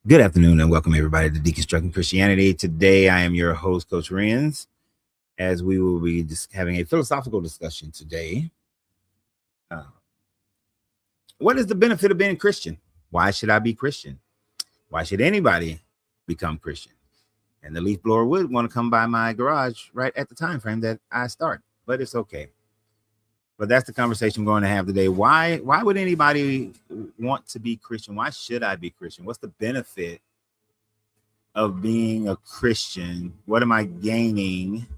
Good afternoon and welcome everybody to Deconstructing Christianity. Today I am your host, Coach Renz, as we will be just having a philosophical discussion today. What is the benefit of being Christian? Why should I be Christian? Why should anybody become Christian? And the leaf blower would want to come by my garage right at the time frame that I start, but it's okay. But that's the conversation we're going to have today. Why would anybody want to be Christian? Why should I be Christian? What's the benefit of being a Christian? What am I gaining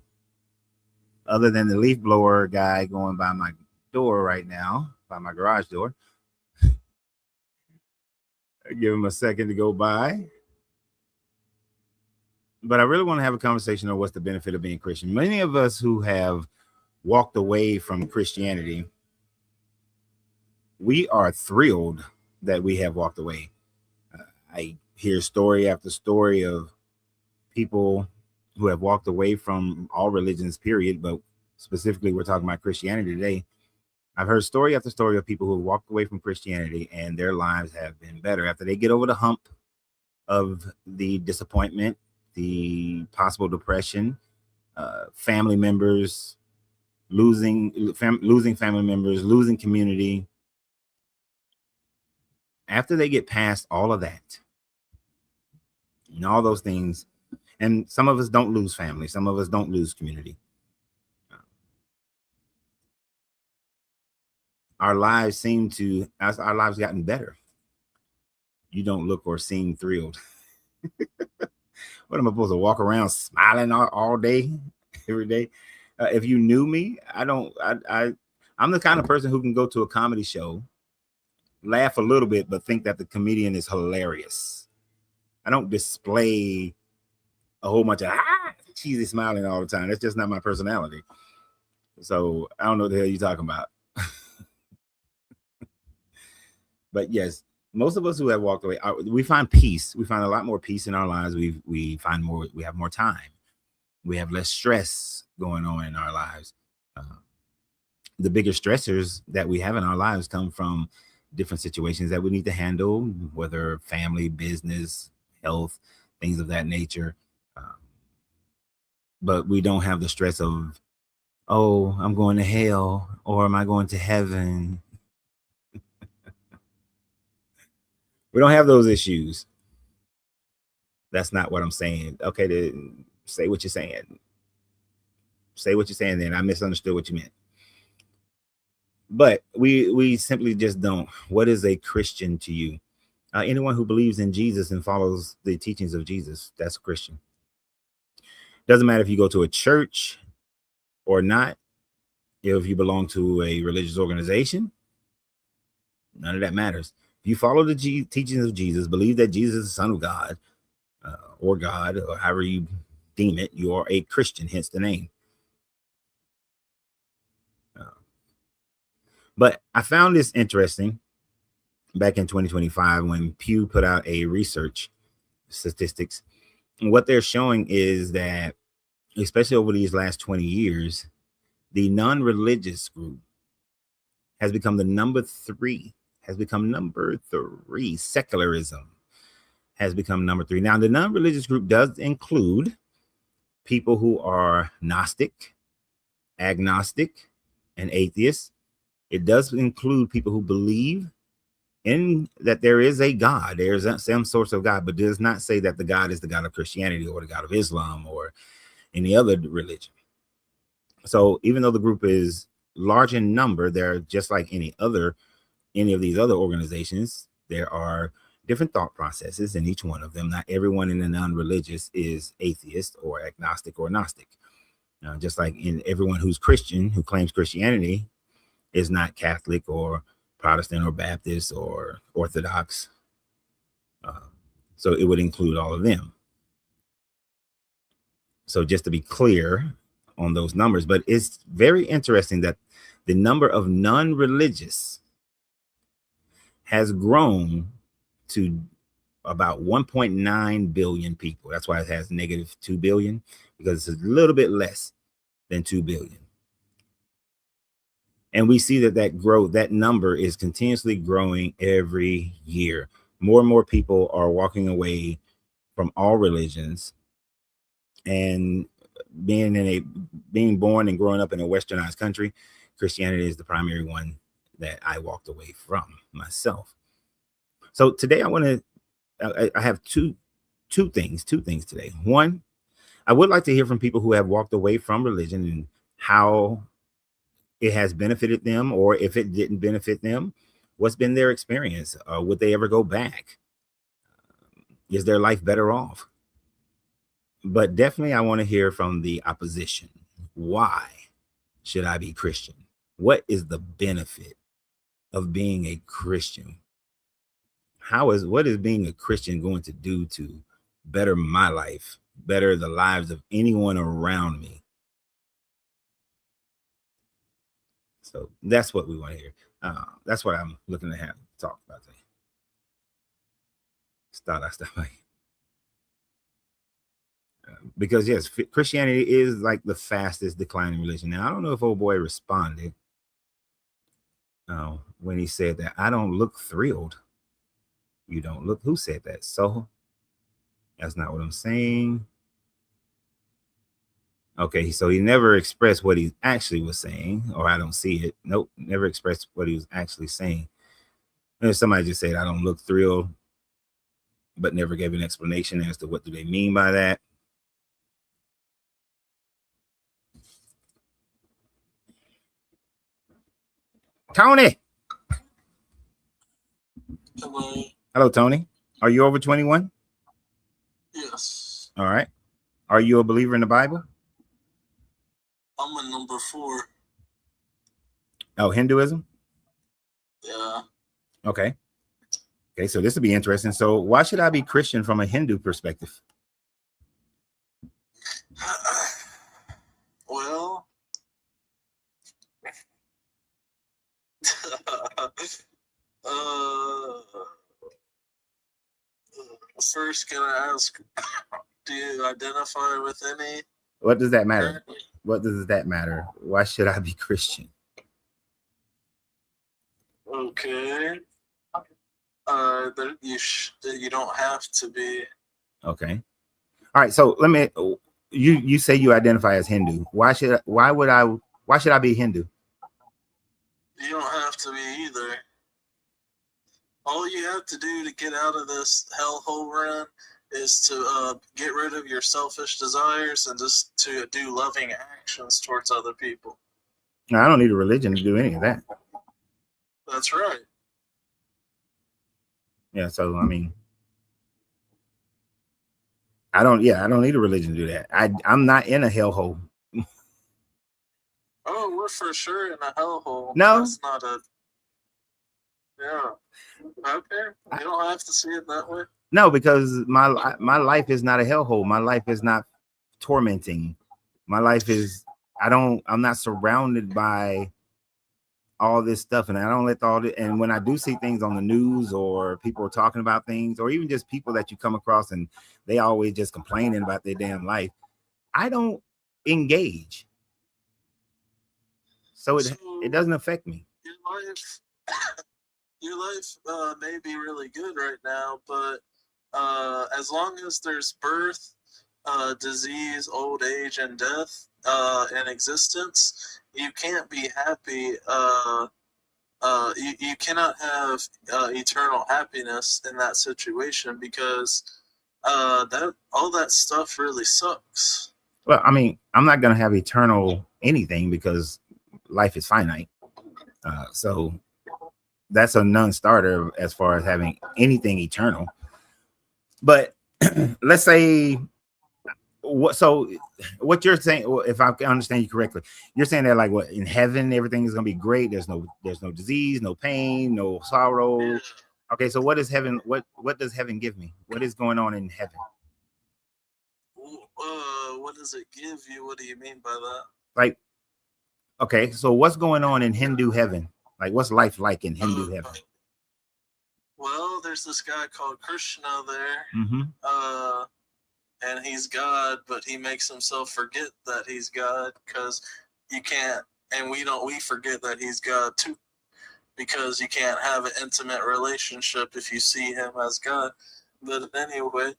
other than the leaf blower guy going by my door right now, by my garage door? Give him a second to go by. But I really want to have a conversation on what's the benefit of being Christian. Many of us who have walked away from Christianity, we are thrilled that we have walked away. I hear story after story of people who have walked away from all religions, period, but specifically we're talking about Christianity today. I've heard story after story of people who have walked away from Christianity and their lives have been better after they get over the hump of the disappointment, the possible depression, family members, losing family members, losing community. After they get past all of that and all those things, and some of us don't lose family, some of us don't lose community. Our lives as our lives gotten better. You don't look or seem thrilled. What am I supposed to walk around smiling all day, every day? If you knew me, I'm the kind of person who can go to a comedy show, laugh a little bit, but think that the comedian is hilarious. I don't display a whole bunch of cheesy smiling all the time. That's just not my personality. So I don't know what the hell you're talking about. But yes, most of us who have walked away, we find peace. We find a lot more peace in our lives. We have more time. We have less stress going on in our lives. The bigger stressors that we have in our lives come from different situations that we need to handle, whether family, business, health, things of that nature. But we don't have the stress of, oh, I'm going to hell, or am I going to heaven? We don't have those issues. That's not what I'm saying. Okay, say what you're saying. Say what you're saying, then I misunderstood what you meant. But we simply just don't. What is a Christian to you? Anyone who believes in Jesus and follows the teachings of Jesus, that's a Christian. Doesn't matter if you go to a church or not, if you belong to a religious organization, none of that matters. If you follow the teachings of Jesus, believe that Jesus is the Son of God, or God, or however you deem it, you are a Christian, hence the name. But I found this interesting back in 2025 when Pew put out a research statistics. And what they're showing is that, especially over these last 20 years, the non-religious group has become number three. Secularism has become number three. Now, the non-religious group does include people who are Gnostic, agnostic, and atheists. It does include people who believe in that there is a God, there's some source of God, but does not say that the God is the God of Christianity or the God of Islam or any other religion. So even though the group is large in number, they're just like any of these other organizations. There are different thought processes in each one of them. Not everyone in the non-religious is atheist or agnostic or Gnostic. Just like in everyone who's Christian, who claims Christianity, is not Catholic or Protestant or Baptist or Orthodox. So it would include all of them. So just to be clear on those numbers, but it's very interesting that the number of non-religious has grown to about 1.9 billion people. That's why it has negative 2 billion, because it's a little bit less than 2 billion. And we see that number is continuously growing every year. More and more people are walking away from all religions, and being born and growing up in a westernized country, Christianity is the primary one that I walked away from myself. So today I have two things today. One, I would like to hear from people who have walked away from religion and how it has benefited them, or if it didn't benefit them, what's been their experience? Would they ever go back? Is their life better off? But definitely, I want to hear from the opposition. Why should I be Christian? What is the benefit of being a Christian? What is being a Christian going to do to better my life, better the lives of anyone around me? So that's what we want to hear. That's what I'm looking to have talk about today. Because yes, Christianity is like the fastest declining religion. Now I don't know if old boy responded when he said that. I don't look thrilled. You don't look. Who said that? So that's not what I'm saying. Okay, so he never expressed what he actually was saying, or I don't see it. Nope, never expressed what he was actually saying. And somebody just said, I don't look thrilled, but never gave an explanation as to what do they mean by that. Tony. Hello. Hello, Tony. Are you over 21? Yes. All right. Are you a believer in the Bible? I'm a number 4. Oh, Hinduism? Yeah. Okay. Okay, so this will be interesting. So why should I be Christian from a Hindu perspective? Well, first, can I ask, do you identify with any? What does that matter? What does that matter? Why should I be Christian? Okay. You don't have to be. Okay. All right. So let me. You say you identify as Hindu. Why should I be Hindu? You don't have to be either. All you have to do to get out of this hellhole run is to get rid of your selfish desires and just to do loving actions towards other people. No, I don't need a religion to do any of that. That's right. Yeah. So I mean, I don't need a religion to do that. I'm not in a hellhole. Oh, we're for sure in a hellhole. No. That's not a. Yeah. Okay. You don't have to see it that way. No, because my life is not a hellhole. My life is not tormenting. My life is. I'm not surrounded by all this stuff, and I don't let all the. And when I do see things on the news, or people are talking about things, or even just people that you come across and they always just complaining about their damn life, I don't engage. So it doesn't affect me. Your life may be really good right now, but as long as there's birth, disease, old age, and death in existence, you can't be happy. You cannot have eternal happiness in that situation, because all that stuff really sucks. Well, I mean, I'm not going to have eternal anything because life is finite. So that's a non-starter as far as having anything eternal. But let's say what you're saying, if I understand you correctly, you're saying that like what in heaven everything is gonna be great. There's no disease, no pain, no sorrow. Yeah. Okay, so what is heaven? What does heaven give me? What is going on in heaven? What does it give you? What do you mean by that? Like, okay, so what's going on in Hindu heaven? Like, what's life like in Hindu heaven? Well, there's this guy called Krishna there. Mm-hmm. And he's God, but he makes himself forget that he's God, because you can't, and we forget that he's God too. because you can't have an intimate relationship if you see him as God. But anyway,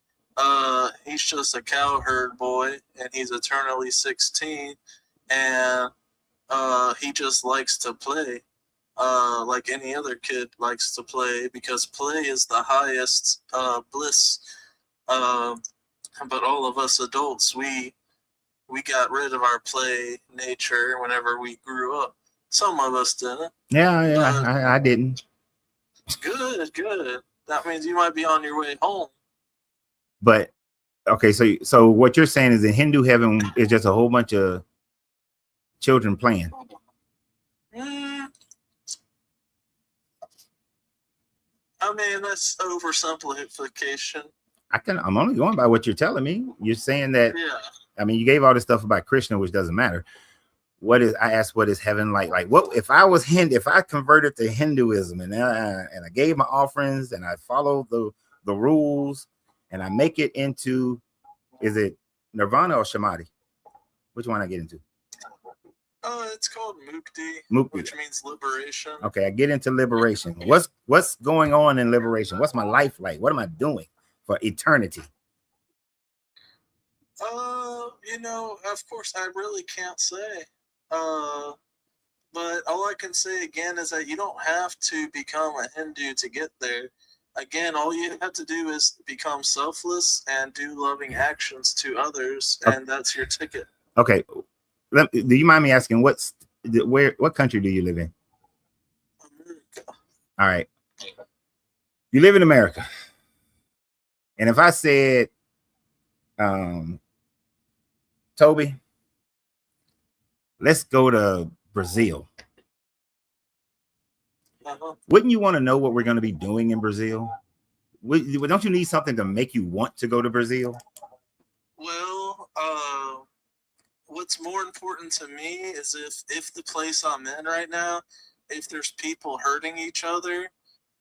he's just a cowherd boy, and he's eternally 16, and he just likes to play, like any other kid likes to play, because play is the highest bliss. But all of us adults, we got rid of our play nature whenever we grew up. Some of us didn't. Yeah, I didn't. Good. That means you might be on your way home. But okay, so what you're saying is in Hindu heaven is just a whole bunch of children playing. I mean, that's oversimplification. I'm only going by what you're telling me. You're saying that. Yeah. I mean, you gave all this stuff about Krishna, which doesn't matter. I asked, what is heaven like? Like, what if I converted to Hinduism and I gave my offerings and I followed the rules and I make it into, is it Nirvana or Samadhi? Which one I get into? It's called Mukti, which means liberation. Okay, I get into liberation. What's going on in liberation? What's my life like? What am I doing for eternity? Of course, I really can't say. But all I can say again is that you don't have to become a Hindu to get there. Again, all you have to do is become selfless and do loving actions to others, and that's your ticket. Okay. Do you mind me asking what country do you live in? America. All right. You live in America. And if I said, Toby, let's go to Brazil. Wouldn't you want to know what we're going to be doing in Brazil? Don't you need something to make you want to go to Brazil? Well, what's more important to me is if the place I'm in right now, if there's people hurting each other,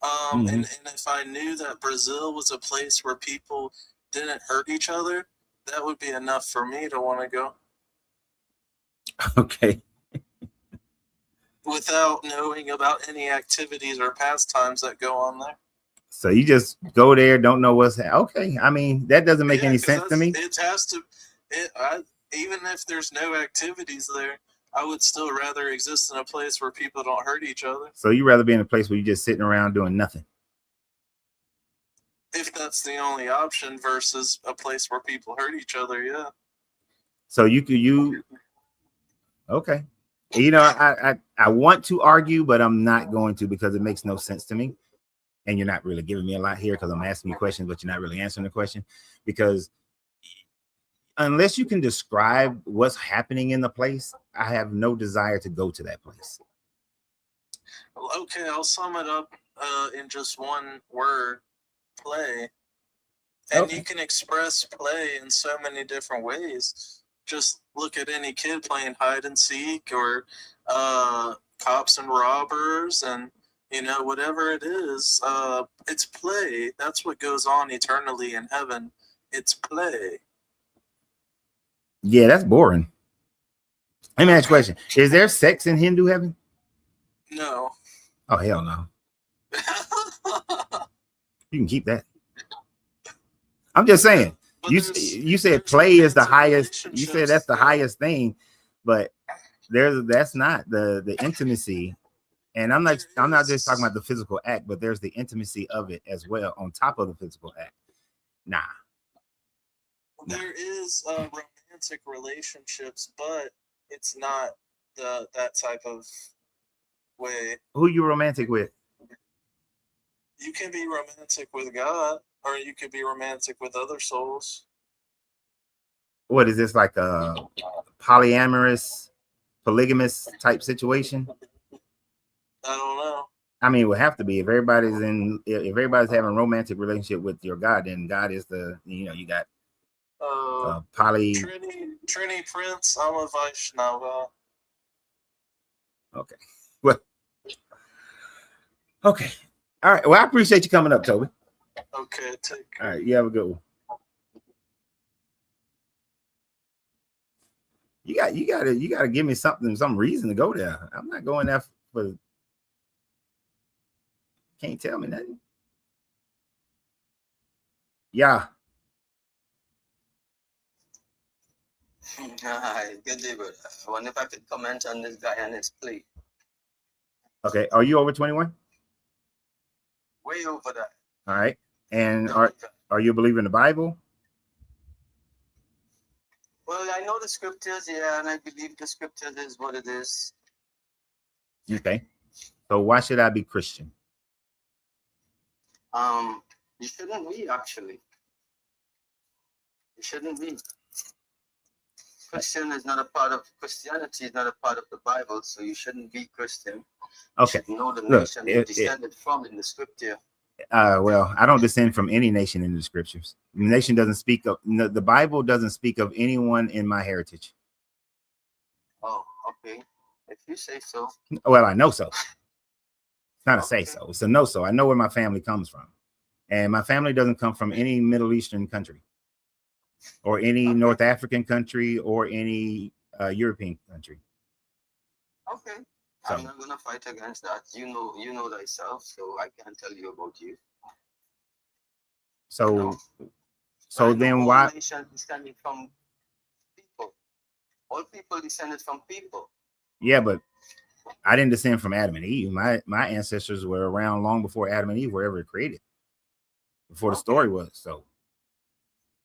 and if I knew that Brazil was a place where people didn't hurt each other, that would be enough for me to want to go. Okay. Without knowing about any activities or pastimes that go on there. So you just go there, don't know what's okay. I mean, that doesn't make any sense to me. It has to. Even if there's no activities there, I would still rather exist in a place where people don't hurt each other. So you'd rather be in a place where you're just sitting around doing nothing? If that's the only option versus a place where people hurt each other, yeah. So okay. I want to argue, but I'm not going to because it makes no sense to me. And you're not really giving me a lot here because I'm asking you questions, but you're not really answering the question. Because unless you can describe what's happening in the place, I have no desire to go to that place. Okay, I'll sum it up in just one word: play. And okay. You can express play in so many different ways. Just look at any kid playing hide and seek or cops and robbers and, whatever it is. It's play. That's what goes on eternally in heaven. It's play. Yeah, that's boring. Let me ask you a question. Is there sex in Hindu heaven? No. Oh, hell no. You can keep that. I'm just saying. You said play is the highest. You said that's the highest thing, but that's not the intimacy. And I'm not just talking about the physical act, but there's the intimacy of it as well on top of the physical act. Nah. There is romantic relationships, but it's not that type of way. Who you romantic with? You can be romantic with God, or you could be romantic with other souls. What is this, like a polyamorous, polygamous type situation? I don't know. I mean, it would have to be if everybody's having a romantic relationship with your God, then God is you got poly. Trini Prince. I'm a Vaishnava. Okay. Well. Okay. All right. Well, I appreciate you coming up, Toby. Okay. Take care. All right. You have a good one. You gotta give me some reason to go there. I'm not going there for Can't tell me nothing. Yeah. Hi, good day, brother. I wonder if I could comment on this guy and his plea. Okay. Are you over 21? Way over that. All right. And Okay. are you a believer in the Bible? Well, I know the scriptures, yeah, and I believe the scriptures is what it is. Okay. So why should I be Christian? You shouldn't be, actually. You shouldn't be. Christian is not a part of Christianity, is not a part of the Bible, so you shouldn't be Christian. Okay. You should know the Look, nation you descended from in the scripture. Well, I don't descend from any nation in the scriptures. The nation doesn't speak of, no, the Bible doesn't speak of anyone in my heritage. Oh, okay. If you say so. Well, I know so. It's not a Okay. say so. It's a know so. I know where my family comes from. And my family doesn't come from any Middle Eastern country or any Okay. North African country or any European country. Okay. So- I'm not gonna fight against that. You know thyself, so I can't tell you about you. So, No. so I know then all why? nations descended from people. All people descended from people. Yeah, but I didn't descend from Adam and Eve. My ancestors were around long before Adam and Eve were ever created, before the Okay. story was. So,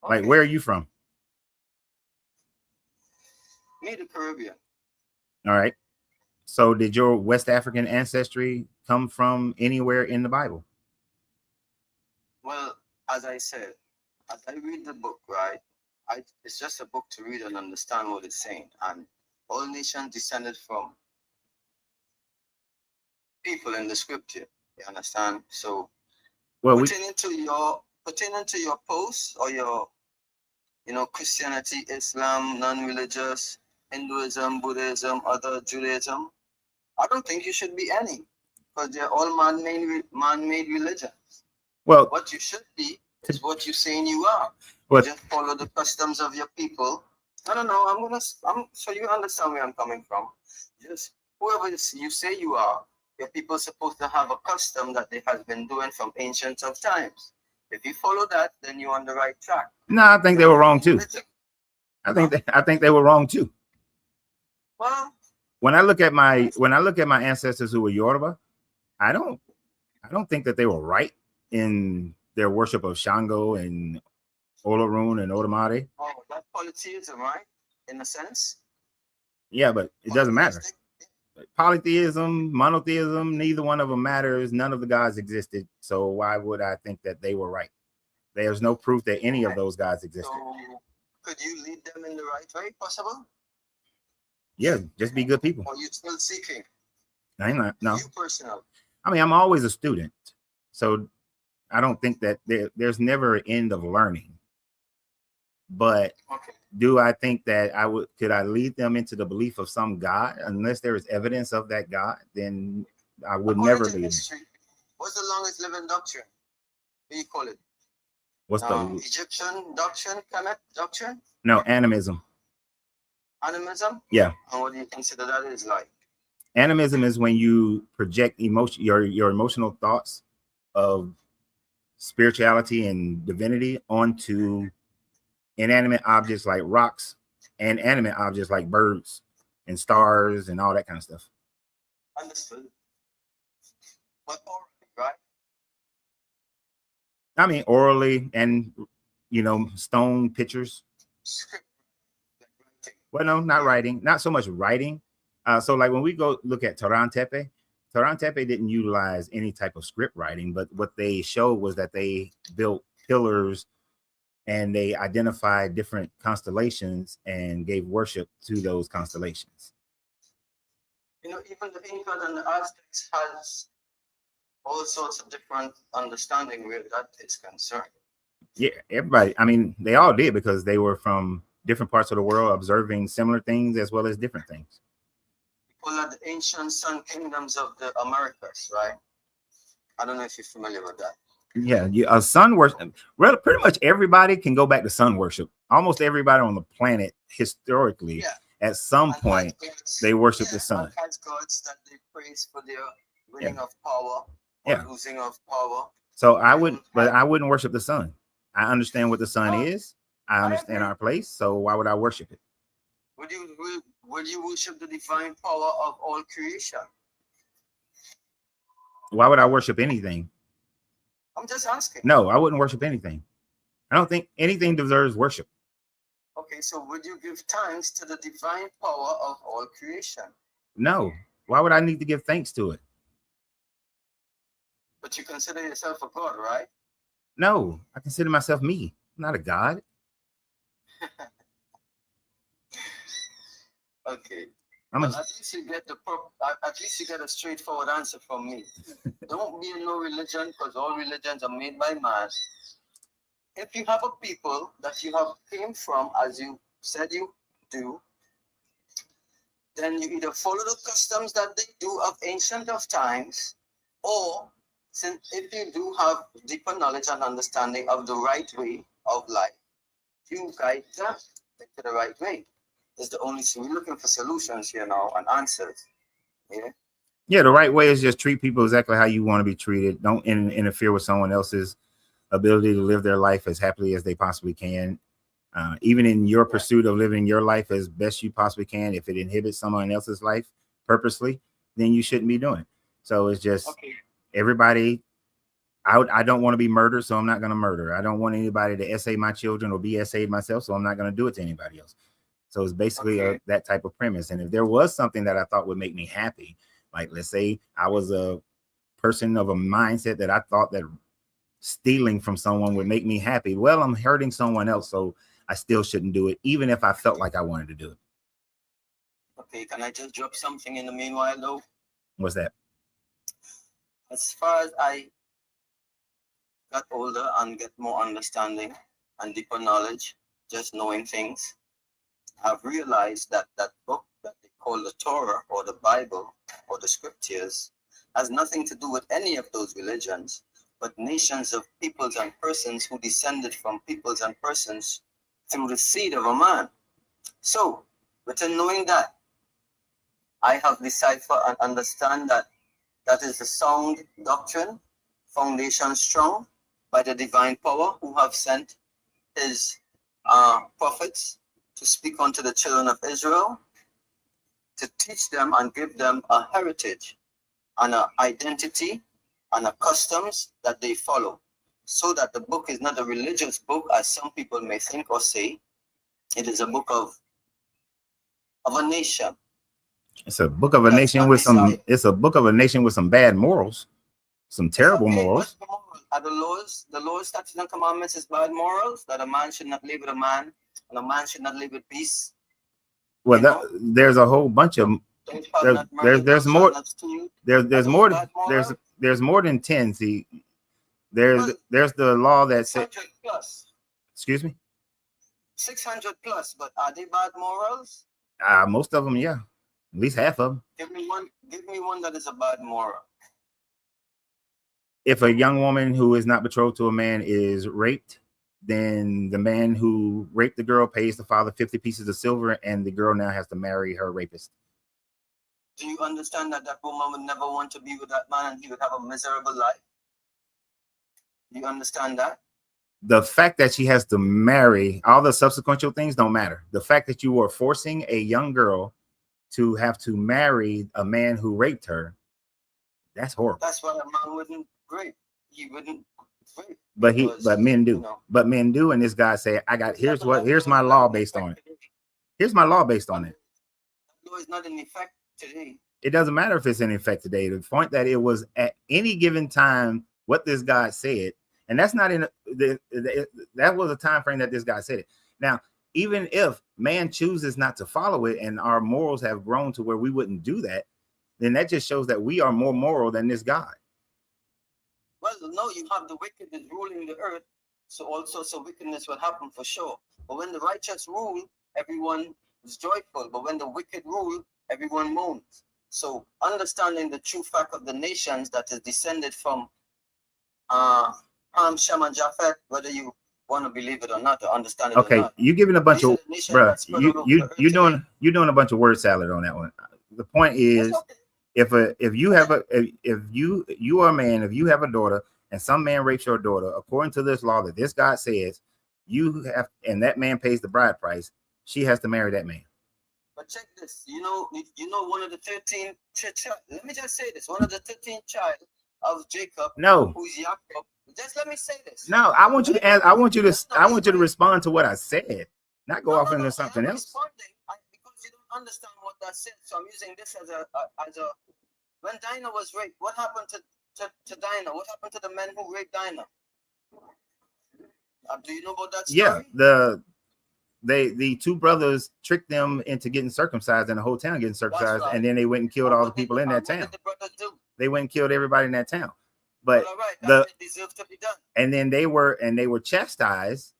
like, Okay. where are you from? Me, the Caribbean. All right. So, did your West African ancestry come from anywhere in the Bible? Well, as I said, as I read the book, right, it's just a book to read and understand what it's saying. And all nations descended from people in the scripture. You understand? So Well, pertaining to your post or your Christianity, Islam, non-religious, Hinduism, Buddhism, other Judaism, I don't think you should be any, because they're all man-made religions. well, What you should be is what you're saying you are. What- Just follow the customs of your people. I don't know. I'm so you understand where I'm coming from. Just whoever you say you are, your people supposed to have a custom that they have been doing from ancient of times. If you follow that, then you're on the right track. no, I think they were wrong too. Religion. I think they were wrong too. Well, When I look at my ancestors who were Yoruba, I don't think that they were right in their worship of Shango and Olorun and Odumade. oh, that's polytheism, right? In a sense. Yeah, but it doesn't matter. Polytheistic. Polytheism, monotheism, neither one of them matters. None of the gods existed. So why would I think that they were right? There's no proof that any of those gods existed. So, could you lead them in the right way, possible? Yeah, just be good people. Or you still seeking? I'm not, no. You personal. I mean, I'm always a student. So I don't think that there's never an end of learning. But Okay. do I think that could I lead them into the belief of some God? Unless there is evidence of that God, then I would According never to lead them. history, what's the longest living doctrine? What do you call it? What's the Egyptian doctrine, Kemet doctrine, no animism? animism? Yeah. And what do you consider that is like? Animism is when you project your emotional thoughts of spirituality and divinity onto inanimate objects like rocks and animate objects like birds and stars and all that kind of stuff. Understood. But orally, right? I mean, orally and stone pictures. Script. Like writing. Well, no, not writing, not so much writing. So like when we go look at Toran Tepe didn't utilize any type of script writing, but what they showed was that they built pillars and they identified different constellations and gave worship to those constellations. Even the Incas and the Aztecs has all sorts of different understanding where that is concerned. Yeah, everybody. I mean, they all did because they were from different parts of the world observing similar things as well as different things. People are the ancient sun kingdoms of the Americas, right? I don't know if you're familiar with that. Yeah, sun worship. Well, pretty much everybody can go back to sun worship. Almost everybody on the planet historically, at some And point, has gods, they worship the sun. and has gods that they praise for their winning of power Yeah. losing of power. So I wouldn't, but I wouldn't worship the sun. I understand what the sun Oh, is. I understand agree. our place. So why would I worship it? Would you worship the divine power of all creation? Why would I worship anything? I'm just asking. No, I wouldn't worship anything. I don't think anything deserves worship. Okay, so would you give thanks to the divine power of all creation? No. Why would I need to give thanks to it? But you consider yourself a god, right? No, I consider myself me. I'm not a god. Okay. I'm Well, a, at least you get at least you get a straightforward answer from me. Don't be in no religion, because all religions are made by man. If you have a people that you have came from, as you said you do, then you either follow the customs that they do of ancient of times, or since if you do have deeper knowledge and understanding of the right way of life, you guide them into the right way. Is the only thing we're looking for solutions here now and answers. Yeah. yeah, the right way is just treat people exactly how you want to be treated. Don't interfere with someone else's ability to live their life as happily as they possibly can. Even in your pursuit of living your life as best you possibly can, if it inhibits someone else's life purposely, then you shouldn't be doing it. So it's just everybody. I don't want to be murdered, so I'm not going to murder. I don't want anybody to essay my children or be essayed myself, so I'm not going to do it to anybody else. So it's basically that type of premise. And if there was something that I thought would make me happy, like let's say I was a person of a mindset that I thought that stealing from someone would make me happy. Well, I'm hurting someone else, so I still shouldn't do it, even if I felt like I wanted to do it. Okay, can I just drop something in the meanwhile, though? What's that? As far as I got older and get more understanding and deeper knowledge, just knowing things, I've realized that that book that they call the Torah or the Bible or the scriptures has nothing to do with any of those religions, but nations of peoples and persons who descended from peoples and persons through the seed of a man. So, within knowing that, I have deciphered and understand that that is a sound doctrine, foundation strong, by the divine power who have sent his prophets to speak unto the children of Israel, to teach them and give them a heritage and an identity and a customs that they follow, so that the book is not a religious book as some people may think or say. It is a book of a nation. It's a book of a nation with some. It's a book of a nation with some bad morals, some terrible morals. Are the laws, statutes, and commandments is bad morals, that a man should not live with a man and a man should not live with peace? Well, there's a whole bunch of there's more. There's more. There's more than 10. See, there's the law that says. Excuse me. 600 plus, but are they bad morals? Most of them, yeah. At least half of them. Give me one that is a bad moral. If a young woman who is not betrothed to a man is raped, then the man who raped the girl pays the father 50 pieces of silver, and the girl now has to marry her rapist. Do you understand that that woman would never want to be with that man and he would have a miserable life? Do you understand that? The fact that she has to marry, all the subsequent things don't matter. The fact that you are forcing a young girl to have to marry a man who raped her, that's horrible. That's why a man wouldn't rape. He wouldn't rape. But men do. But men do, and this guy said, here's my law based on it. Here's my law based on it. That law is not in effect today. It doesn't matter if it's in effect today. The point that it was at any given time what this guy said, and that's not in that was a time frame that this guy said it. Now, even if man chooses not to follow it and our morals have grown to where we wouldn't do that, then that just shows that we are more moral than this God. Well, no, you have the wicked is ruling the earth, so all sorts of wickedness will happen for sure. But when the righteous rule, everyone is joyful. But when the wicked rule, everyone moans. So understanding the true fact of the nations that is descended from Ham, Shem, and Japheth, whether you want to believe it or not, to understand it or not. You giving a bunch of bruh, you're doing a bunch of word salad on that one. The point is if you have a if you are a man, if you have a daughter and some man rapes your daughter, according to this law that this God says, you have, and that man pays the bride price, she has to marry that man. But check this. You know, one of the 13. Let me just say this. One of the 13 child of Jacob. No. Who's Jacob? Just let me say this. No, I want you to ask, I want you to respond to what I said, not go off into something else. Because you don't understand what that said. So I'm using this as a when Dinah was raped, what happened to Dinah? What happened to the men who raped Dinah? Do you know about that story? Yeah, the two brothers tricked them into getting circumcised and the whole town getting circumcised, right. And then they went and killed all the people in that town. What did the brothers do? They went and killed everybody in that town. But that deserved to be done. And then they were chastised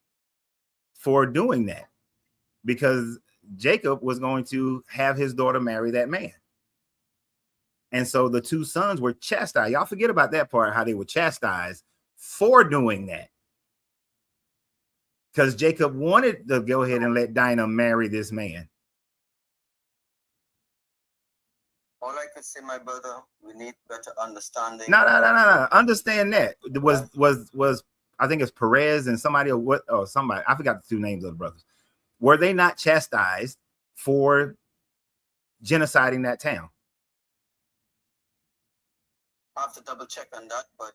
for doing that because Jacob was going to have his daughter marry that man. And so the two sons were chastised. Y'all forget about that part, how they were chastised for doing that. Because Jacob wanted to go ahead and let Dinah marry this man. All I can say, my brother, we need better understanding. No. Understand that. Was I think it's Perez and somebody I forgot the two names of the brothers. Were they not chastised for genociding that town? I have to double check on that, but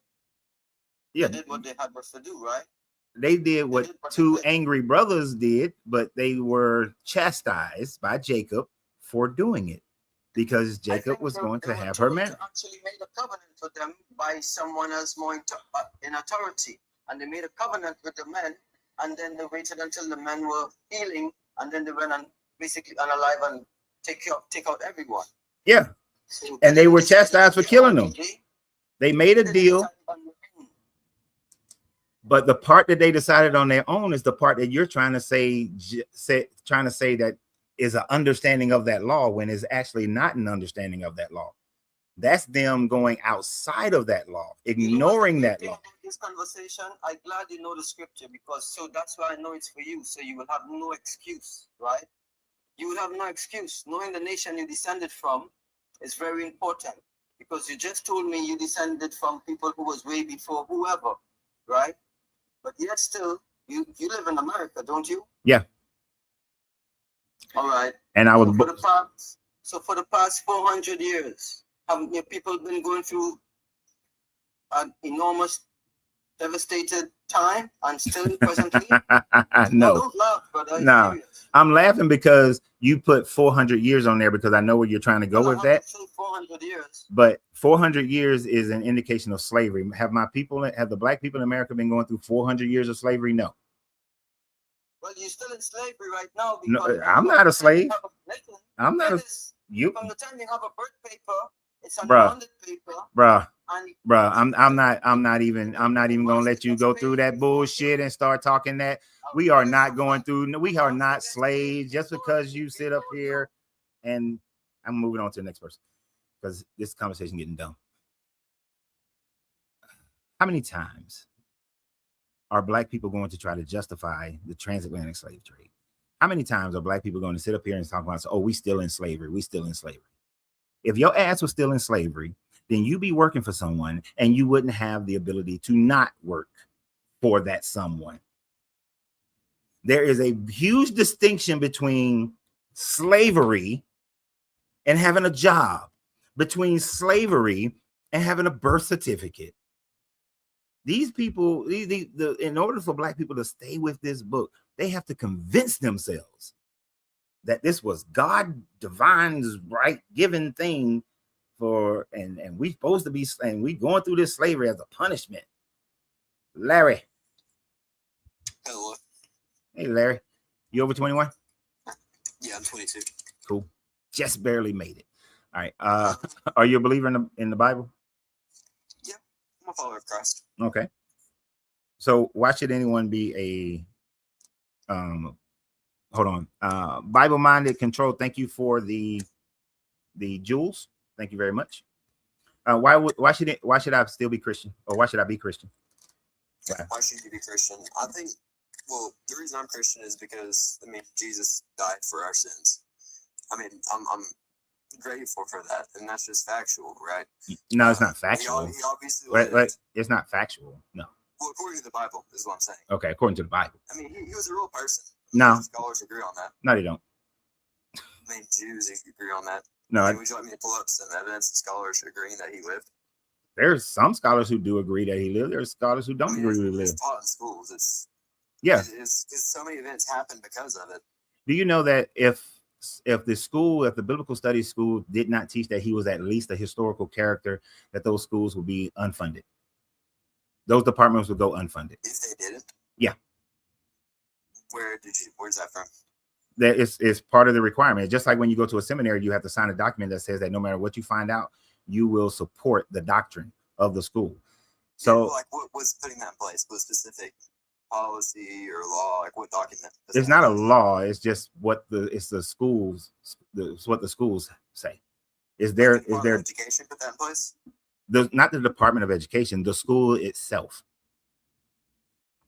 yeah, they did what they had to do, right? They did what two angry brothers did, but they were chastised by Jacob for doing it because Jacob was going to have her married. Actually made a covenant with them by someone else more in authority, and they made a covenant with the men, and then they waited until the men were healing, and then they went and basically unalive and take out everyone. Yeah, so and they were chastised for killing them. They made a deal. But the part that they decided on their own is the part that you're trying to say that is an understanding of that law when it's actually not an understanding of that law. That's them going outside of that law, ignoring that law. This conversation, I'm glad you know the scripture because that's why I know it's for you. So you will have no excuse, right? You will have no excuse. Knowing the nation you descended from is very important because you just told me you descended from people who was way before whoever, right? But yet still, you live in America, don't you? Yeah. All right. And I was for the past 400 years, haven't your people been going through an enormous, devastated time and still presently? No. Don't laugh, brother. No. I'm laughing because you put 400 years on there because I know where you're trying to go with that. 400 years. But 400 years is an indication of slavery. Have the black people in America been going through 400 years of slavery? No. Well, you're still in slavery right now. No, I'm not a slave. I'm not you. From the time you have a birth paper, it's on the paper. Bruh. I'm not even gonna let you go through that bullshit and start talking that. We are not going through, we are not slaves just because you sit up here. And I'm moving on to the next person because this conversation getting dumb. How many times are black people going to try to justify the transatlantic slave trade? How many times are black people going to sit up here and talk about, oh, we still in slavery. We still in slavery. If your ass was still in slavery, then you be working for someone and you wouldn't have the ability to not work for that someone. There is a huge distinction between slavery and having a job, between slavery and having a birth certificate. These people, in order for black people to stay with this book, they have to convince themselves that this was God divine's right given thing for, and we supposed to be, and we going through this slavery as a punishment. Larry. Hello. Hey, Larry. You over 21? Yeah, I'm 22. Cool. Just barely made it. All right. Are you a believer in the Bible? Yeah, I'm a follower of Christ. Okay. So why should anyone be a hold on. Bible-minded control. Thank you for the jewels. Thank you very much. Why should I still be Christian? Or why should I be Christian? Why should you be Christian? I think, well, the reason I'm Christian is because, I mean, Jesus died for our sins. I mean, I'm grateful for that, and that's just factual, right? No, it's not He, factual. he obviously Wait, lived. it's not factual. No. Well, according to the Bible, is what I'm saying. Okay, according to the Bible. I mean, he was a real person. No. Scholars agree on that. No, they don't. I mean, Jews agree on that. No, I mean, would you like me to pull up some evidence of scholars agreeing that he lived? there's some scholars who do agree that he lived. There's scholars who don't I mean, agree that he it's lived. taught in schools. It's Yeah. It's so many events happen because of it. Do you know that if the biblical studies school did not teach that he was at least a historical character, that those schools would be unfunded? Those departments would go unfunded. If they didn't? Yeah. Where's that from? That is part of the requirement. Just like when you go to a seminary, you have to sign a document that says that no matter what you find out, you will support the doctrine of the school. So, like, what was putting that in place? Was specific policy or law? Like, what document? it's not a law. It's just what the schools say. Is there education put that in place? Not the Department of Education, the school itself.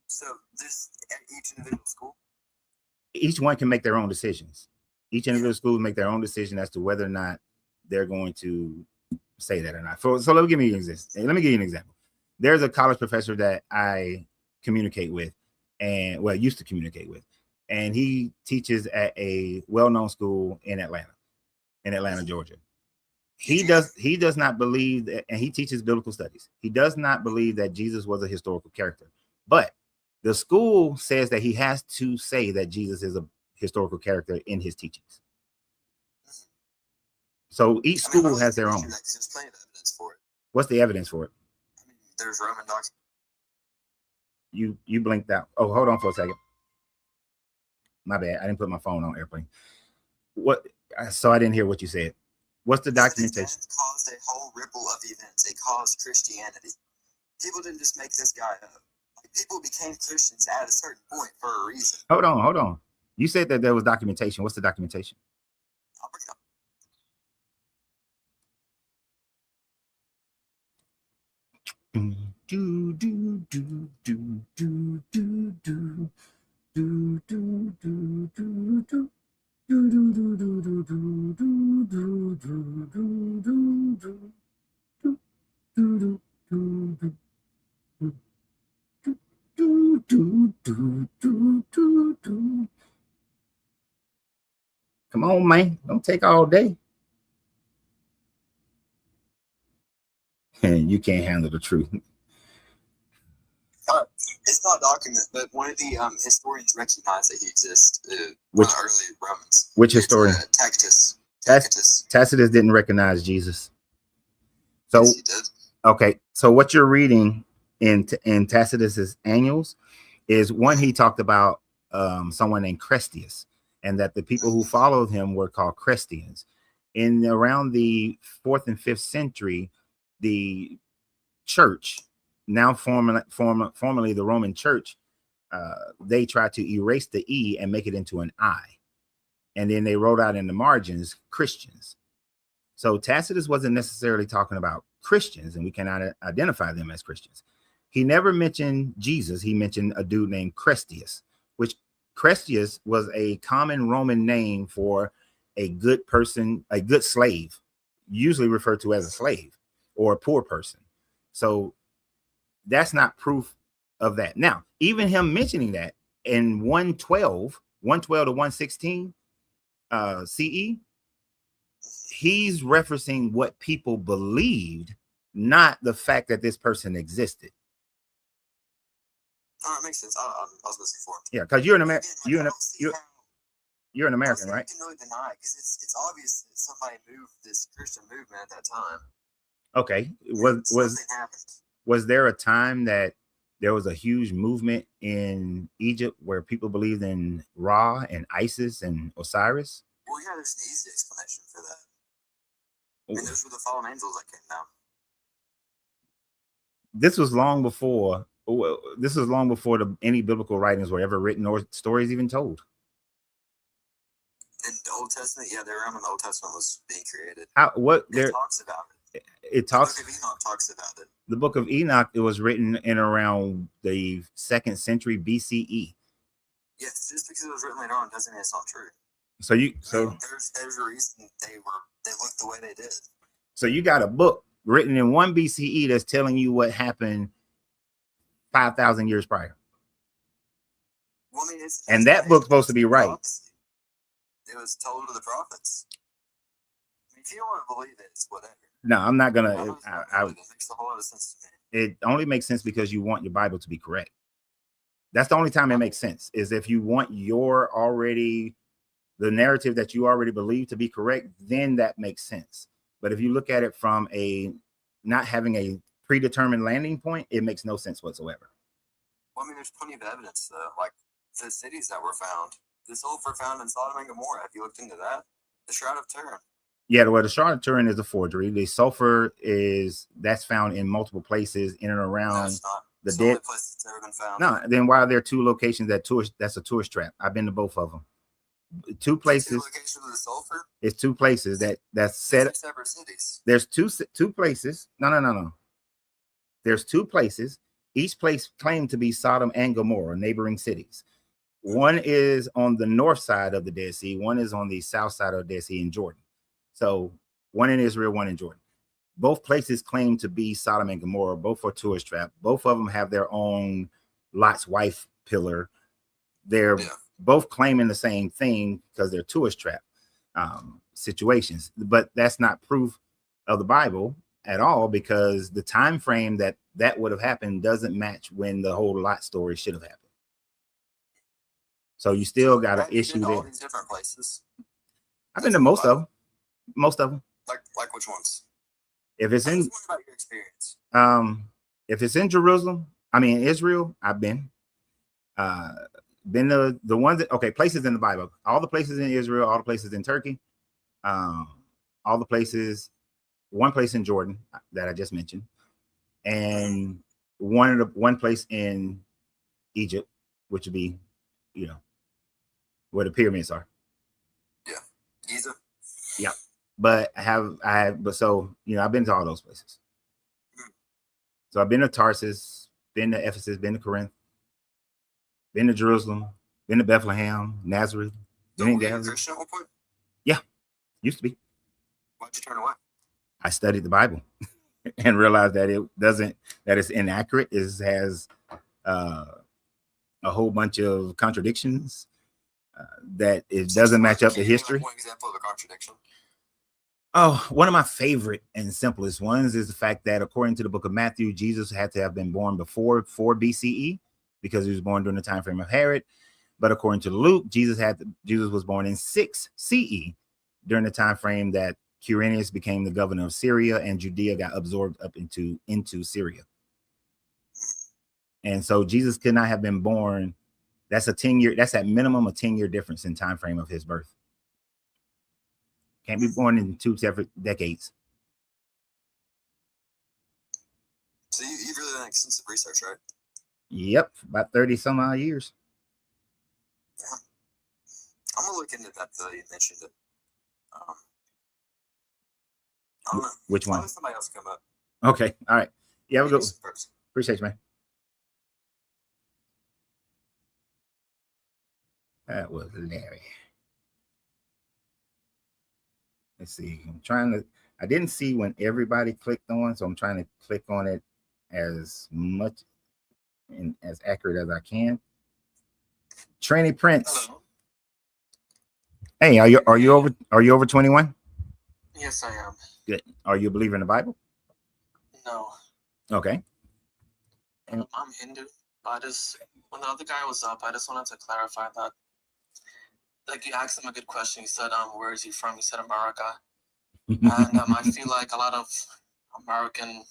So this at each individual school? Each one can make their own decisions. Each individual school make their own decision as to whether or not they're going to say that or not. So let me give you an example. There's a college professor that I communicate with, and used to communicate with, and he teaches at a well-known school in Atlanta, Georgia. He does not believe that, and he teaches biblical studies. He does not believe that Jesus was a historical character, but the school says that he has to say that Jesus is a historical character in his teachings. So each school has their own. There's plenty of evidence for it. What's the evidence for it? I mean, there's Roman doctrine. You blinked out. Oh, hold on for a second. My bad. I didn't put my phone on airplane. What? So I didn't hear what you said. What's the documentation? It caused a whole ripple of events. It caused Christianity. People didn't just make this guy up. Like, people became Christians at a certain point for a reason. Hold on. You said that there was documentation. What's the documentation? I'll bring it up. Come on, man. Don't take all day. And you can't handle the truth. It's not documented, but one of the historians recognized that he exists. Which early Romans? Which historian? Tacitus. Tacitus didn't recognize Jesus. So yes, he did. Okay, so what you're reading in Tacitus's Annals is one. He talked about someone named Crestius, and that the people who followed him were called Christians. In around the 4th and 5th century, the church, now formerly the Roman Church, they tried to erase the E and make it into an I. And then they wrote out in the margins, Christians. So Tacitus wasn't necessarily talking about Christians, and we cannot identify them as Christians. He never mentioned Jesus. He mentioned a dude named Crestius, which Crestius was a common Roman name for a good person, a good slave, usually referred to as a slave or a poor person. So that's not proof of that. Now, even him mentioning that in 112 to 116 CE, he's referencing what people believed, not the fact that this person existed. Oh, that makes sense. I was listening for it. Yeah, because you're an American. You're an American, right? I can really deny it because it's obvious that somebody moved this Christian movement at that time. Okay. Happened. Was there a time that there was a huge movement in Egypt where people believed in Ra and Isis and Osiris? Well, yeah, there's an easy explanation for that. And those were the fallen angels that came down. This was long before any biblical writings were ever written or stories even told. In the Old Testament, yeah, they were when the Old Testament was being created. It talks about it. It talks. The Book of Enoch talks about it. The Book of Enoch, it was written in around the 2nd century BCE. Yes, just because it was written later on doesn't mean it's not true. So there's a reason they looked the way they did. So you got a book written in 1 BCE that's telling you what happened 5,000 years prior. Well, I mean, And that book's supposed to be right. prophecy. It was told to the prophets. I mean, if you don't want to believe it, it's whatever. No, I'm not I gonna. was it makes a whole lot of sense to me. It only makes sense because you want your Bible to be correct. That's the only time it makes sense, is if you want the narrative that you already believe to be correct, then that makes sense. But if you look at it from not having a predetermined landing point, it makes no sense whatsoever. Well, I mean, there's plenty of evidence, though. Like the cities that were found. The sulfur found in Sodom and Gomorrah. Have you looked into that? The Shroud of Turin. Yeah, well, the Shroud of Turin is a forgery. The sulfur that's found in multiple places in and around No, it's not. the It's dead. the only place that's ever been found. No, then why are there 2 locations that's a tourist trap? I've been to both of them. 2 places. The location of the sulfur. It's 2 places that's set. Two separate cities. There's two places. No. There's 2 places. Each place claimed to be Sodom and Gomorrah, neighboring cities. One is on the north side of the Dead Sea. One is on the south side of the Dead Sea in Jordan. So one in Israel, one in Jordan. Both places claim to be Sodom and Gomorrah. Both are tourist trap. Both of them have their own Lot's wife pillar. They're both claiming the same thing because they're tourist trap situations. But that's not proof of the Bible at all, because the time frame that would have happened doesn't match when the whole Lot story should have happened. So you still got an issue there. All these different places. I've been to most of them. Like which ones? If it's in about your experience. If it's in Jerusalem, Israel, I've been. Been to the ones places in the Bible. All the places in Israel, all the places in Turkey, all the places, one place in Jordan that I just mentioned, and one place in Egypt, which would be, where the pyramids are. Yeah, Giza. Yeah, but I've been to all those places. So I've been to Tarsus, been to Ephesus, been to Corinth, been to Jerusalem, been to Bethlehem, Nazareth. So were you a Christian at one point? Yeah, used to be. Why'd you turn away? I studied the Bible and realized that it's inaccurate. It has a whole bunch of contradictions, that it doesn't match up to history. One example of a contradiction. Oh, one of my favorite and simplest ones is the fact that according to the book of Matthew, Jesus had to have been born before 4 BCE because he was born during the time frame of Herod. But according to Luke, Jesus was born in 6 CE during the time frame that Quirinius became the governor of Syria and Judea got absorbed up into Syria. And so Jesus could not have been born. That's at minimum a 10-year difference in time frame of his birth. Can't be born in 2 separate decades. So you've really done extensive research, right? Yep, about 30 some odd years. Yeah. I'm gonna look into that though. You mentioned it. I don't know. Which one? I'll let somebody else come up. Okay, all right. Yeah, we'll go. First. Appreciate you, man. That was Larry. Let's see. I didn't see when everybody clicked on, so I'm trying to click on it as much and as accurate as I can. Tranny Prince. Hello. Hey, are you over 21? Yes, I am. Good. Are you a believer in the Bible? No. Okay. I'm Hindu. But when the other guy was up, I just wanted to clarify that. Like, you asked him a good question. He said, where is he from? He said America. And I feel like a lot of American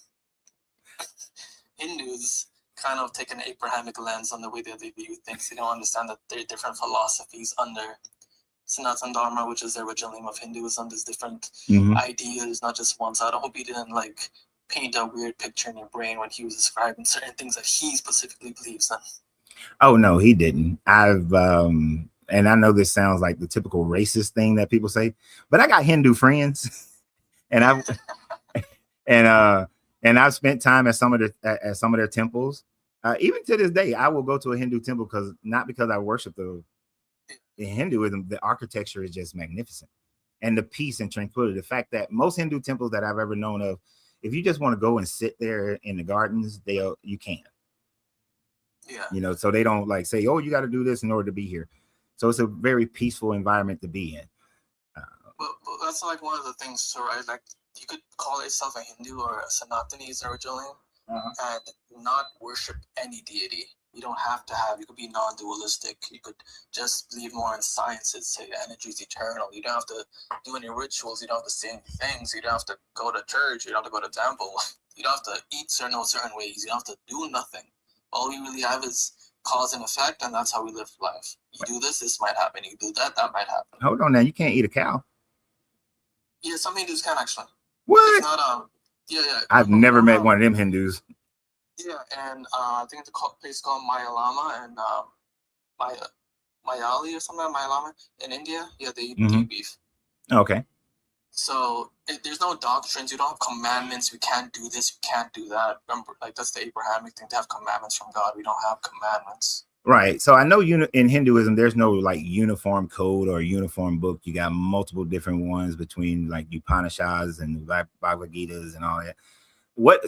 Hindus kind of take an Abrahamic lens on the way that they view things. They don't understand that there are different philosophies under Sanatana Dharma, which is the original name of Hinduism. There's different ideas, not just one. So I hope he didn't paint a weird picture in your brain when he was describing certain things that he specifically believes in. Oh no, he didn't. And I know this sounds like the typical racist thing that people say, but I got Hindu friends, and I've spent time at some of their temples. Even to this day, I will go to a Hindu temple not because I worship in Hinduism, the architecture is just magnificent, and the peace and tranquility. The fact that most Hindu temples that I've ever known of, if you just want to go and sit there in the gardens, you can. Yeah. You know, so they don't like say, oh, you got to do this in order to be here. So it's a very peaceful environment to be in. Well, that's like one of the things, so right? Like you could call yourself a Hindu or a Sanatani is originally, and not worship any deity. You don't have to have. You could be non-dualistic. You could just believe more in sciences. Say energy is eternal. You don't have to do any rituals. You don't have to say any things. You don't have to go to church. You don't have to go to temple. You don't have to eat certain ways. You don't have to do nothing. All we really have is cause and effect, and that's how we live life. You do this might happen. You do that might happen. Hold on now, you can't eat a cow. Yeah, some Hindus can actually. What? It's not yeah. I've never met one of them Hindus. Yeah, and I think the place called Mayalama and Mayali or something, Mayalama in India. Yeah, they eat beef. Okay. So there's no doctrines. You don't have commandments. We can't do this. We can't do that. Remember, like that's the Abrahamic thing to have commandments from God. We don't have commandments. Right. So I know in Hinduism, there's no like uniform code or uniform book. You got multiple different ones between like Upanishads and Bhagavad Gitas and all that.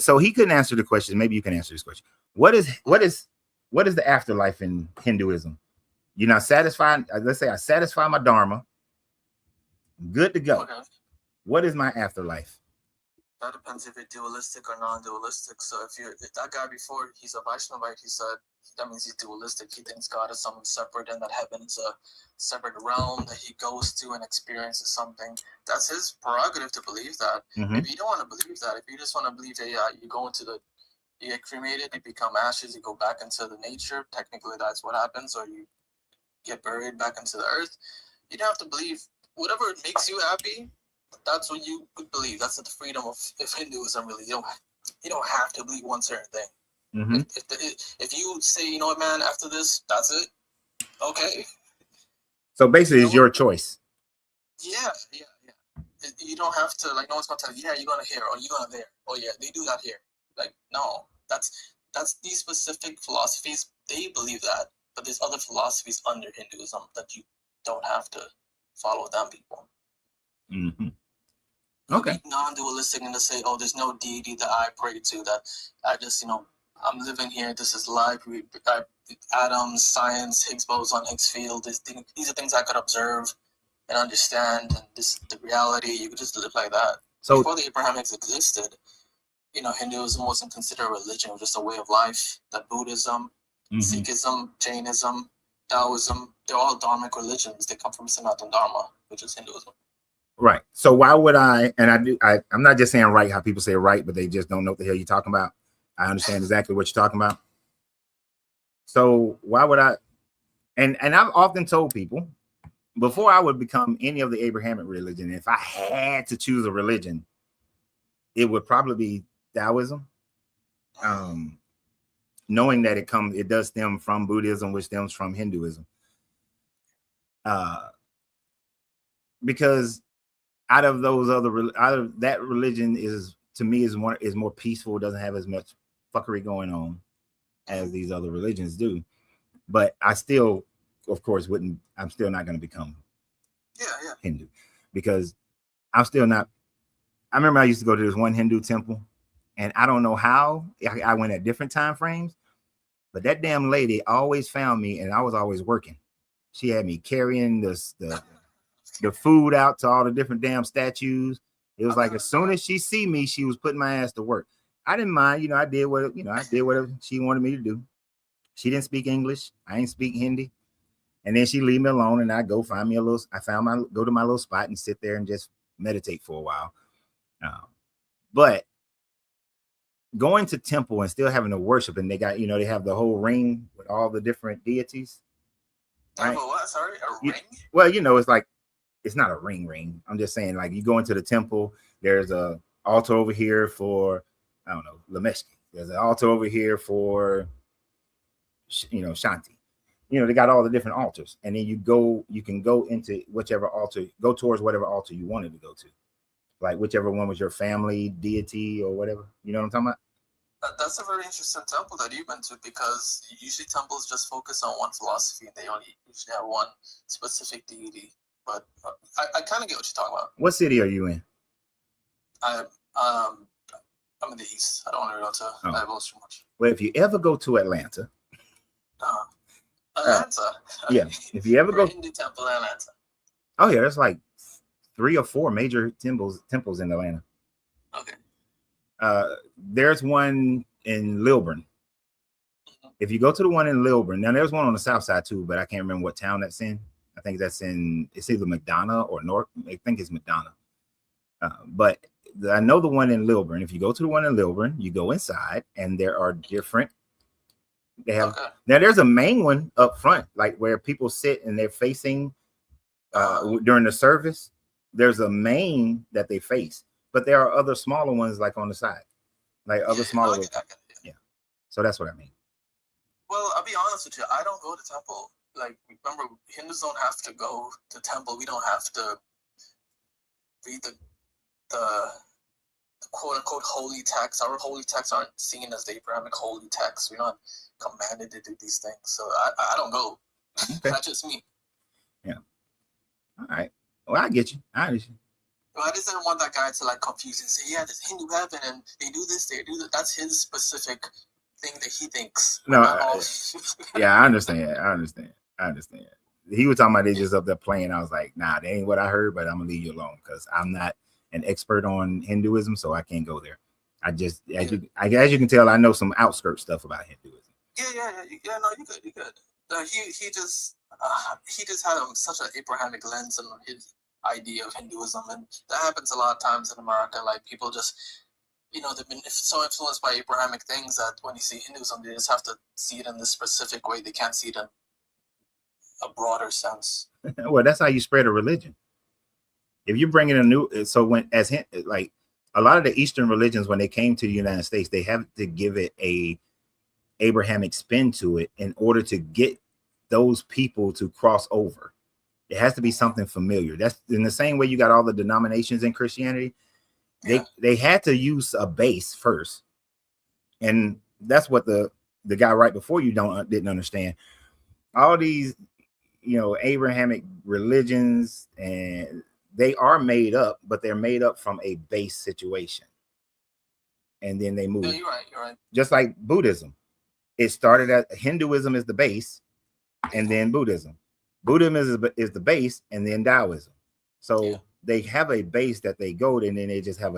So he couldn't answer the question. Maybe you can answer this question. What is the afterlife in Hinduism? You're not satisfied. Let's say I satisfy my dharma. Good to go. Okay. What is my afterlife? That depends if you're dualistic or non-dualistic. So if that guy before, he's a Vaishnavite, he said that means he's dualistic. He thinks God is something separate and that heaven is a separate realm that he goes to and experiences something. That's his prerogative to believe that. If you don't want to believe that, if you just want to believe that you go you get cremated, you become ashes, you go back into the nature, technically that's what happens, or you get buried back into the earth. You don't have to believe whatever makes you happy. That's what you could believe. That's the freedom of Hinduism. Really, you don't have to believe one certain thing. If you say, you know what, man, after this, that's it. Okay. So basically, it's your choice. Yeah. You don't have to, like, no one's gonna tell you, yeah, you're gonna here or you're gonna there. Oh yeah, they do that here. Like, no, that's these specific philosophies. They believe that, but there's other philosophies under Hinduism that you don't have to follow them people. Okay. Non-dualistic and to say, oh, there's no deity that I pray to, that I just, I'm living here. This is life. Atoms, science, Higgs boson, Higgs field. These are things I could observe and understand. And this is the reality. You could just live like that. So before the Abrahamics existed, Hinduism wasn't considered a religion. It was just a way of life. That Buddhism, Sikhism, Jainism, Taoism, they're all dharmic religions. They come from Sanatana Dharma, which is Hinduism. Right. So why would I'm not just saying right how people say right, but they just don't know what the hell you're talking about. I understand exactly what you're talking about. So why would I? And I've often told people before I would become any of the Abrahamic religion, if I had to choose a religion, it would probably be Taoism. Knowing that it does stem from Buddhism, which stems from Hinduism. Because out of that religion is, to me, is more peaceful, doesn't have as much fuckery going on as these other religions do. But I still, of course, I'm still not going to become Hindu, because I'm still not. I remember I used to go to this one Hindu temple, and I don't know how I went at different time frames, but that damn lady always found me, and I was always working. She had me carrying the food out to all the different damn statues. It was like as soon as she see me, she was putting my ass to work. I didn't mind, I did whatever she wanted me to do. She didn't speak English. I ain't speak Hindi. And then she leave me alone, and I go find me go to my little spot and sit there and just meditate for a while. But going to temple and still having to worship, and they got, they have the whole ring with all the different deities. Right? What? Sorry, a ring? Well, it's like, it's not a ring. I'm just saying, like, you go into the temple, there's a altar over here for, I don't know, Lameshki. There's an altar over here for, Shanti. They got all the different altars. And then you can go into whichever altar, go towards whatever altar you wanted to go to. Like whichever one was your family deity or whatever. You know what I'm talking about? That's a very interesting temple that you've been to, because usually temples just focus on one philosophy and they only usually have one specific deity. But I kind of get what you're talking about. What city are you in? I'm in the east. I don't want to go to divulge too much. Well, if you ever go to Atlanta, Atlanta. yeah, if you ever go, Hindu temple in Atlanta. oh yeah, there's like 3 or 4 major temples in Atlanta. Okay. There's one in Lilburn. If you go to the one in Lilburn, now there's one on the south side too, but I can't remember what town that's in. I think that's it's either McDonough or North. I think it's McDonough. But I know the one in Lilburn. If you go to the one in Lilburn, you go inside, and there are different. They have now. There's a main one up front, like where people sit and they're facing during the service. There's a main that they face, but there are other smaller ones like on the side, like other smaller. Yeah. So that's what I mean. Well, I'll be honest with you. I don't go to temple. Like, remember, Hindus don't have to go to temple. We don't have to read the quote unquote holy texts. Our holy texts aren't seen as the Abrahamic holy texts. We're not commanded to do these things. So I don't go. Okay. That's just me. Yeah. All right. Well, I get you. I understand. Well, I just didn't want that guy to like confuse and say, yeah, there's Hindu heaven and they do this, they do that. That's his specific thing that he thinks. No, yeah, I understand. I understand. He was talking about they just up there playing. I was like, nah, that ain't what I heard, but I'm gonna leave you alone because I'm not an expert on Hinduism, so I can't go there. I just, as you can tell, I know some outskirt stuff about Hinduism. Yeah. No, you good. He just had such an Abrahamic lens on his idea of Hinduism, and that happens a lot of times in America. Like, people just, they've been so influenced by Abrahamic things that when you see Hinduism, they just have to see it in this specific way. They can't see it in a broader sense. Well, that's how you spread a religion. If you bring in a new, so like a lot of the Eastern religions, when they came to the United States, they have to give it a Abrahamic spin to it in order to get those people to cross over. It has to be something familiar. That's in the same way you got all the denominations in Christianity. They had to use a base first, and that's what the guy right before you didn't understand. All these, Abrahamic religions, and they are made up, but they're made up from a base situation, and then they move. No, you're right. Just like Buddhism, it started at Hinduism is the base, and then Buddhism. Buddhism is the base, and then Taoism. So they have a base that they go to, and then they just have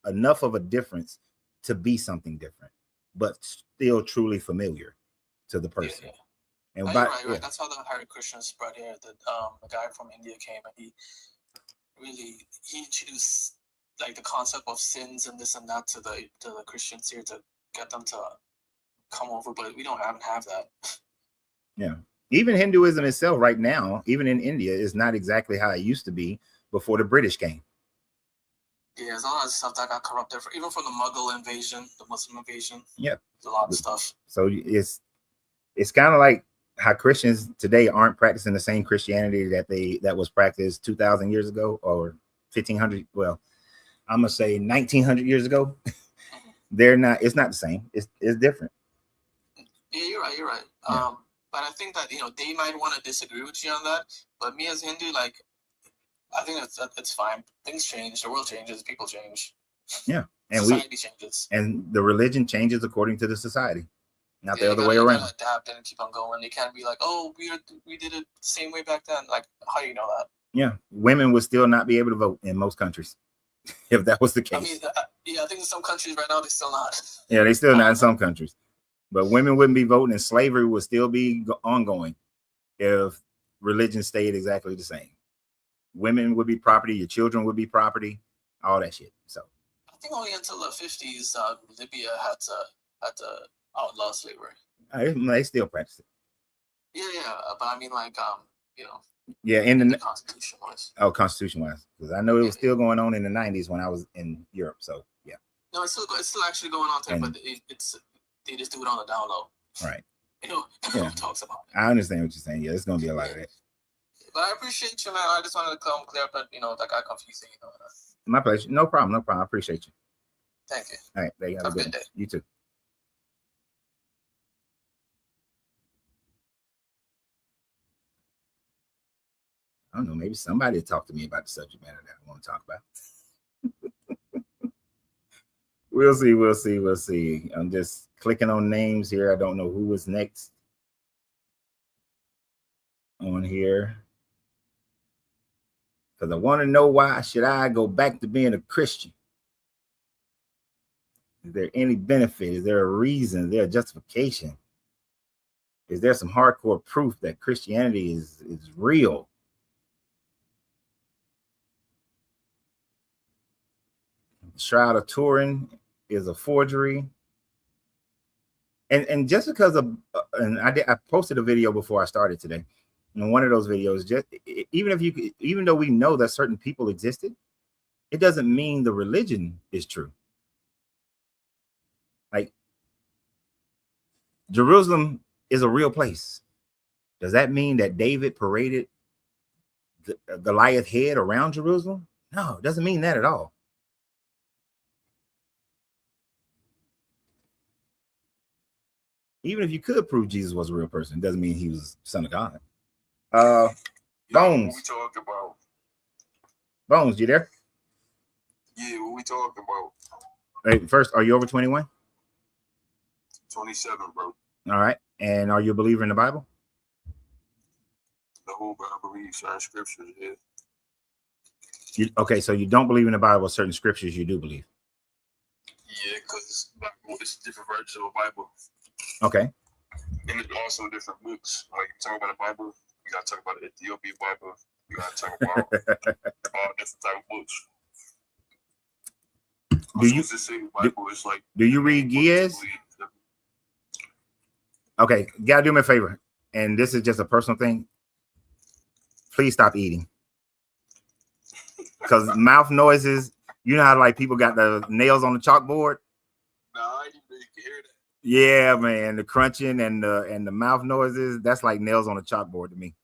enough of a difference to be something different, but still truly familiar to the person. Yeah. And right. That's how the Hare Krishna spread here. The guy from India came, and he introduced like the concept of sins and this and that to the Christians here to get them to come over, but we don't have that. Yeah. Even Hinduism itself right now, even in India, is not exactly how it used to be before the British came. Yeah, there's a lot of stuff that got corrupted, even from the Mughal invasion, the Muslim invasion. Yep. There's a lot of stuff. So it's kind of like how Christians today aren't practicing the same Christianity that was practiced 2,000 years ago or 1,500. Well, I'm gonna say 1,900 years ago. They're not. It's not the same. It's different. Yeah, you're right. Yeah. But I think that they might want to disagree with you on that. But me as Hindu, like, I think it's fine. Things change. The world changes. People change. Yeah, and society changes. And the religion changes according to the society, not the other way around. You adapt and keep on going. You can't be like, oh, we did it the same way back then. Like, how do you know that? Yeah, women would still not be able to vote in most countries if that was the case. I mean, I think in some countries right now they're still not. Yeah, they still not in some countries. But women wouldn't be voting, and slavery would still be ongoing if religion stayed exactly the same. Women would be property, your children would be property, all that shit. So I think only until the 50s, Libya had to outlaw slavery. They still practice it. Yeah, but I mean, like, Yeah, in the constitution-wise. Oh, constitution-wise, because I know it was still going on in the 90s when I was in Europe. So yeah. No, it's still actually going on today, but they just do it on the down low. Right. Who talks about it. I understand what you're saying. Yeah, it's gonna be a lot of that. But I appreciate you, man. I just wanted to come clear up that that got confusing. My pleasure. No problem. I appreciate you. Thank you. All right, there you have a good good day. day. You too. I don't know, maybe somebody will talk to me about the subject matter that I want to talk about. We'll see, we'll see, we'll see. I'm just clicking on names here. I don't know who is next on here. Because I want to know, why should I go back to being a Christian? Is there any benefit? Is there a reason? Is there a justification? Is there some hardcore proof that Christianity is real? The Shroud of Turin is a forgery. And just because of, and I posted a video before I started today. And one of those videos, just even though we know that certain people existed, it doesn't mean the religion is true. Like, Jerusalem is a real place. Does that mean that David paraded the Goliath head around Jerusalem? No, it doesn't mean that at all. Even if you could prove Jesus was a real person, it doesn't mean he was Son of God. Bones. What we talking about? Bones, you there? Yeah, what we talking about? Hey, first, are you over 21? 27, bro. All right. And are you a believer in the Bible? The whole Bible believes certain scriptures, yeah. Okay, so you don't believe in the Bible, certain scriptures you do believe. Yeah, because it's different versions of the Bible. Okay. And it's also different books. Like, you talk about the Bible, you got to talk about the Ethiopian Bible. You got to talk about all different type of books. Do you say the Bible is like? Do you read Giaz? Okay, gotta do me a favor, and this is just a personal thing. Please stop eating, because mouth noises. You know how like people got the nails on the chalkboard. Nah, I didn't know you can hear that. Yeah, man, the crunching and the mouth noises. That's like nails on a chalkboard to me.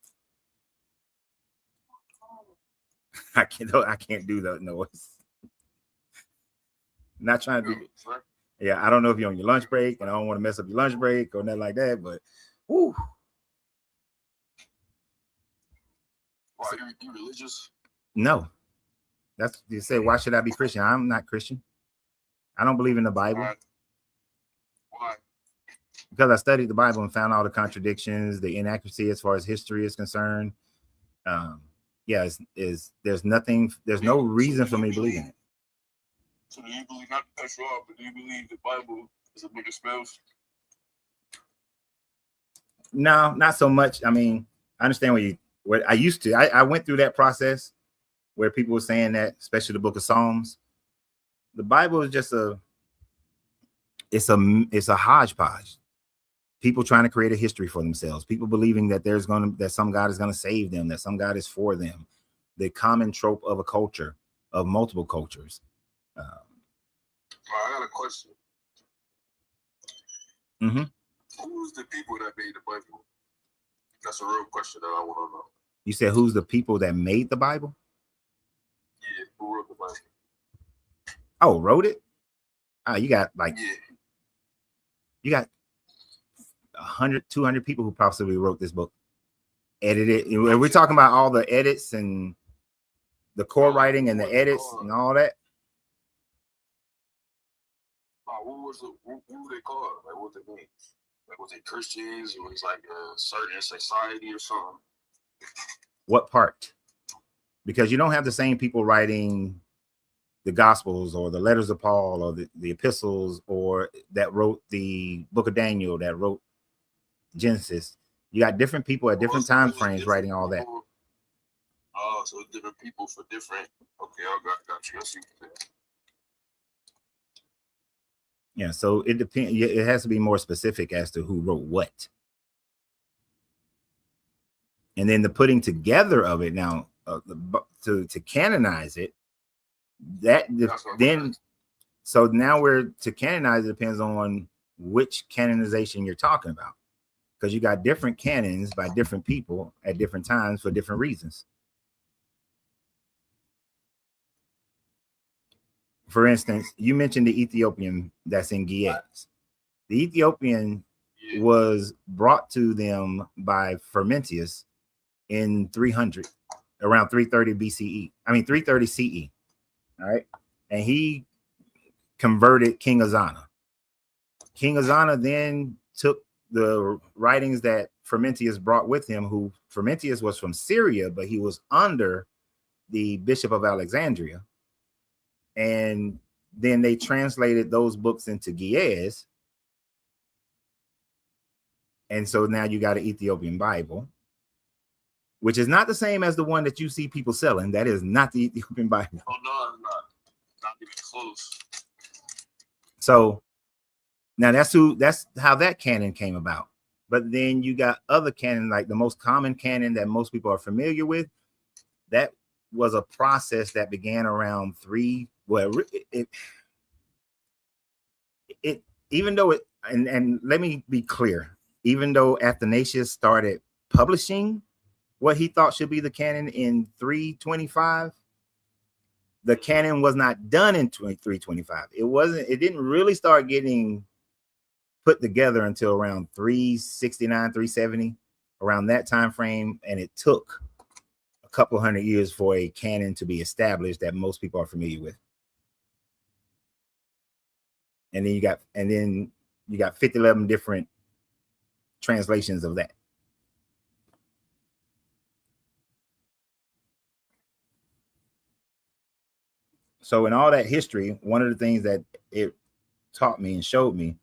I can't do that noise. Not trying to do. Yeah, I don't know if you're on your lunch break, and I don't want to mess up your lunch break or nothing like that, but whoo. Why are you religious? No. That's, you say, why should I be Christian? I'm not Christian. I don't believe in the Bible. Why? Because I studied the Bible and found all the contradictions, the inaccuracy as far as history is concerned. Yeah, there's no reason for me believing it. So do you believe, not to cut you off, but do you believe the Bible is a book of spells? No, not so much. I mean, I understand what I used to. I went through that process where people were saying that, especially the book of Psalms. The Bible is just it's a hodgepodge. People trying to create a history for themselves. People believing that that some God is gonna save them, that some God is for them. The common trope of a culture, of multiple cultures. I got a question. Who's the people that made the Bible? That's a real question that I want to know. You said who's the people that made the Bible? Yeah, who wrote the Bible? Oh, wrote it? You got like, yeah. You got 100, 200 people who possibly wrote this book. Edited. And we're talking about all the edits and the core writing and the edits and all that. Who they called? Like, what they mean? Like, was it Christians? Or was it like a certain society or something? What part? Because you don't have the same people writing the Gospels or the letters of Paul or the epistles, or that wrote the book of Daniel, that wrote Genesis. You got different people at different time frames writing all that. Oh, so different people for different. Okay, I got you. I see what you're saying. Yeah, so it depends. It has to be more specific as to who wrote what, and then the putting together of it. Now, to canonize it, so now to canonize it depends on which canonization you're talking about, because you got different canons by different people at different times for different reasons. for instance, you mentioned the Ethiopian that's in Ge'ez. The Ethiopian Yeah. was brought to them by Fermentius in 300, around 330 BCE. I mean 330 CE. All right, and he converted King Azana. King Azana then took the writings that Fermentius brought with him, who Fermentius was from Syria, but he was under the Bishop of Alexandria. And then they translated those books into Ge'ez. And so now you got an Ethiopian Bible, which is not the same as the one that you see people selling. That is not the Ethiopian Bible. Oh no, not even close. So now that's how that canon came about. But then you got other canon, like the most common canon that most people are familiar with. That was a process that began around even though it, and let me be clear, even though Athanasius started publishing what he thought should be the canon in 325, the canon was not done in 325. It didn't really start getting put together until around 369, 370, around that time frame, and it took a couple hundred years for a canon to be established that most people are familiar with. And then you got 11 different translations of that. So in all that history, one of the things that it taught me and showed me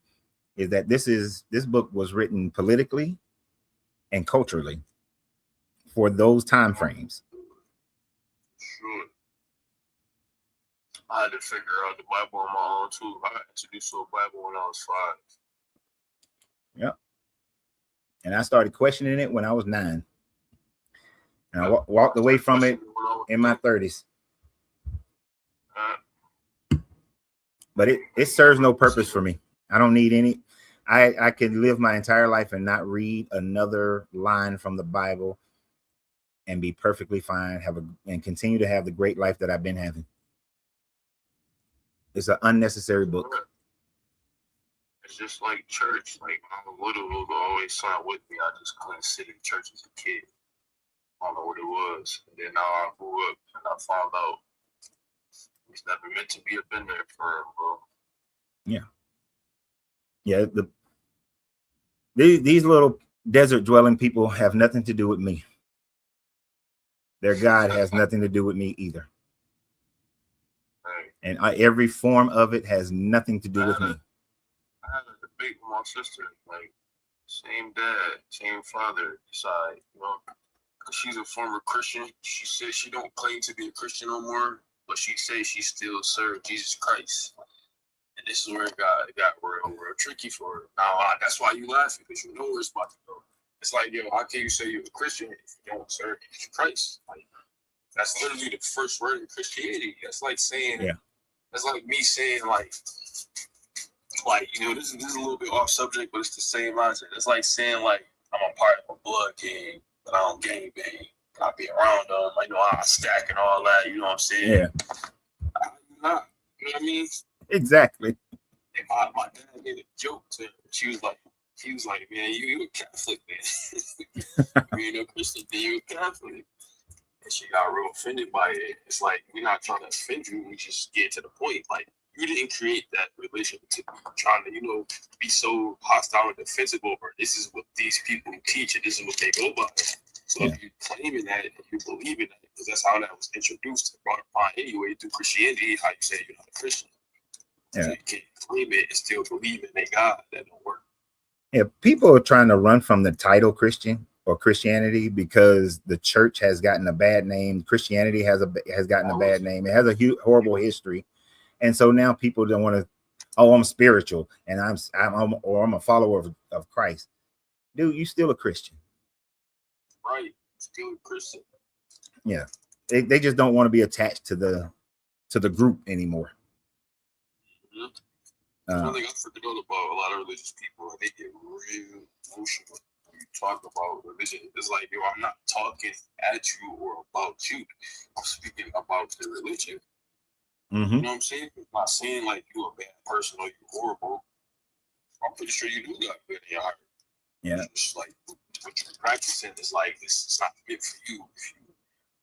is that this book was written politically and culturally for those time frames. Sure. I had to figure out the Bible on my own too. I got introduced to a Bible when I was 5. Yep. And I started questioning it when I was 9. And I walked away from it in my 30s. But it serves no purpose for me. I don't need any. I could live my entire life and not read another line from the Bible and be perfectly fine, and continue to have the great life that I've been having. It's an unnecessary book. It's just like church. Like my little will always sign with me. I just couldn't sit in church as a kid. I don't know what it was. And then now I grew up and I found out it's never meant to be up in there forever, bro. Yeah. These little desert dwelling people have nothing to do with me. Their God has nothing to do with me either. Right. And every form of it has nothing to do with me. I had a debate with my sister, like same dad, same father side, you know, because she's a former Christian. She says she don't claim to be a Christian no more, but she says she still served Jesus Christ. And this is where it got real tricky for her. Now, that's why you laughing, because you know where it's about to go. It's like, yo, how can you say you're a Christian if you don't serve Jesus Christ? Like, that's literally the first word in Christianity. That's like saying, that's like me saying, like, you know, this is a little bit off subject, but it's the same mindset. It's like saying, like, I'm a part of a blood gang, but I don't gang bang. I be around them, like, you know, I stack and all that. You know what I'm saying? Yeah. You know what I mean? Exactly. And my dad made a joke to her. She was like, man, you a Catholic, man. You ain't no Christian, then you a Catholic. And she got real offended by it. It's like, we're not trying to offend you. We just get to the point. Like, you didn't create that religion to be trying to, you know, be so hostile and defensive over. This is what these people teach, and this is what they go by. So if you claiming that and you believe in that, because that's how that was introduced and brought upon anyway through Christianity, how you say you're not a Christian. Yeah. So you can't claim it and still believe in a God. That don't work. Yeah, people are trying to run from the title Christian or Christianity because the church has gotten a bad name. Christianity has gotten a bad name. It has a horrible history, and so now people don't want to. Oh, I'm spiritual, and I'm a follower of Christ. Dude, you still a Christian, right? Still a Christian. Yeah, they just don't want to be attached to the group anymore. One thing I forgot about a lot of religious people, they get real emotional when you talk about religion. It's like, yo, I'm not talking at you or about you. I'm speaking about the religion. Mm-hmm. You know what I'm saying? I'm not saying like you a bad person or you horrible. I'm pretty sure you do got good in your heart. Yeah. It's just like what you're practicing is like it's not meant for you if you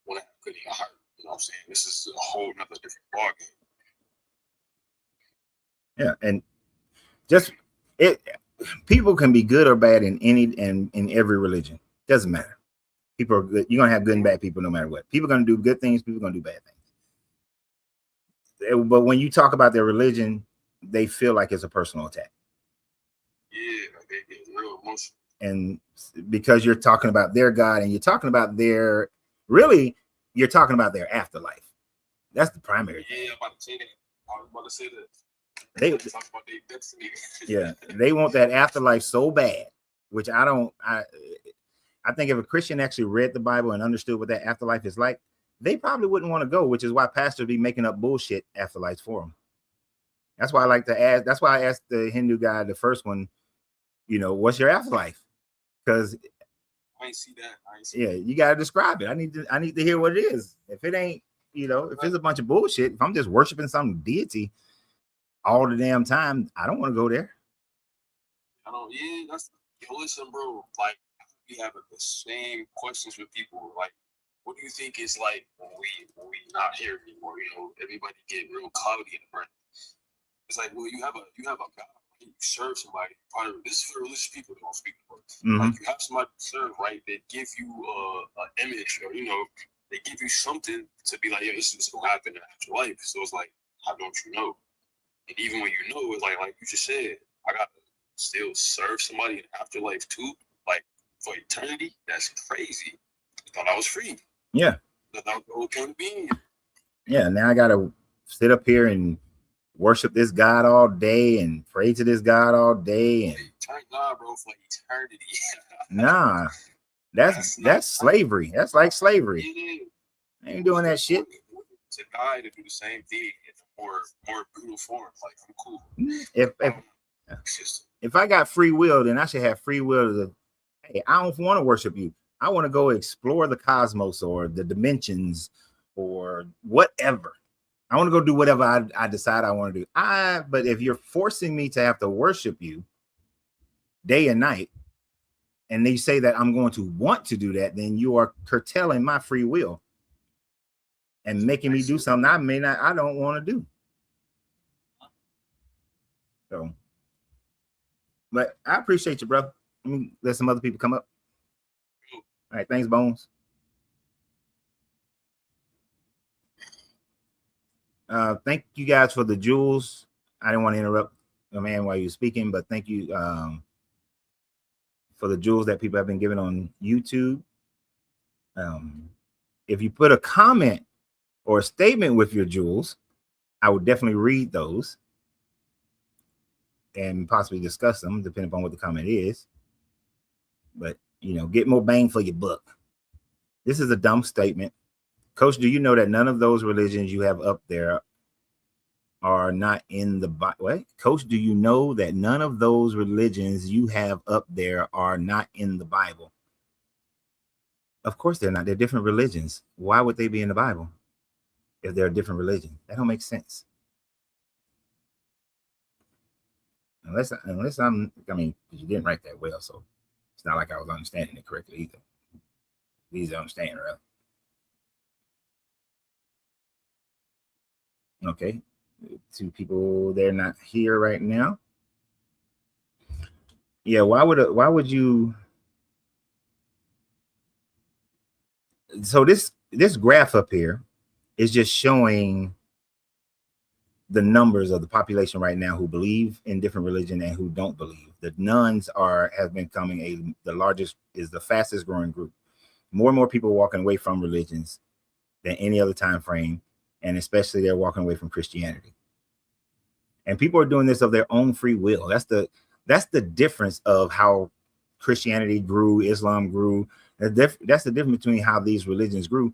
want to have good in your heart. You know what I'm saying? This is a whole nother different ballgame. Yeah, and just it. People can be good or bad in in every religion. Doesn't matter. People are good. You're gonna have good and bad people no matter what. People are gonna do good things. People are gonna do bad things. But when you talk about their religion, they feel like it's a personal attack. Yeah, like they get real emotional. And because you're talking about their God and you're talking about their you're talking about their afterlife. That's the primary thing. Yeah, I'm about to say that. I was about to say that. They talk about their destiny. Yeah, they want that afterlife so bad, which I don't. I think if a Christian actually read the Bible and understood what that afterlife is like, they probably wouldn't want to go, which is why pastors be making up bullshit afterlives for them. That's why I like to ask. That's why I asked the Hindu guy, the first one, what's your afterlife? Because I ain't see that. You got to describe it. I need to hear what it is. If it ain't, if it's a bunch of bullshit, if I'm just worshiping some deity all the damn time, I don't want to go there. I don't. Yeah, listen, bro. Like we have the same questions with people. Like, what do you think is like when we not here anymore? Everybody get real cloudy in the brain. It's like, well, you have a God. You serve somebody. This is for religious people that don't speak the word. Mm-hmm. Like you have somebody to serve, right? They give you an image, or they give you something to be like, yeah, this is gonna happen in afterlife. So it's like, how don't you know? And even when you know, it's like you just said, I gotta still serve somebody in afterlife too, like for eternity. That's crazy. I thought I was free. Yeah. I thought the whole point of being. Yeah. Now I gotta sit up here and worship this God all day and pray to this God all day and nah, bro, for eternity. Nah, that's slavery. That's like slavery. Yeah. I ain't doing that shit. To die to do the same thing in a more brutal form. Like I'm cool. If I got free will, then I should have free will to. Hey, I don't want to worship you. I want to go explore the cosmos or the dimensions or whatever. I want to go do whatever I decide I want to do. But if you're forcing me to have to worship you day and night, and they say that I'm going to want to do that, then you are curtailing my free will and making me do something I don't want to do. So, but I appreciate you, brother. Let me let some other people come up. All right, thanks, Bones. Thank you guys for the jewels. I didn't want to interrupt the man while you were speaking, but thank you for the jewels that people have been giving on YouTube. If you put a comment or a statement with your jewels, I would definitely read those and possibly discuss them, depending upon what the comment is. But, get more bang for your buck. This is a dumb statement. Coach, do you know that none of those religions you have up there are not in the Bible? What? Coach, do you know that none of those religions you have up there are not in the Bible? Of course they're not. They're different religions. Why would they be in the Bible if they're a different religion? That don't make sense. Unless you didn't write that well, so it's not like I was understanding it correctly either. Easy to understand, right? Okay. 2 people, they're not here right now. Yeah, why would you? So this graph up here is just showing the numbers of the population right now who believe in different religion and who don't believe. The nuns have been becoming the fastest growing group. More and more people walking away from religions than any other time frame, and especially they're walking away from Christianity. And people are doing this of their own free will. That's the difference of how Christianity grew, Islam grew. That's the difference between how these religions grew.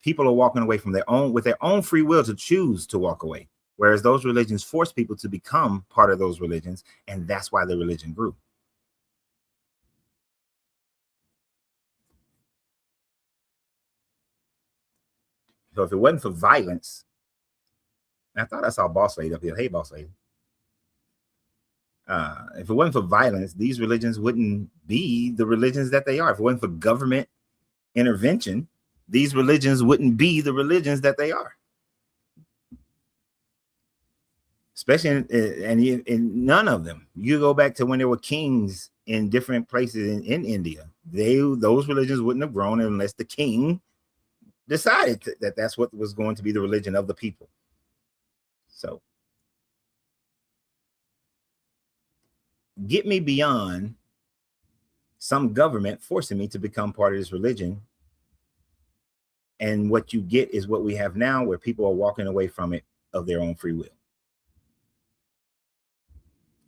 People are walking away from with their own free will to choose to walk away, whereas those religions force people to become part of those religions, and that's why the religion grew. So if it wasn't for violence, I thought I saw Boss Lady up here. Hey, Boss Lady. If it wasn't for violence, these religions wouldn't be the religions that they are. If it wasn't for government intervention, these religions wouldn't be the religions that they are. Especially in none of them. You go back to when there were kings in different places in India. Those religions wouldn't have grown unless the king decided that that's what was going to be the religion of the people. So get me beyond some government forcing me to become part of this religion. And what you get is what we have now, where people are walking away from it of their own free will.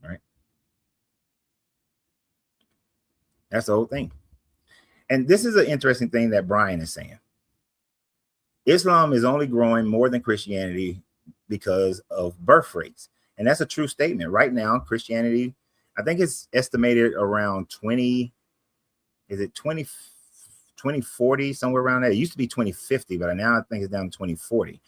Right? That's the whole thing. And this is an interesting thing that Brian is saying. Islam is only growing more than Christianity because of birth rates. And that's a true statement. Right now, Christianity, I think it's estimated around 2040, somewhere around there. It used to be 2050, but now I think it's down to 2040,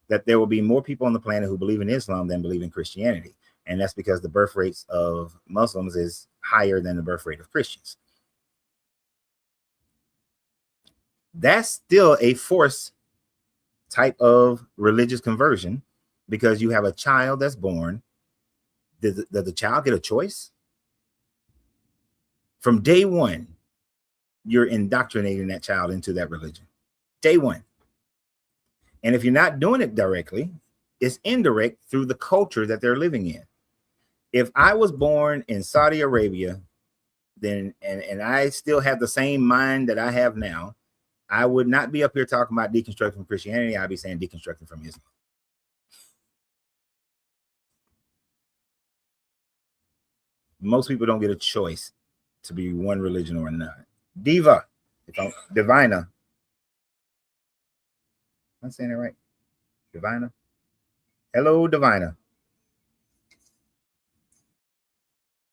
that there will be more people on the planet who believe in Islam than believe in Christianity. And that's because the birth rates of Muslims is higher than the birth rate of Christians. That's still a forced type of religious conversion, because you have a child that's born. Does the child get a choice? From day one, you're indoctrinating that child into that religion. Day one. And if you're not doing it directly, it's indirect through the culture that they're living in. If I was born in Saudi Arabia, then and I still have the same mind that I have now, I would not be up here talking about deconstructing from Christianity. I'd be saying deconstructing from Islam. Most people don't get a choice to be one religion or another. Diva, Divina. I'm saying it right. Divina. Hello, Divina.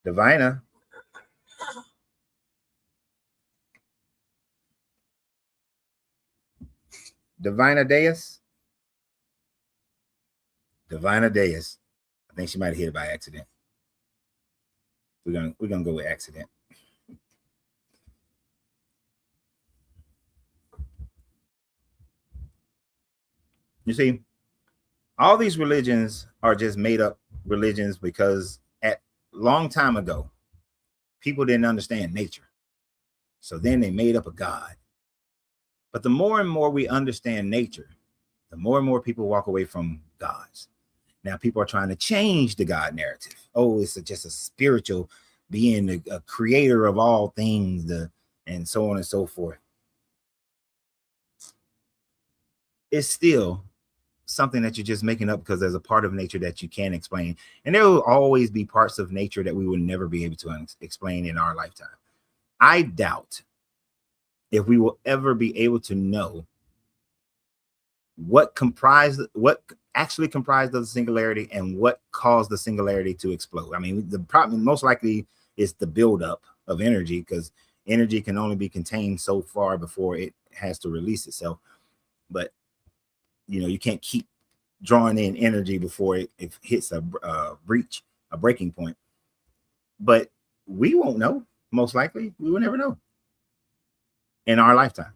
Divina. Divina Deus. Divina Deus. I think she might have hit it by accident. We're gonna go with accident. You see, all these religions are just made up religions because at long time ago, people didn't understand nature. So then they made up a God. But the more and more we understand nature, the more and more people walk away from gods. Now people are trying to change the God narrative. Oh, it's just a spiritual being, a creator of all things, and so on and so forth. It's still something that you're just making up because there's a part of nature that you can't explain. And there will always be parts of nature that we will never be able to explain in our lifetime. I doubt if we will ever be able to know what actually comprised of the singularity and what caused the singularity to explode. I mean, the problem most likely is the buildup of energy, because energy can only be contained so far before it has to release itself. But you can't keep drawing in energy before it hits a breaking point. But we won't know. Most likely, we will never know in our lifetime.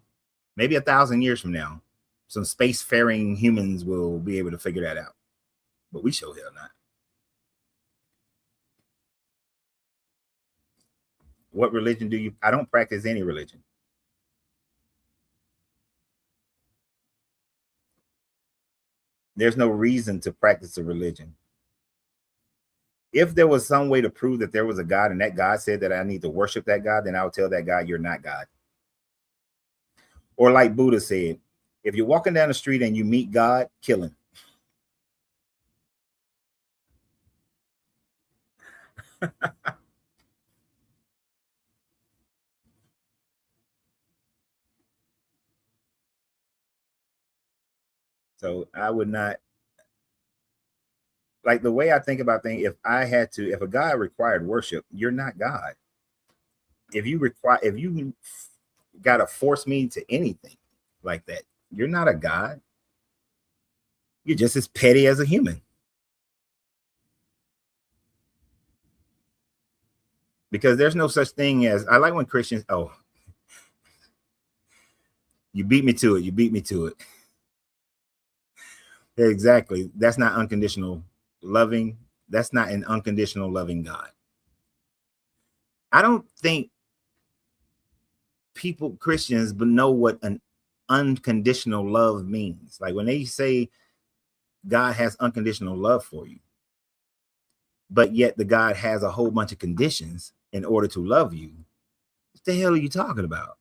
Maybe 1,000 years from now, some spacefaring humans will be able to figure that out. But we sure hell not. What religion do you? I don't practice any religion. There's no reason to practice a religion. If there was some way to prove that there was a God and that God said that I need to worship that God, then I would tell that God, you're not God. Or like Buddha said, if you're walking down the street and you meet God, kill him. So I would not, like the way I think about things, if a God required worship, you're not God. If you got to force me to anything like that, you're not a God. You're just as petty as a human. Because there's no such thing as, I like when Christians, oh, you beat me to it. You beat me to it. Exactly. That's not unconditional loving. That's not an unconditional loving God. I don't think people, Christians, but know what an unconditional love means. Like when they say God has unconditional love for you, but yet the God has a whole bunch of conditions in order to love you. What the hell are you talking about?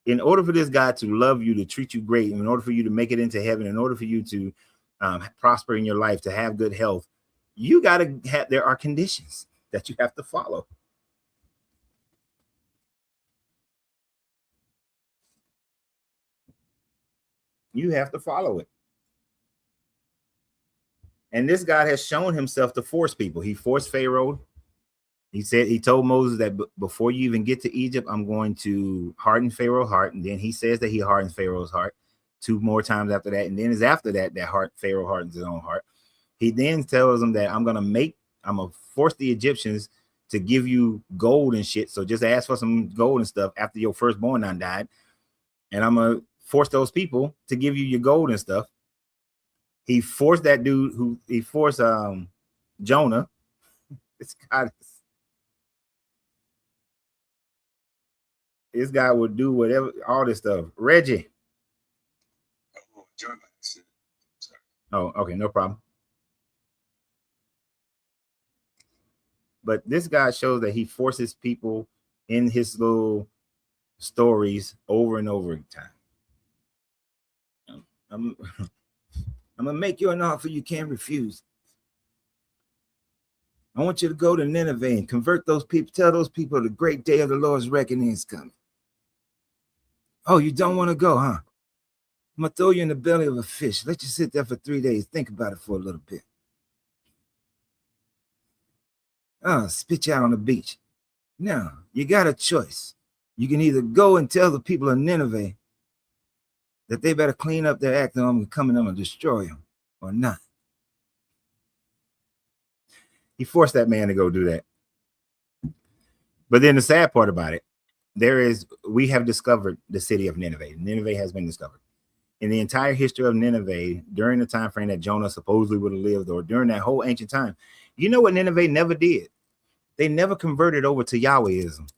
In order for this God to love you, to treat you great, in order for you to make it into heaven, in order for you to prosper in your life, to have good health, you got to have, there are conditions that you have to follow. You have to follow it. And this God has shown himself to force people. He forced Pharaoh. He said, he told Moses that before you even get to Egypt, I'm going to harden Pharaoh's heart. And then he says that he hardens Pharaoh's heart 2 more times after that. And then is after that, Pharaoh hardens his own heart. He then tells them that I'm going to force the Egyptians to give you gold and shit. So just ask for some gold and stuff after your firstborn done died. And I'm going to force those people to give you your gold and stuff. He forced that dude he forced Jonah. This guy would do whatever, all this stuff. Reggie. Oh, okay, no problem. But this guy shows that he forces people in his little stories over and over time. I'm gonna make you an offer you can't refuse. I want you to go to Nineveh and convert those people. Tell those people the great day of the Lord's reckoning is coming. Oh, you don't want to go, huh? I'm gonna throw you in the belly of a fish. Let you sit there for 3 days. Think about it for a little bit. Spit you out on the beach. Now, you got a choice. You can either go and tell the people of Nineveh that they better clean up their act and I'm coming, I'm gonna destroy them, or not. He forced that man to go do that. But then the sad part about it, we have discovered the city of Nineveh. Nineveh has been discovered. In the entire history of Nineveh, during the time frame that Jonah supposedly would have lived, or during that whole ancient time, you know what Nineveh never did? They never converted over to Yahwehism.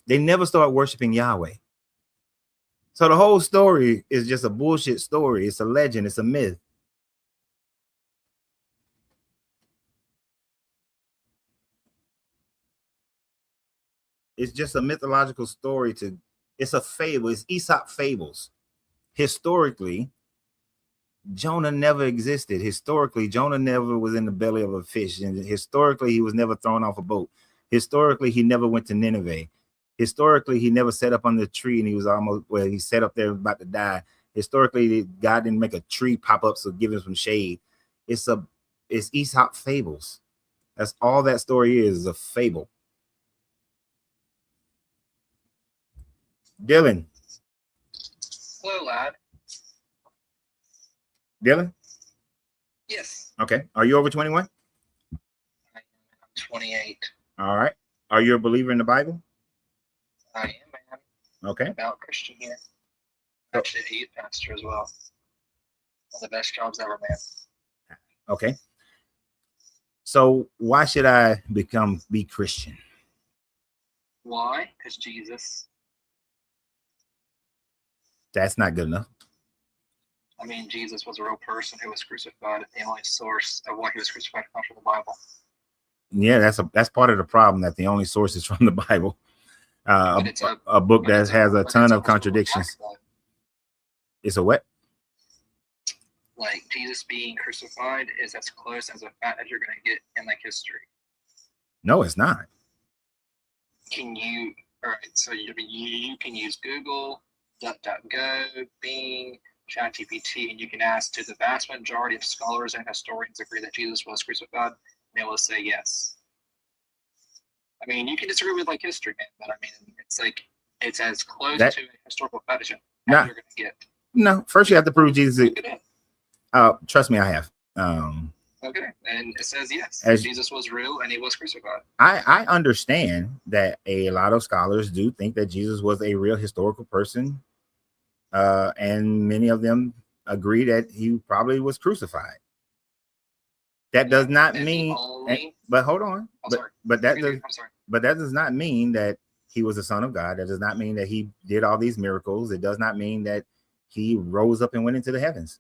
They never started worshiping Yahweh. So the whole story is just a bullshit story. It's a legend. It's a myth. It's just a mythological story. It's a fable. It's Aesop fables. Historically, Jonah never existed. Historically, Jonah never was in the belly of a fish. And historically, he was never thrown off a boat. Historically, he never went to Nineveh. Historically, he never sat up on the tree and he sat up there about to die. Historically, God didn't make a tree pop up so give him some shade. It's Aesop fables. That's all that story is a fable. Dylan. Hello, lad. Dylan? Yes. Okay. Are you over 21? I am 28. All right. Are you a believer in the Bible? I am, man. Okay. About Christian here. Actually, a youth pastor as well. One of the best jobs ever, man. Okay. So why should I be Christian? Why? Because Jesus. That's not good enough. I mean, Jesus was a real person who was crucified. The only source of why he was crucified comes from the Bible. Yeah, that's part of the problem, that the only source is from the Bible. A book that has a ton of contradictions. It's a what? Like, Jesus being crucified is as close as a fact as you're going to get in, like, history. No, it's not. All right, so you can use Google, DuckDuckGo, Bing, ChatGPT, and you can ask, do the vast majority of scholars and historians agree that Jesus was crucified? And they will say yes. I mean, you can disagree with, like, history, man, but I mean, it's as close to a historical fact as you're going to get. No, first you have to prove Jesus. Trust me, I have. Okay, and it says yes, As- Jesus was real and he was crucified. I understand that a lot of scholars do think that Jesus was a real historical person, and many of them agree that he probably was crucified. That does not And the mean, only- but hold on, I'm sorry. but that does, I'm sorry. but that does not mean that he was the Son of God. That does not mean that he did all these miracles. It does not mean that he rose up and went into the heavens.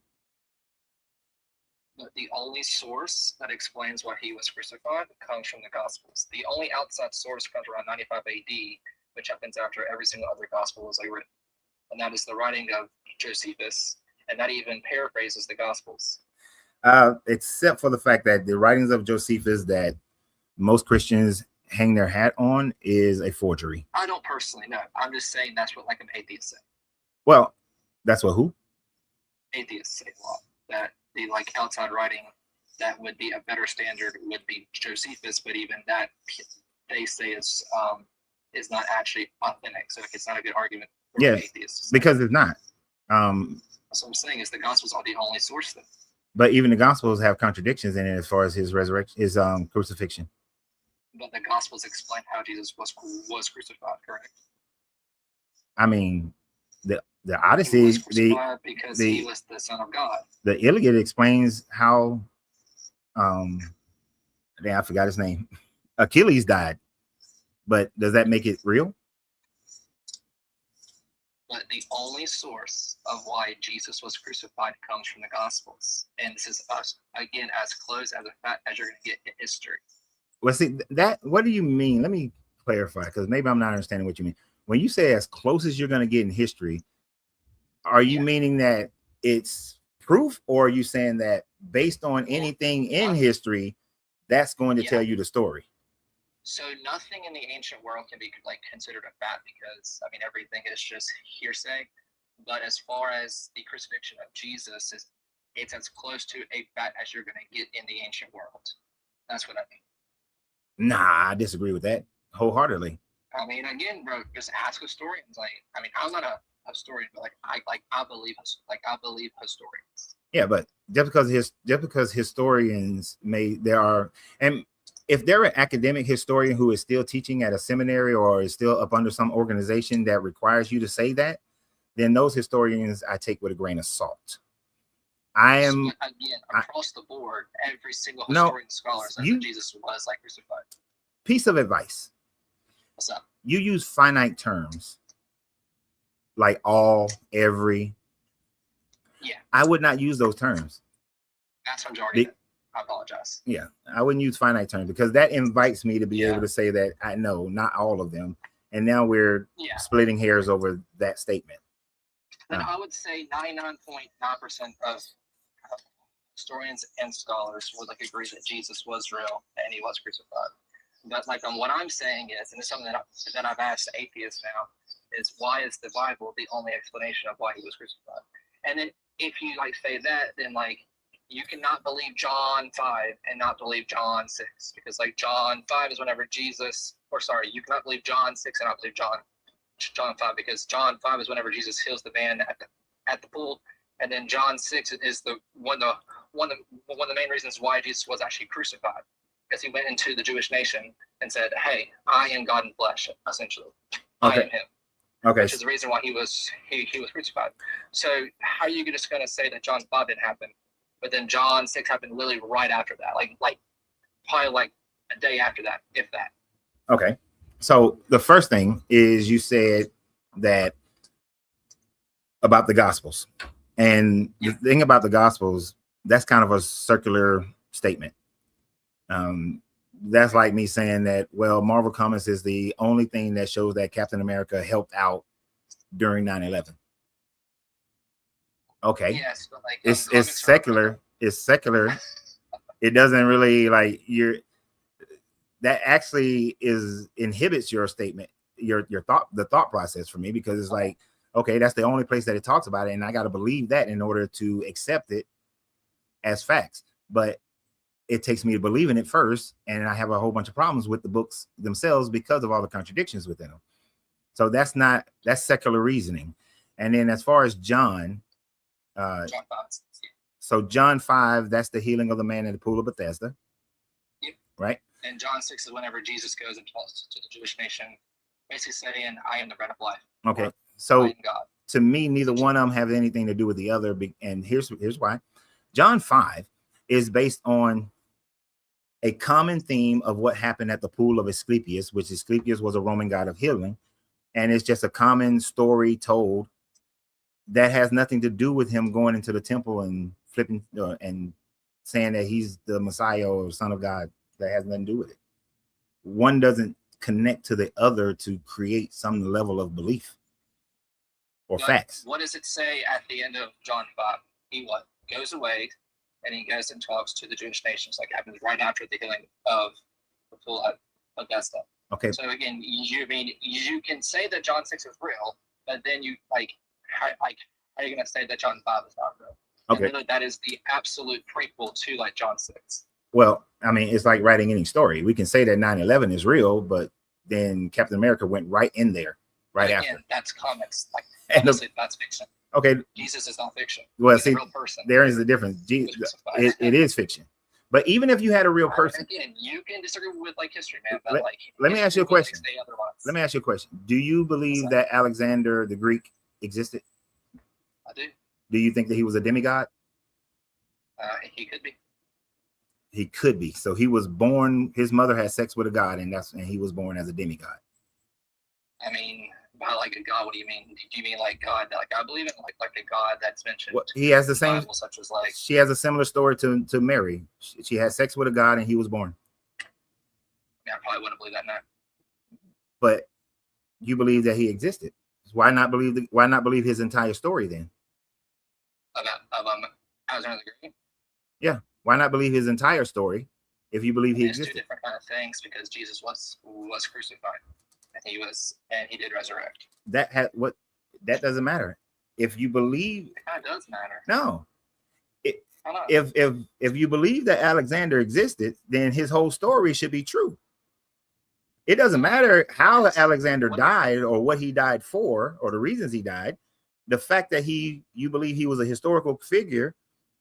But the only source that explains why he was crucified comes from the Gospels. The only outside source comes around 95 AD, which happens after every single other Gospel was written. And that is the writing of Josephus, and that even paraphrases the Gospels. Except for the fact that the writings of Josephus that most Christians hang their hat on is a forgery. I don't personally know. I'm just saying that's what like an atheist say. Well, that's what who? Atheists say a lot. That the like outside writing that would be a better standard would be Josephus, but even that they say is not actually authentic. So it's not a good argument for Yeah, atheists. because it's not. So I'm saying is the Gospels are the only source then. But even the Gospels have contradictions in it as far as his resurrection, his crucifixion. But the Gospels explain how Jesus was crucified, correct? I mean, the He Odyssey, was crucified because he the was the Son of God. the Iliad explains how I forgot his name. Achilles died. But does that make it real? But the only source of why Jesus was crucified comes from the Gospels. And this is us, again, as close as a fact as you're going to get in history. Well, see, that, what do you mean? Let me clarify, because maybe I'm not understanding what you mean. When you say as close as you're going to get in history, are you meaning that it's proof, or are you saying that based on anything in history, that's going to tell you the story? So nothing in the ancient world can be like considered a fact because I mean everything is just hearsay. But as far as the crucifixion of Jesus, it's as close to a fact as you're going to get in the ancient world. That's what I mean. Nah, I disagree with that wholeheartedly. I mean, again, bro, just ask historians. Like, I mean, I'm not a historian, but I believe historians. Yeah, but just because historians and if they're an academic historian who is still teaching at a seminary or is still up under some organization that requires you to say that, then those historians I take with a grain of salt. Again, across the board, every single historian scholar says that Jesus was like crucified. Piece of advice. What's up? You use finite terms like all, every. Yeah. I would not use those terms. That's majority. I apologize. Yeah, I wouldn't use finite terms because that invites me to be able to say that I know not all of them. And now we're splitting hairs over that statement. And I would say 99.9% of historians and scholars would like agree that Jesus was real and he was crucified. But like what I'm saying is, and it's something that I've asked atheists now, is why is the Bible the only explanation of why he was crucified? And then if you like say that, then like you cannot believe John 5 and not believe John 6 because like John 5 is whenever Jesus, or sorry, you cannot believe John 6 and not believe John 5 because John 5 is whenever Jesus heals the man at the pool, and then John 6 is one of the main reasons why Jesus was actually crucified because he went into the Jewish nation and said, "Hey, I am God in flesh," essentially. I am him. Okay. Which is the reason why he was crucified. So how are you just going to say that John 5 didn't happen, but then John 6 happened literally right after that, like probably like a day after that, if that. Okay. So the first thing is you said that about the Gospels. And the thing about the Gospels, that's kind of a circular statement. That's like me saying that, well, Marvel Comics is the only thing that shows that Captain America helped out during 9/11. Okay. Yes, but like it's secular. It's secular. It doesn't really like that actually inhibits your statement, your thought process for me, because it's like, okay, that's the only place that it talks about it, and I got to believe that in order to accept it as facts. But it takes me to believe in it first, and I have a whole bunch of problems with the books themselves because of all the contradictions within them. So that's secular reasoning. And then as far as John 5, So John 5, that's the healing of the man in the pool of Bethesda. Yep. Right? And John 6 is whenever Jesus goes and talks to the Jewish nation, basically saying, I am the bread of life. Okay. Or, So I am God. to me, neither one of them have anything to do with the other. And here's why. John 5 is based on a common theme of what happened at the pool of Asclepius, which Asclepius was a Roman god of healing. And it's just a common story told that has nothing to do with him going into the temple and flipping and saying that he's the Messiah or Son of God. That has nothing to do with it. One doesn't connect to the other to create some level of belief or But facts. What does it say at the end of John 5? He goes away and he goes and talks to the Jewish nations, like happens right after the healing of the pool of Bethesda. Okay. So again, you can say that John 6 is real, but then you how are you gonna say that John 5 is not real? Okay. And really that is the absolute prequel to like John 6. Well, I mean, it's like writing any story. We can say that 9/11 is real, but then Captain America went right in there right Again, after. that's comics. Like And honestly, that's fiction. Okay. Jesus is not fiction. Well, He's see, a real person. there is the difference. He was crucified. It is fiction. But even if you had a real person, Again, you can disagree with like history, man. But let me ask you a question. Let me ask you a question. Do you believe that Alexander the Greek existed? I do. Do you think that he was a demigod? He could be. He could be. So he was born, his mother had sex with a god, and he was born as a demigod. I mean, by like a god, what do you mean? Do you mean like God? Like I believe in like a God that's mentioned. Well, he has the in same. Bible, such as like she has a similar story to Mary. She had sex with a god, and he was born. Yeah, I probably wouldn't believe that now. But you believe that he existed. Why not believe his entire story then? Of Alexander the Great. Yeah. Why not believe his entire story if you believe he There's existed? two different kind of things because Jesus was crucified and he did resurrect. That doesn't matter. If you believe, It kind of does matter. no. I know. If you believe that Alexander existed, then his whole story should be true. It doesn't matter how Alexander died or what he died for or the reasons he died. The fact that you believe he was a historical figure,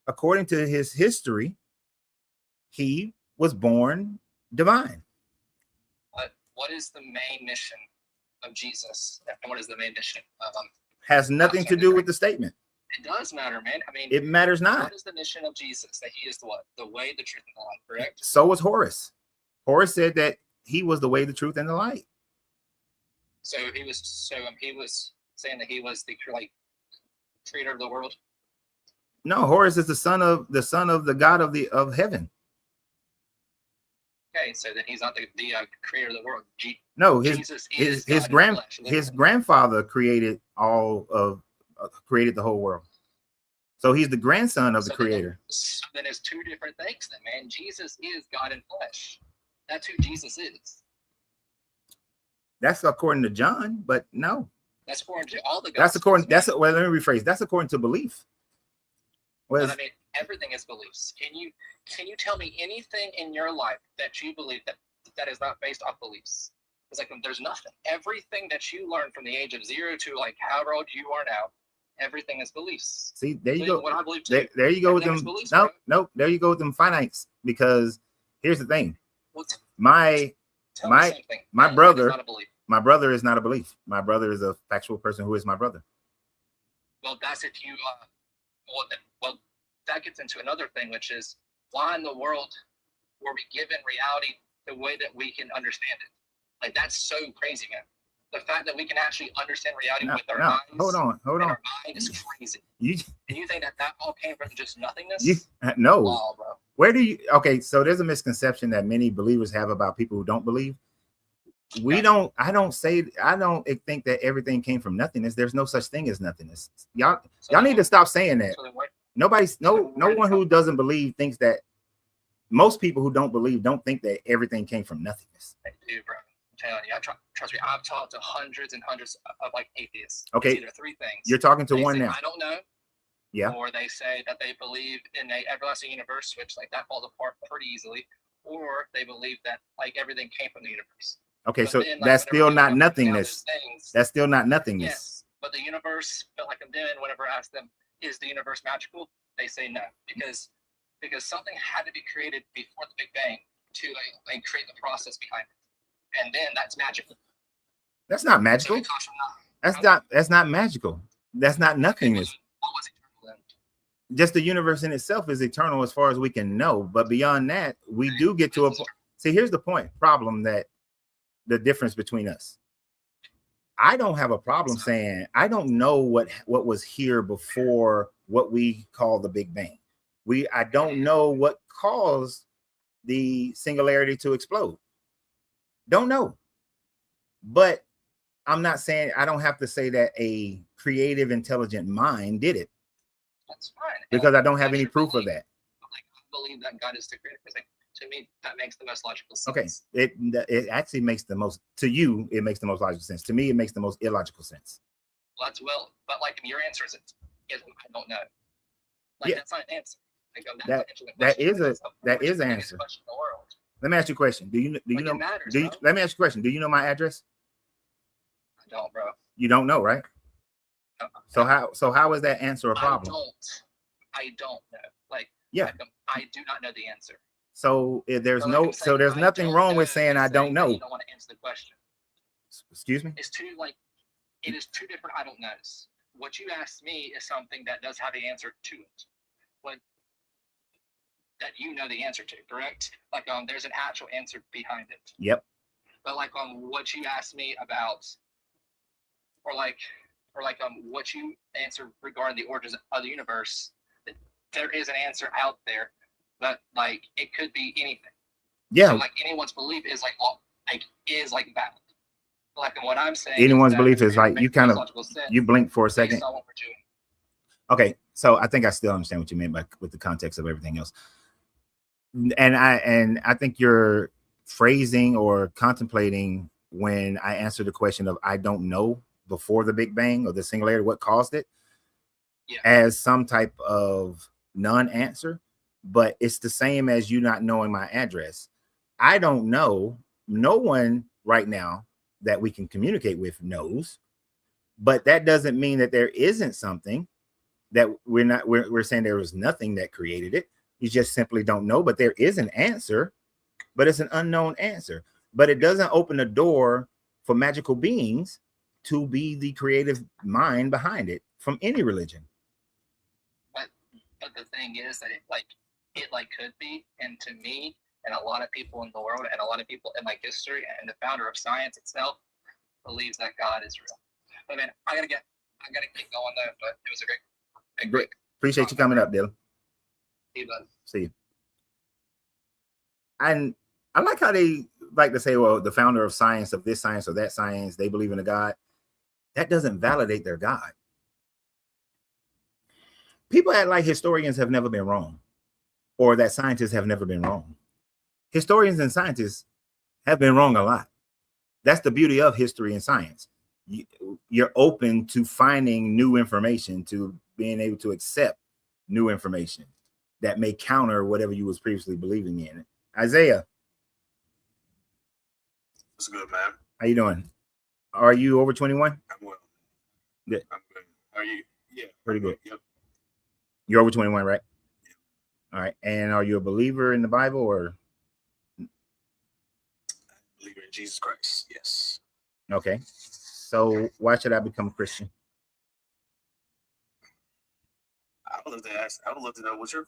according to his history, he was born divine. But what is the main mission of Jesus? And what is the main mission of Has nothing to do with the statement. It does matter, man. I mean, it matters not. What is the mission of Jesus? That he is the what? The way, the truth, and the life, correct? So was Horace. Horace said that he was the way, the truth, and the light. So he was saying that he was the creator of the world. No, Horus is the son of the God of heaven. Okay, so then he's not the creator of the world. No, his grandfather created created the whole world. So he's the grandson of the creator. Then it's two different things, then, man. Jesus is God in flesh. That's who Jesus is. That's according to John, but no. That's according to all the gospels. Well, let me rephrase. That's according to belief. But I mean, everything is beliefs. Can you tell me anything in your life that you believe that is not based off beliefs? It's like there's nothing. Everything that you learn from the age of 0 to like however old you are now, everything is beliefs. See, there you go. What I believe too. There you go with them. Beliefs, no, there you go with them finites. Because here's the thing. Well, my brother is not a belief. My brother is a factual person who is my brother. Well, that's if you well, that gets into another thing, which is why in the world were we given reality the way that we can understand it? Like that's so crazy, man. The fact that we can actually understand reality with our minds. Hold on. Our mind is crazy. And you think that all came from just nothingness? No. Oh, bro. Where do you? Okay, so there's a misconception that many believers have about people who don't believe. I don't think that everything came from nothingness. There's no such thing as nothingness. Y'all need to stop saying that. No one who doesn't believe thinks that. Most people who don't believe don't think that everything came from nothingness. I do, bro. I'm telling you, trust me. I've talked to hundreds and hundreds of like atheists. Okay, it's either three things. You're talking to they one say, now. I don't know. Yeah. Or they say that they believe in a everlasting universe, which like that falls apart pretty easily. Or they believe that like everything came from the universe. Okay, so then, that's still not nothingness. That's still not nothingness. Yes, but the universe, but like then whenever I ask them, is the universe magical? They say no because something had to be created before the Big Bang to like create the process behind it, and then that's magical. That's not So magical. it comes from nothing. That's not magical. That's not nothingness. What was eternal then? Just the universe in itself is eternal as far as we can know. But beyond that, we do get to a point. See, here's the problem that the difference between us. I don't have a problem saying I don't know what was here before what we call the Big Bang. I don't know what caused the singularity to explode. Don't know. But I'm not saying I don't have to say that a creative, intelligent mind did it. That's fine. Because I don't have any proof of that. Like, I believe that God is the creator. Because to me, that makes the most logical sense. Okay. It actually makes the most, to you, it makes the most logical sense. To me, it makes the most illogical sense. Well, but like your answer is I don't know. Like, Yeah. that's not an answer. Like, that is an answer. Let me ask you a question. Do you know? Matters, Let me ask you a question. Do you know my address? I don't, bro. You don't know, right? So how is that answer a problem? I don't know. Like, yeah, I do not know the answer. So there's nothing wrong with saying I don't know. You don't want to answer the question. Excuse me? It is two different I don't knows. What you asked me is something that does have the answer to it. That you know the answer to, correct? Like there's an actual answer behind it. Yep. But like what you asked me about, or what you answered regarding the origins of the universe, there is an answer out there, but like it could be anything. Yeah. So, like anyone's belief is like valid. Like what I'm saying. Anyone's belief is like you kind of you blink for a second. Okay, so I think I still understand what you meant with the context of everything else. And I think you're phrasing or contemplating when I answer the question of I don't know before the Big Bang or the singularity, what caused it, as some type of non-answer. But it's the same as you not knowing my address. I don't know. No one right now that we can communicate with knows, but that doesn't mean that there isn't something that we're saying there was nothing that created it. You just simply don't know, but there is an answer, but it's an unknown answer. But it doesn't open the door for magical beings to be the creative mind behind it from any religion. But the thing is that it could be, and to me, and a lot of people in the world, and a lot of people in like history, and the founder of science itself believes that God is real. But man, I gotta keep going though. But it was a great. Appreciate you coming up, Dylan. See you. And I like how they like to say, well, the founder of science, of this science or that science, they believe in a God. That doesn't validate their God. People act like historians have never been wrong, or that scientists have never been wrong. Historians and scientists have been wrong a lot. That's the beauty of history and science. You're open to finding new information, to being able to accept new information that may counter whatever you was previously believing in. Isaiah. What's good, man? How you doing? Are you over 21? I'm well. Yeah. I'm good. How are you? Yeah. Pretty good. Yep. You're over 21, right? Yeah. All right. And are you a believer in the Bible or? Believer in Jesus Christ. Yes. Okay. So why should I become a Christian? I would love to know what's your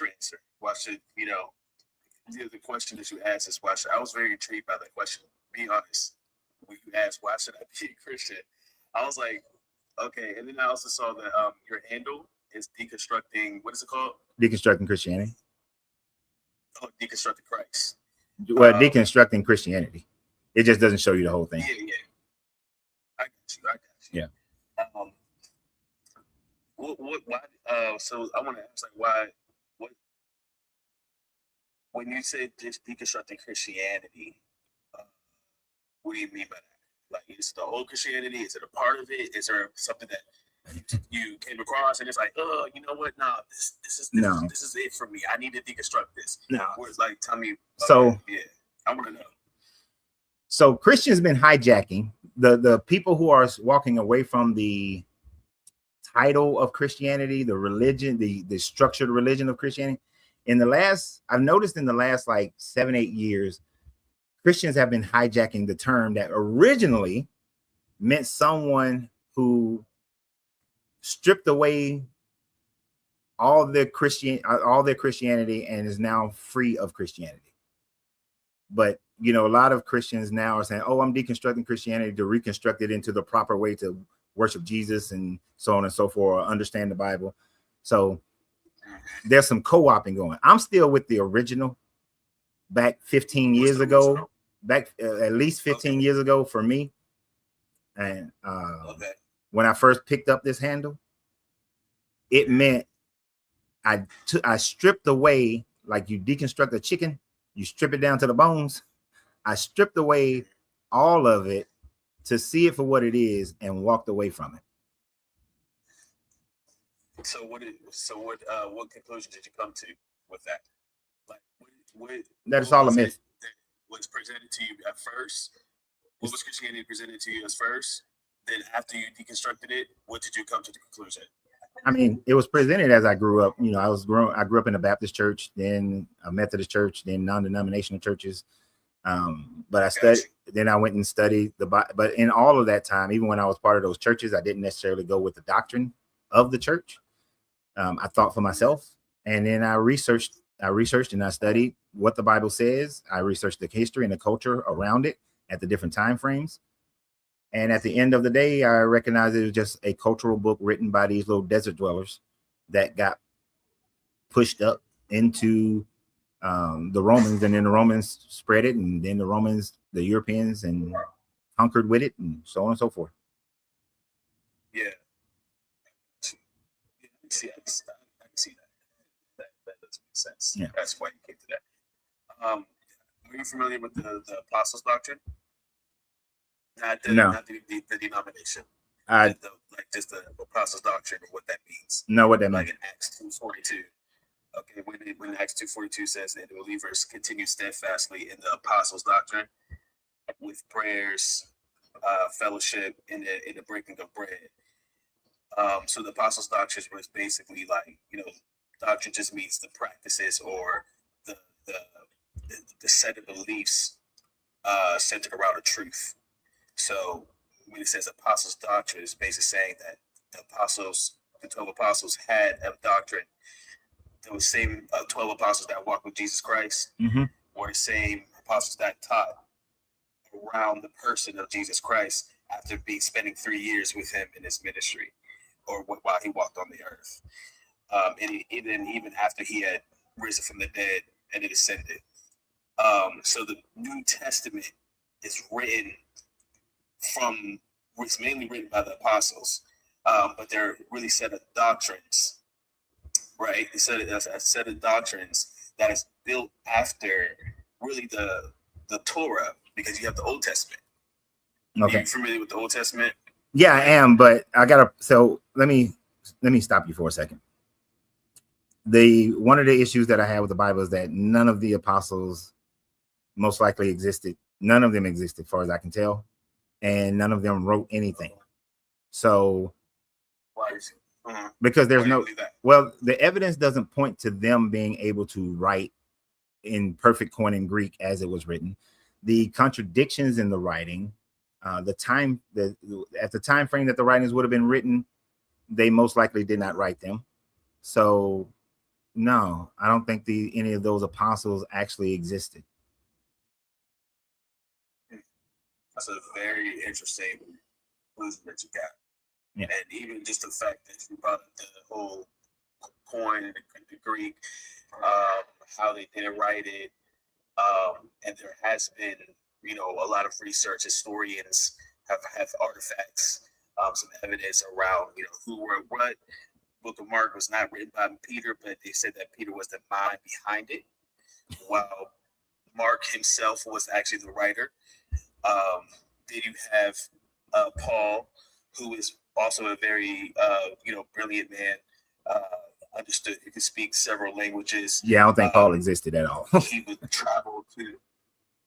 answer. Why should the question that you asked is why should I was very intrigued by that question. Be honest. When you asked why should I be a Christian, I was like, okay. And then I also saw that your handle is deconstructing. What is it called? Deconstructing Christianity. Oh, deconstructing Christ. Well, deconstructing Christianity. It just doesn't show you the whole thing. Yeah. I got you. Yeah. Why? So I want to ask, what when you say deconstructing Christianity, what do you mean by that? Like, is it the whole Christianity? Is it a part of it? Is there something that you came across and it's like, oh, you know what? No, this is it for me. I need to deconstruct this. No. Where it's like, tell me. So yeah, I want to know. So Christians been hijacking the people who are walking away from the title of Christianity, the religion, the structured religion of Christianity. I've noticed in the last like 7-8 years, Christians have been hijacking the term that originally meant someone who stripped away all their Christianity and is now free of Christianity. But a lot of Christians now are saying, "Oh, I'm deconstructing Christianity to reconstruct it into the proper way to worship Jesus and so on and so forth, or understand the Bible." So there's some co-opting going. I'm still with the original back 15 years ago, at least 15 years ago for me. And when I first picked up this handle, it meant I stripped away, like you deconstruct a chicken, you strip it down to the bones. I stripped away all of it to see it for what it is and walked away from it. So what conclusion did you come to with that? Like, that is all a myth. Was presented to you at first? What was Christianity presented to you as first? Then after you deconstructed it, what did you come to the conclusion? I mean, it was presented as I grew up. I grew up in a Baptist church, then a Methodist church, then non-denominational churches. But I studied. Then I went and studied the Bible. But in all of that time, even when I was part of those churches, I didn't necessarily go with the doctrine of the church. I thought for myself, and then I researched and I studied what the Bible says. I researched the history and the culture around it at the different time frames. And at the end of the day, I recognized it was just a cultural book written by these little desert dwellers that got pushed up into the Romans, and then the Romans spread it, and then the Europeans, and conquered with it, and so on and so forth. Yeah. I can see that. That does make sense. Yeah. That's why you came to that. Are you familiar with the Apostles' doctrine? No. Not the denomination. Just the Apostles' doctrine and what that means. Know what that means? Like in Acts 2:42. Okay, when Acts 2:42 says that the believers continue steadfastly in the Apostles' doctrine with prayers, fellowship, in the breaking of bread. So the Apostles' doctrine was basically like, doctrine just means the practices or the set of beliefs centered around a truth. So when it says Apostles' doctrine, it's basically saying that the 12 apostles had a doctrine. Those same 12 apostles that walked with Jesus Christ were the same apostles that taught around the person of Jesus Christ after spending 3 years with him in his ministry, or while he walked on the earth. And even after he had risen from the dead and it ascended. So the New Testament is it's mainly written by the apostles, but they're really set of doctrines, right? It's a set of doctrines that is built after really the Torah, because you have the Old Testament. Okay. Are you familiar with the Old Testament? Yeah, I am, but so let me stop you for a second. One of the issues that I have with the Bible is that none of the apostles most likely existed. None of them existed, as far as I can tell, and none of them wrote anything. So, Why is it? Because there's Why do you no, believe that? well, the evidence doesn't point to them being able to write in perfect Koine Greek as it was written. The contradictions in the writing, at the time frame that the writings would have been written, they most likely did not write them. So, no, I don't think any of those apostles actually existed. That's a very interesting conclusion that you got. Yeah. And even just the fact that you brought up the whole coin and the Greek, how they didn't write it. And there has been, a lot of research. Historians have artifacts, some evidence around, who wrote what. Book of Mark was not written by Peter, but they said that Peter was the mind behind it, while Mark himself was actually the writer. Then you have Paul, who is also a very brilliant man. Understood, he could speak several languages. Yeah, I don't think Paul existed at all. He would travel to,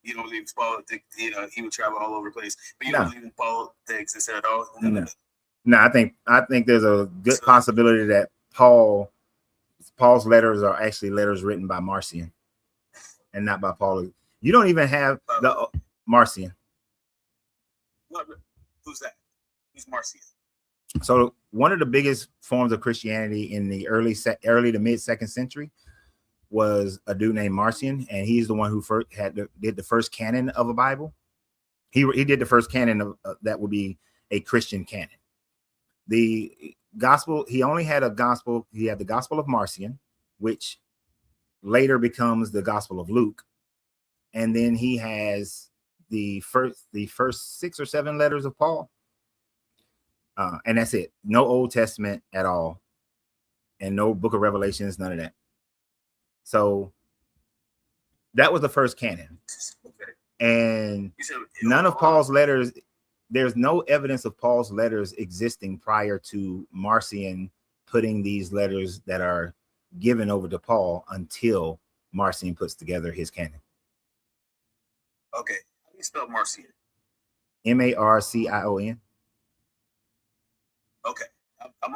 you don't believe Paul, he would travel all over the place. But you don't believe Paul existed at all? No. No, I think there's a good possibility that Paul's letters are actually letters written by Marcion and not by Paul. You don't even have the Marcion. Who's that? Who's Marcion? So one of the biggest forms of Christianity in the early to mid 2nd century was a dude named Marcion, and he's the one who first did the first canon of a Bible. He did the first canon of that would be a Christian canon. The gospel, he only had a gospel. He had the Gospel of Marcion, which later becomes the Gospel of Luke, and then he has the first 6 or 7 letters of Paul, and that's it. No Old Testament at all, and no Book of Revelations, none of that. So that was the first canon, and none of Paul's letters. There's no evidence of Paul's letters existing prior to Marcion putting these letters that are given over to Paul until Marcion puts together his canon. Okay, how do you spell Marcion? Marcion. Okay, I'm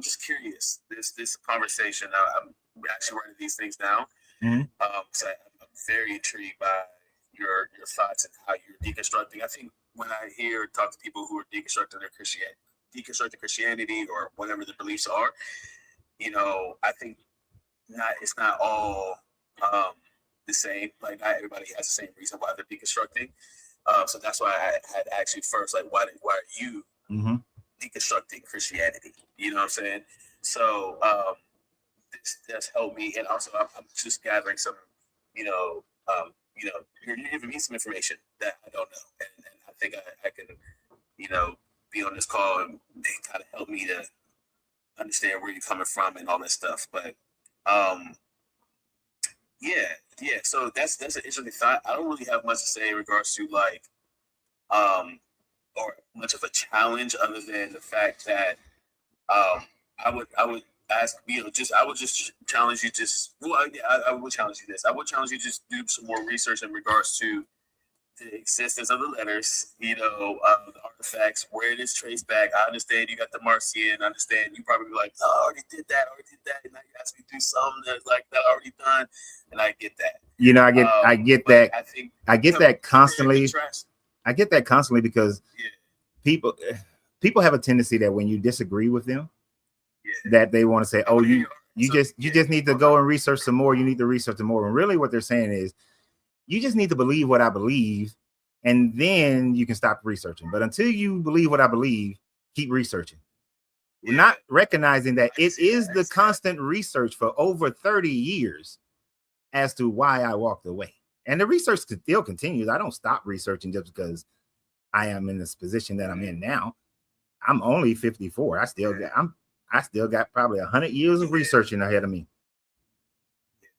just curious. This conversation, I'm actually writing these things down. So I'm very intrigued by your thoughts and how you're deconstructing. I think when I talk to people who are deconstructing Christianity or whatever the beliefs are, I think it's not all the same. Like not everybody has the same reason why they're deconstructing. So that's why I had asked you first, like, why are you deconstructing Christianity? You know what I'm saying? So this does help me, and also I'm just gathering some, you're giving me some information that I don't know, and I think I can, be on this call and kind of help me to understand where you're coming from and all that stuff. But yeah. So that's an interesting thought. I don't really have much to say in regards to like, or much of a challenge other than the fact that I would ask, I would just challenge you. I would challenge you this. I would challenge you to just do some more research in regards to the existence of the letters, the artifacts, where it is traced back. I understand you got the Marcion. I understand you probably be like, oh, I already did that, and now you ask me to do something that's like that already done, and I get that. I get that. I get that constantly. I get that constantly because people have a tendency that when you disagree with them, that they want to say, oh, you just need to go and research some more. You need to research some more. And really what they're saying is, you just need to believe what I believe, and then you can stop researching. But until you believe what I believe, keep researching. We're not recognizing that it is the constant research for over 30 years as to why I walked away. And the research still continues. I don't stop researching just because I am in this position that I'm in now. I'm only 54. I still got probably 100 years of researching ahead of me.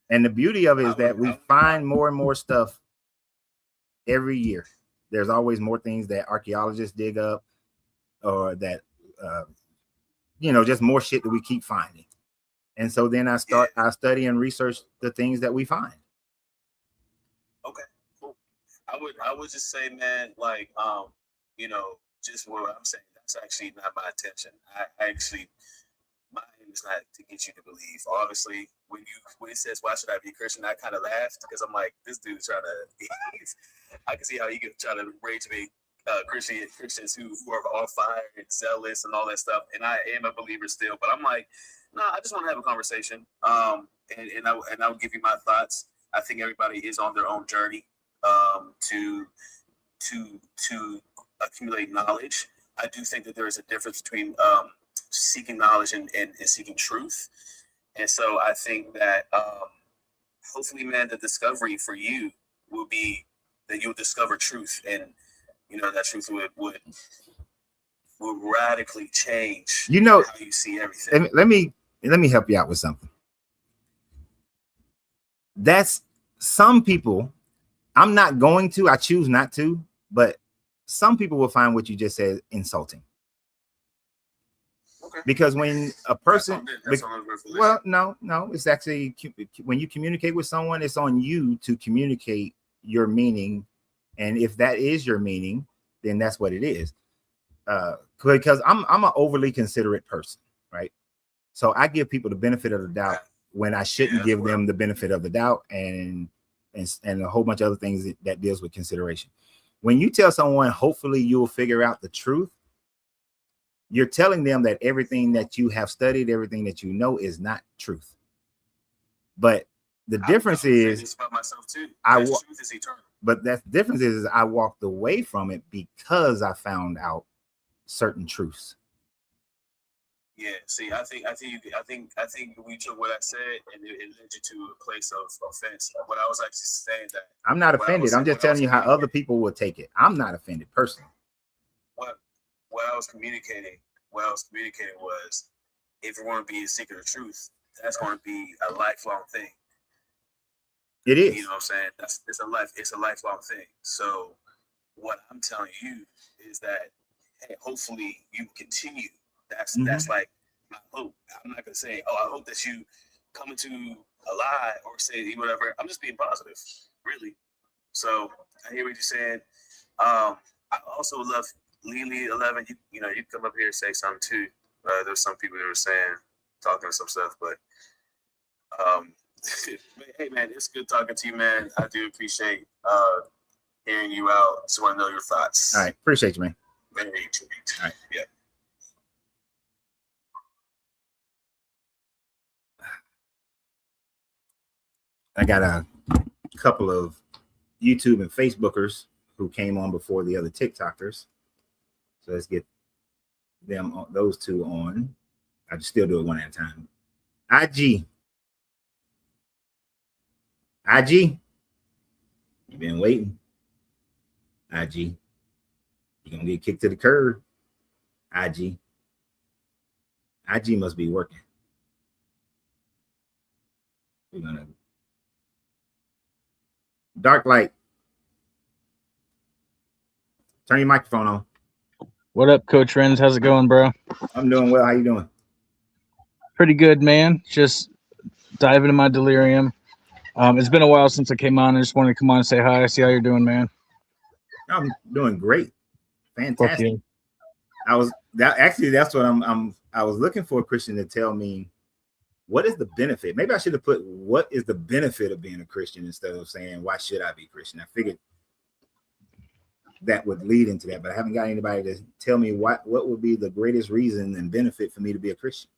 And the beauty of it is that we find more and more stuff every year. There's always more things that archaeologists dig up, or that, just more shit that we keep finding. And so then I study and research the things that we find. Okay, cool. I would just say, man, like, just what I'm saying, that's actually not my intention. My aim is not to get you to believe. Obviously, when it says, why should I be a Christian, I kind of laughed because I'm like, this dude's trying to, I can see how he could try to rage me Christians who are all fire and zealous and all that stuff. And I am a believer still, but I'm like, no, I just want to have a conversation. And I will give you my thoughts. I think everybody is on their own journey to accumulate knowledge. I do think that there is a difference between seeking knowledge and seeking truth. And so I think that hopefully, man, the discovery for you will be that you'll discover truth, and that truth would radically change how you see everything. Let me help you out with something. That's some people, I choose not to, but some people will find what you just said insulting. Okay. Because when a person, no, it's actually when you communicate with someone, it's on you to communicate your meaning. And if that is your meaning, then that's what it is. because I'm an overly considerate person, right? So I give people the benefit of the doubt when I shouldn't give them the benefit of the doubt, and a whole bunch of other things that deals with consideration. When you tell someone, hopefully you'll figure out the truth, you're telling them that everything that you have studied, everything that you know is not truth. But the difference is, about myself too. Truth is eternal. But the difference is I walked away from it because I found out certain truths. Yeah, see, I think we took what I said and it led you to a place of offense. What I was actually saying that I'm not offended. I'm just telling you how other people will take it. I'm not offended personally. What I was communicating was, if you want to be a seeker of truth, that's going to be a lifelong thing. It is. You know what I'm saying? It's a lifelong thing. So what I'm telling you is that, hey, hopefully you continue. That's like my hope. I'm not gonna say, oh, I hope that you come into a lie or say whatever. I'm just being positive, really. So I hear what you're saying. I also love Lily 11. You know, you come up here and say something too. There's some people that were saying, talking some stuff, but hey man, it's good talking to you, man. I do appreciate hearing you out. Just want to know your thoughts. All right, appreciate you, man. Very true. All right, yeah. I got a couple of YouTube and Facebookers who came on before the other TikTokers. So let's get them on, those two on. I just still do it one at a time. IG, you've been waiting. IG, you're gonna get kicked to the curb. IG must be working. We're gonna Dark Light. Turn your microphone on. What up, Coach Renz? How's it going, bro? I'm doing well. How you doing? Pretty good, man. Just diving into my delirium. It's been a while since I came on. I just wanted to come on and say hi. See how you're doing, man. I'm doing great. Fantastic. You. That's what I was looking for a Christian to tell me what is the benefit. Maybe I should have put what is the benefit of being a Christian instead of saying why should I be Christian. I figured that would lead into that, but I haven't got anybody to tell me what would be the greatest reason and benefit for me to be a Christian.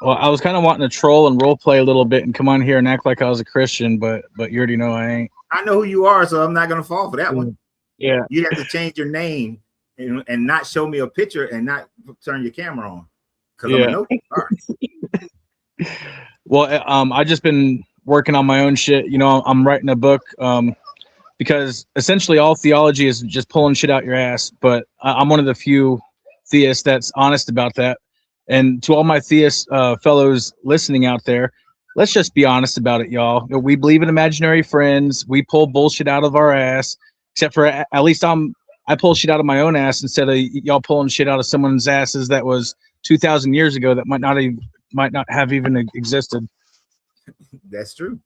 Well, I was kind of wanting to troll and role play a little bit and come on here and act like I was a Christian, but you already know I ain't. I know who you are, so I'm not going to fall for that one. Yeah. You have to change your name and not show me a picture and not turn your camera on. Because I'm know who you are. Well, I just been working on my own shit. You know, I'm writing a book because essentially all theology is just pulling shit out your ass. But I'm one of the few theists that's honest about that. And to all my theist fellows listening out there, let's just be honest about it, y'all. You know, we believe in imaginary friends. We pull bullshit out of our ass, except for at least I pull shit out of my own ass instead of y'all pulling shit out of someone's asses that was 2,000 years ago that might not have even existed. That's true.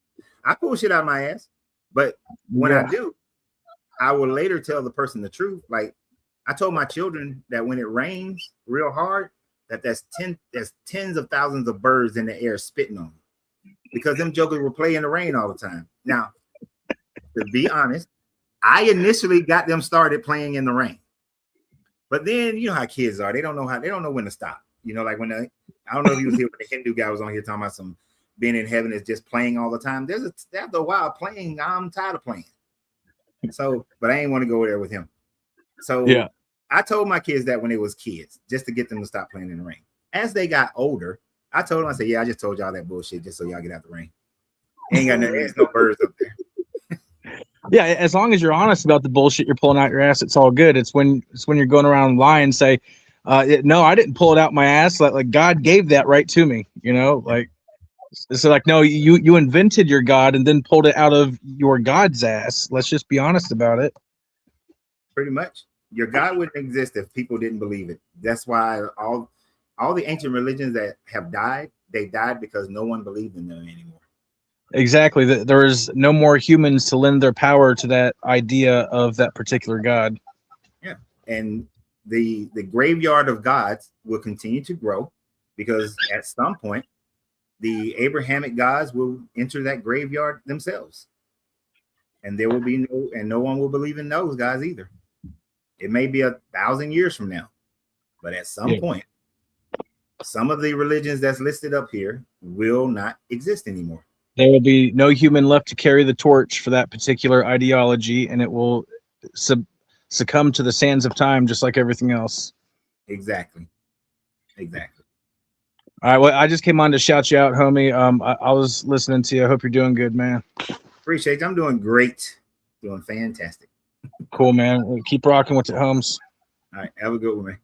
I pull shit out of my ass, but when I do, I will later tell the person the truth. Like I told my children that when it rains real hard, there's tens of thousands of birds in the air spitting on me because them jokers will play in the rain all the time. Now, to be honest, I initially got them started playing in the rain, but then you know how kids are. They don't know when to stop. You know, like I don't know if you was here when the Hindu guy was on here talking about some being in heaven is just playing all the time. After a while playing, I'm tired of playing. So, but I ain't want to go there with him. So yeah. I told my kids that when they was kids, just to get them to stop playing in the rain. As they got older, I told them, I said, yeah, I just told y'all that bullshit just so y'all get out the rain. There's no birds up there. Yeah, as long as you're honest about the bullshit you're pulling out your ass, it's all good. It's when you're going around lying and say, no, I didn't pull it out my ass. Like God gave that right to me, you know, like it's like, no, you invented your God and then pulled it out of your God's ass. Let's just be honest about it. Pretty much. Your God wouldn't exist if people didn't believe it. That's why all the ancient religions that have died, they died because no one believed in them anymore. Exactly. There is no more humans to lend their power to that idea of that particular God. Yeah. And the graveyard of gods will continue to grow, because at some point the Abrahamic gods will enter that graveyard themselves, and there will be no one will believe in those guys either. It may be 1,000 years from now, but at some point, some of the religions that's listed up here will not exist anymore. There will be no human left to carry the torch for that particular ideology, and it will succumb to the sands of time, just like everything else. Exactly. All right. Well, I just came on to shout you out, homie. I was listening to you. I hope you're doing good, man. Appreciate you. I'm doing great. Doing fantastic. Cool, man. We'll keep rocking with it, Holmes. All right. Have a good one, man.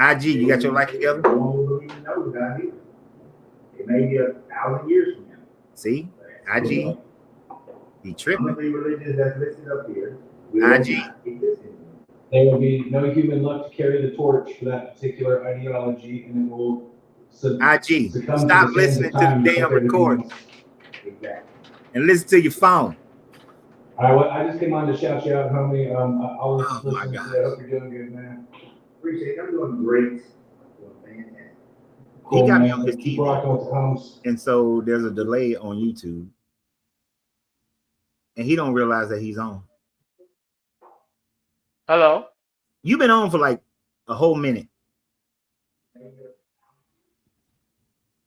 IG, you got your life together? It may be 1,000 years from now. See? IG, he tripping. Some of the religions that's listed up here. IG. There will be no human left to carry the torch for that particular ideology, and it will IG, stop listening to the damn recording. Exactly. And listen to your phone. All right, well, I just came on to shout you out, homie. I was listening to you. I hope you're doing good, man. Appreciate it. I'm doing great. Doing fantastic. Cool, he got man. me on his Keep TV. rocking with the Holmes. And so there's a delay on YouTube. And he don't realize that he's on. Hello? You've been on for like a whole minute.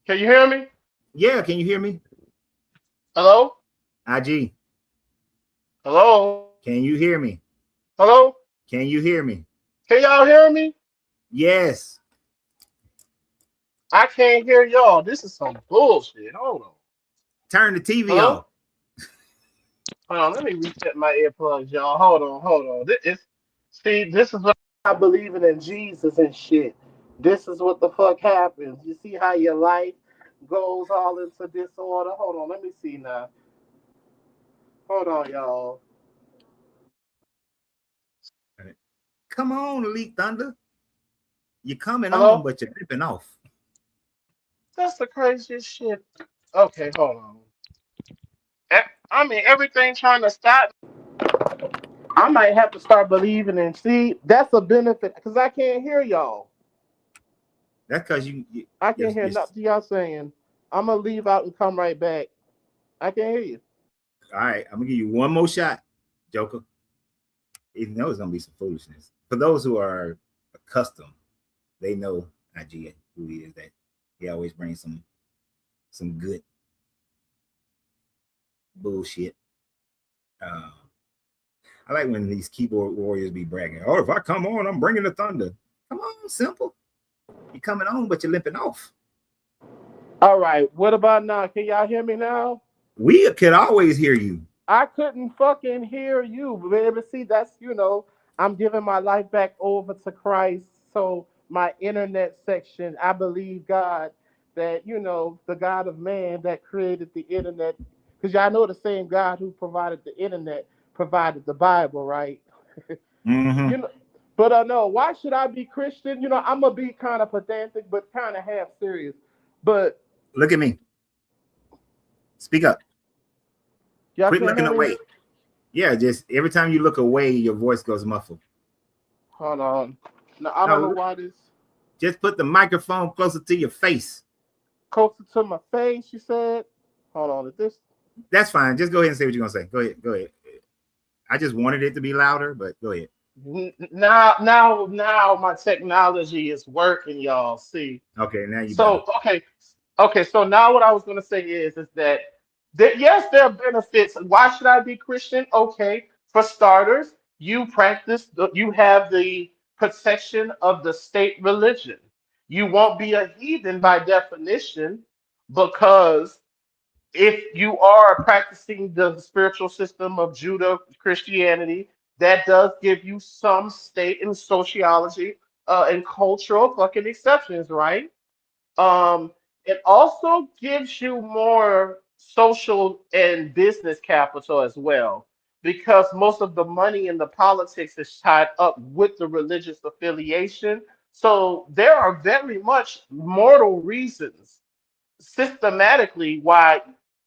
Can you hear me? Yeah, can you hear me? Hello? IG, Hello? can you hear me? Hello? Can you hear me? Can y'all hear me? Yes. I can't hear y'all. This is some bullshit. Hold on. Turn the TV Hello? off. Hold on. Let me reset my earplugs, y'all. Hold on. This is what I believe in Jesus and shit. This is what the fuck happens. You see how your life goes all into disorder? Hold on. Let me see now. Hold on, y'all. Come on, Elite Thunder. You're coming Hello? on, but you're tripping off. That's the craziest shit. Okay, hold on. I mean, everything trying to stop. I might have to start believing in. See, that's a benefit because I can't hear y'all. That's because I can't hear nothing y'all saying. I'm gonna leave out and come right back. I can't hear you. All right, I'm gonna give you one more shot, Joker. You know it's gonna be some foolishness. For those who are accustomed, they know IG who he is. That he always brings some good bullshit. I like when these keyboard warriors be bragging. Oh, if I come on, I'm bringing the thunder. Come on, simple. You're coming on, but you're limping off. All right. What about now? Can y'all hear me now? We could always hear you. I couldn't fucking hear you, baby. See, that's, I'm giving my life back over to Christ. So my internet section, I believe God that, the God of man that created the internet, because y'all know the same God who provided the internet provided the Bible, right? Mm-hmm. But no, why should I be Christian? I'm gonna be kind of pedantic, but kind of half serious. But look at me. Speak up. Quit looking away. Yeah, just every time you look away, your voice goes muffled. Hold on. Now I don't know why this. Just put the microphone closer to your face. Closer to my face, you said. Hold on, is this? That's fine. Just go ahead and say what you're gonna say. Go ahead. I just wanted it to be louder, but go ahead. Now my technology is working, y'all. See. Okay, now you. So okay. So now what I was gonna say is that yes, there are benefits. Why should I be Christian? Okay, for starters, you have the protection of the state religion. You won't be a heathen by definition, because if you are practicing the spiritual system of Judah Christianity, that does give you some state and sociology and cultural fucking exceptions, right? It also gives you more social and business capital as well, because most of the money in the politics is tied up with the religious affiliation. So there are very much mortal reasons systematically why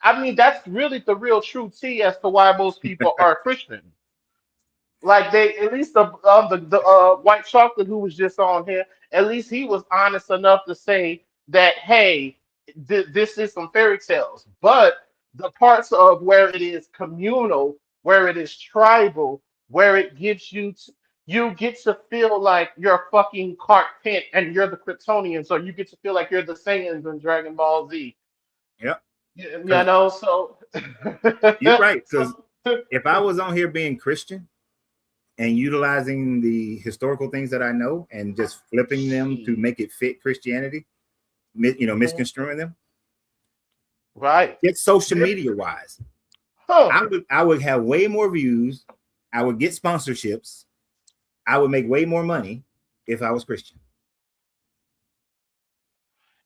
I mean, that's really the real true tea as to why most people are Christian. Like they, at least the white chocolate who was just on here, at least he was honest enough to say that, hey, this is some fairy tales. But the parts of where it is communal, where it is tribal, where it gives you you get to feel like you're fucking Clark Kent and you're the Kryptonians, or you get to feel like you're the Saiyans in Dragon Ball Z. Yep. You 'Cause know, so you're right. Because so if I was on here being Christian and utilizing the historical things that I know and just flipping them to make it fit Christianity, misconstruing them, right. it's social media wise. Huh. I would have way more views. I would get sponsorships. I would make way more money if I was Christian.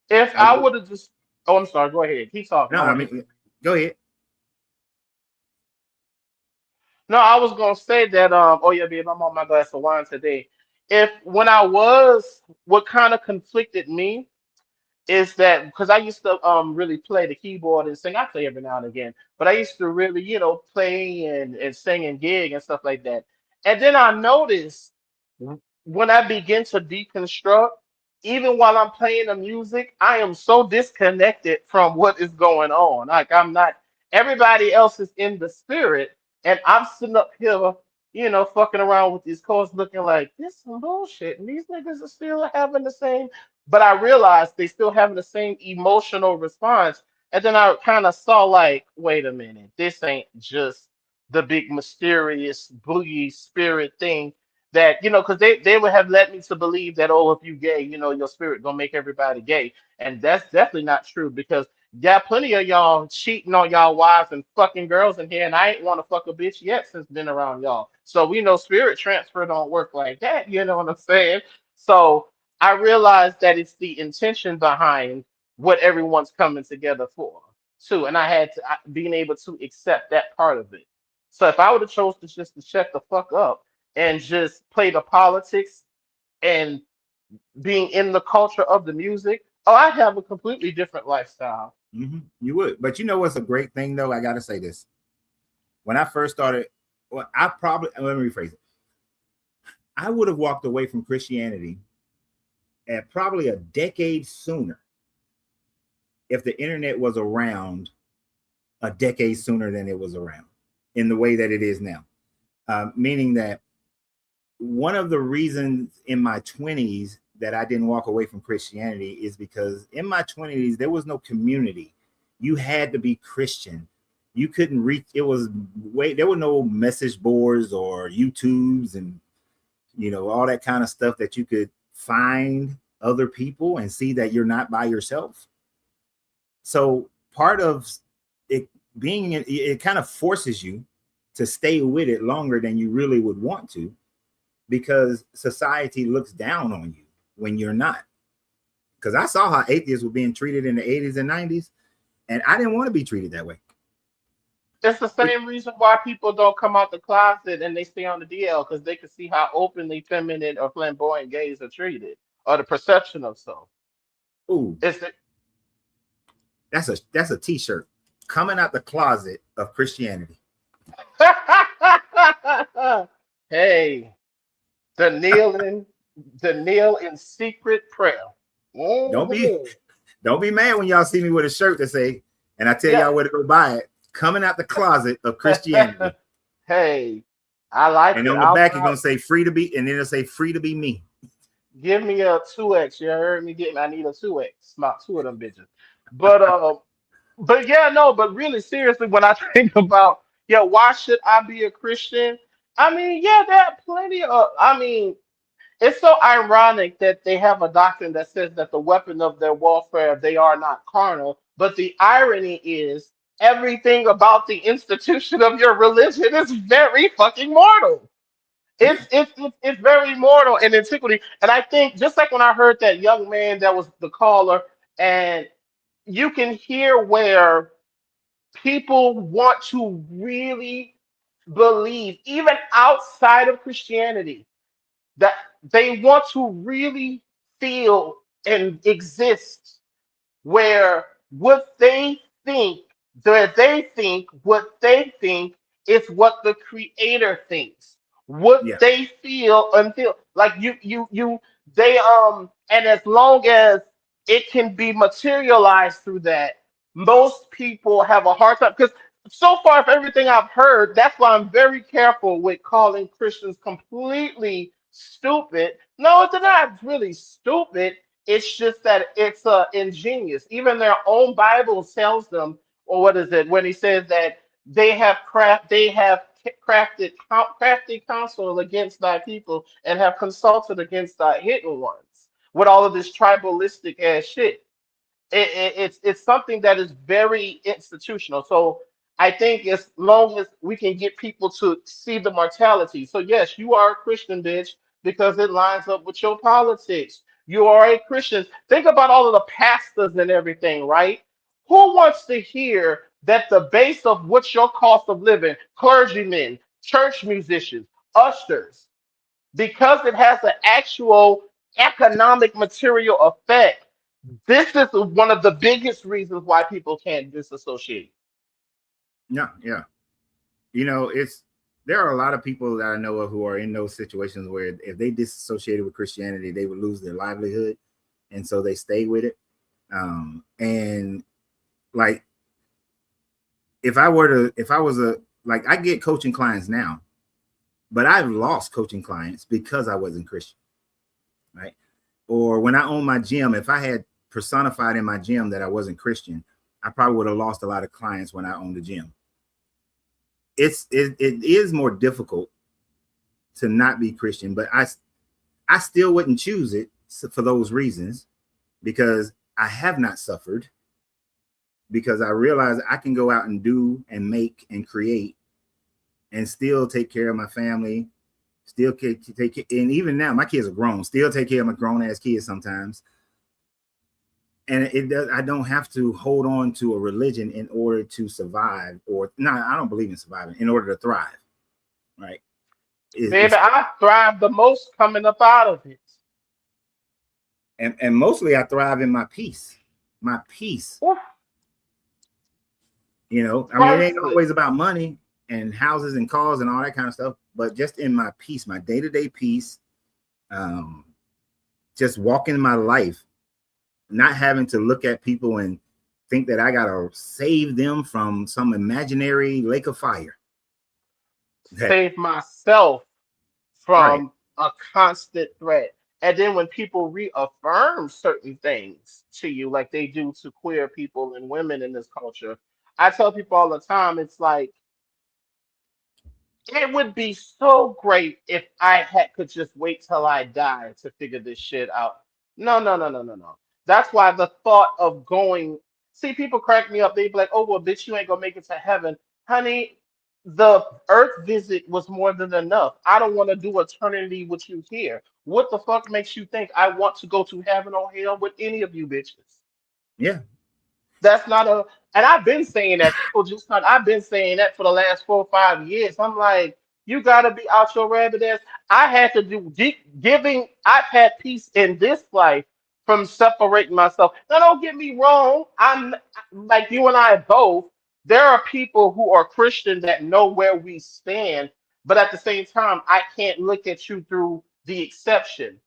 If I I would. would have just, oh, I'm sorry. Go ahead. Keep talking. No, I mean, go ahead. No, I was gonna say that. Oh yeah, babe, I'm on my glass of wine today. If when I was, what kind of conflicted me is that because I used to really play the keyboard and sing. I play every now and again, but I used to really, play and sing and gig and stuff like that. And then I noticed when I begin to deconstruct, even while I'm playing the music, I am so disconnected from what is going on. Like I'm not, everybody else is in the spirit, and I'm sitting up here, fucking around with these chords looking like this some bullshit. And these niggas are still having the same, but I realized they still having the same emotional response. And then I kind of saw like, wait a minute, this ain't just the big mysterious boogie spirit thing that because they would have led me to believe that, oh, if you gay, your spirit gonna make everybody gay. And that's definitely not true, because got plenty of y'all cheating on y'all wives and fucking girls in here, and I ain't want to fuck a bitch yet since been around y'all. So we know spirit transfer don't work like that, you know what I'm saying? So I realized that it's the intention behind what everyone's coming together for too, and I had to being able to accept that part of it. So if I would have chose to just to shut the fuck up and just play the politics and being in the culture of the music, oh, I have a completely different lifestyle. You would, but you know what's a great thing though? I gotta say this. When I first started, well, let me rephrase it. I would have walked away from Christianity at probably a decade sooner if the internet was around a decade sooner than it was around in the way that it is now. Meaning that one of the reasons in my 20s that I didn't walk away from Christianity is because in my 20s, there was no community. You had to be Christian. You couldn't reach, there were no message boards or YouTubes and, all that kind of stuff that you could find other people and see that you're not by yourself. So part of it being, it kind of forces you to stay with it longer than you really would want to, because society looks down on you when you're not. Because I saw how atheists were being treated in the 80s and 90s, and I didn't want to be treated that way. It's the same reason why people don't come out the closet and they stay on the DL, because they can see how openly feminine or flamboyant gays are treated, or the perception of so. Ooh, that's a t-shirt. Coming out the closet of Christianity. Hey, the kneel in secret prayer. Don't be mad when y'all see me with a shirt that say, and I tell y'all where to go buy it. Coming out the closet of Christianity. Hey, I like it. And on the back, it's gonna say free to be, and then it'll say free to be me. Give me a 2X. You heard me? I need a 2X. About two of them bitches. But yeah, no, but really seriously, when I think about, why should I be a Christian? I mean, there are plenty of, it's so ironic that they have a doctrine that says that the weapon of their warfare, they are not carnal. But the irony is everything about the institution of your religion is very fucking mortal. It's very mortal in antiquity. And I think just like when I heard that young man that was the caller, and you can hear where people want to really believe, even outside of Christianity, that they want to really feel and exist where what they think that they think what they think is what the creator thinks. What Yeah. they feel until like you they and as long as it can be materialized through that, most people have a hard time because so far of everything I've heard, that's why I'm very careful with calling Christians completely stupid. No, they're not really stupid. It's just that it's ingenious. Even their own Bible tells them, or what is it, when he says that they have crafty counsel against thy people and have consulted against thy hidden ones with all of this tribalistic ass shit. It's something that is very institutional. So I think as long as we can get people to see the mortality. So yes, you are a Christian, bitch, because it lines up with your politics. You are a Christian. Think about all of the pastors and everything, right? Who wants to hear that the base of what's your cost of living, clergymen, church musicians, ushers, because it has an actual economic material effect, this is one of the biggest reasons why people can't disassociate. Yeah, yeah. It's there are a lot of people that I know of who are in those situations where if they disassociated with Christianity, they would lose their livelihood, and so they stay with it. And like, if I was like, I get coaching clients now, but I've lost coaching clients because I wasn't Christian, right? Or when I owned my gym, if I had personified in my gym that I wasn't Christian, I probably would have lost a lot of clients when I owned the gym. It is more difficult to not be Christian, but I still wouldn't choose it for those reasons, because I have not suffered, because I realize I can go out and do and make and create and still take care of my family, still take and even now my kids are grown, still take care of my grown ass kids sometimes. And I don't have to hold on to a religion in order to survive, or no, I don't believe in surviving in order to thrive, right? Baby, I thrive the most coming up out of it. And mostly I thrive in my peace. My peace. Oof. I mean, it ain't always about money and houses and cars and all that kind of stuff, but just in my peace, my day-to-day peace, just walking my life, not having to look at people and think that I gotta save them from some imaginary lake of fire. Save myself from a constant threat. And then when people reaffirm certain things to you, like they do to queer people and women in this culture, I tell people all the time, it's like, it would be so great if could just wait till I die to figure this shit out. No, no, no, no, no, no. That's why the thought of going, see, people crack me up. They be like, oh, well, bitch, you ain't gonna make it to heaven. Honey, the earth visit was more than enough. I don't want to do eternity with you here. What the fuck makes you think I want to go to heaven or hell with any of you bitches? Yeah. That's not and I've been saying that. People just not, I've been saying that for the last 4 or 5 years. I'm like, you gotta be out your rabbit ass. I had to do giving, I've had peace in this life from separating myself. Now don't get me wrong. I'm like you and I both. There are people who are Christian that know where we stand, but at the same time, I can't look at you through the exception.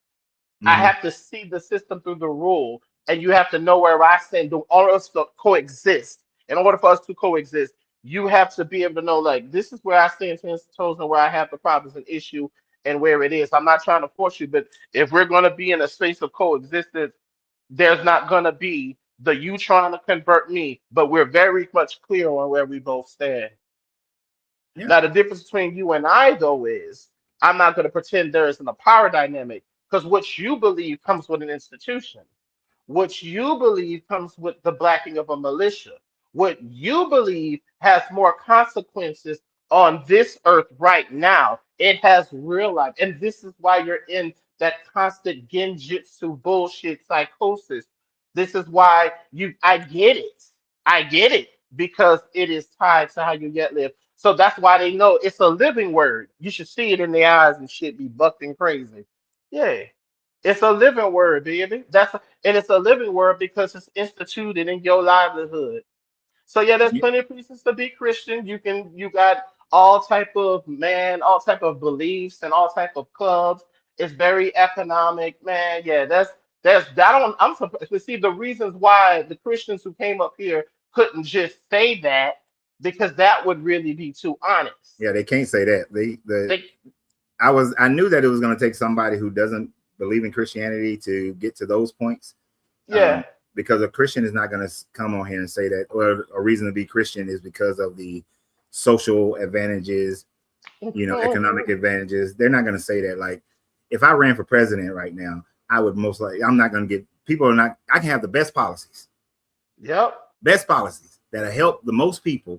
I have to see the system through the rule, and you have to know where I stand. In order for us to coexist, in order for us to coexist, you have to be able to know, like, this is where I stand 10 toes and where I have the problems and issue and where it is. I'm not trying to force you, but if we're going to be in a space of coexistence, there's not going to be the you trying to convert me, but we're very much clear on where we both stand. Yeah. Now, the difference between you and I, though, is I'm not going to pretend there isn't a power dynamic, because what you believe comes with an institution. What you believe comes with the blacking of a militia. What you believe has more consequences on this earth right now. It has real life. And this is why you're in that constant genjutsu bullshit psychosis. This is why I get it. I get it because it is tied to how you yet live. So that's why they know it's a living word. You should see it in the eyes and shit be bucking crazy. Yeah. It's a living word, baby. And it's a living word because it's instituted in your livelihood. So yeah, there's Yeah, plenty of reasons to be Christian. You got all type of beliefs and all type of clubs. It's very economic, man. Yeah, that's I don't I'm surprised to see the reasons why the Christians who came up here couldn't just say that because that would really be too honest. they can't say that. They, I knew that it was going to take somebody who doesn't believe in Christianity to get to those points. yeah. Because a Christian is not going to come on here and say that, or a reason to be Christian is because of the social advantages, economic advantages. They're not going to say that. Like, if I ran for president right now, I would most likely, I'm not going to get, people are not, I can have the best policies Yep. that'll help the most people,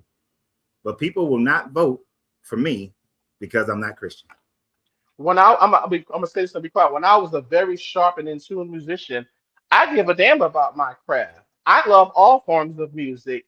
but people will not vote for me because I'm not Christian. When I'm gonna say this and be quiet. When I was a very sharp and in tune musician, I give a damn about my craft. I love all forms of music,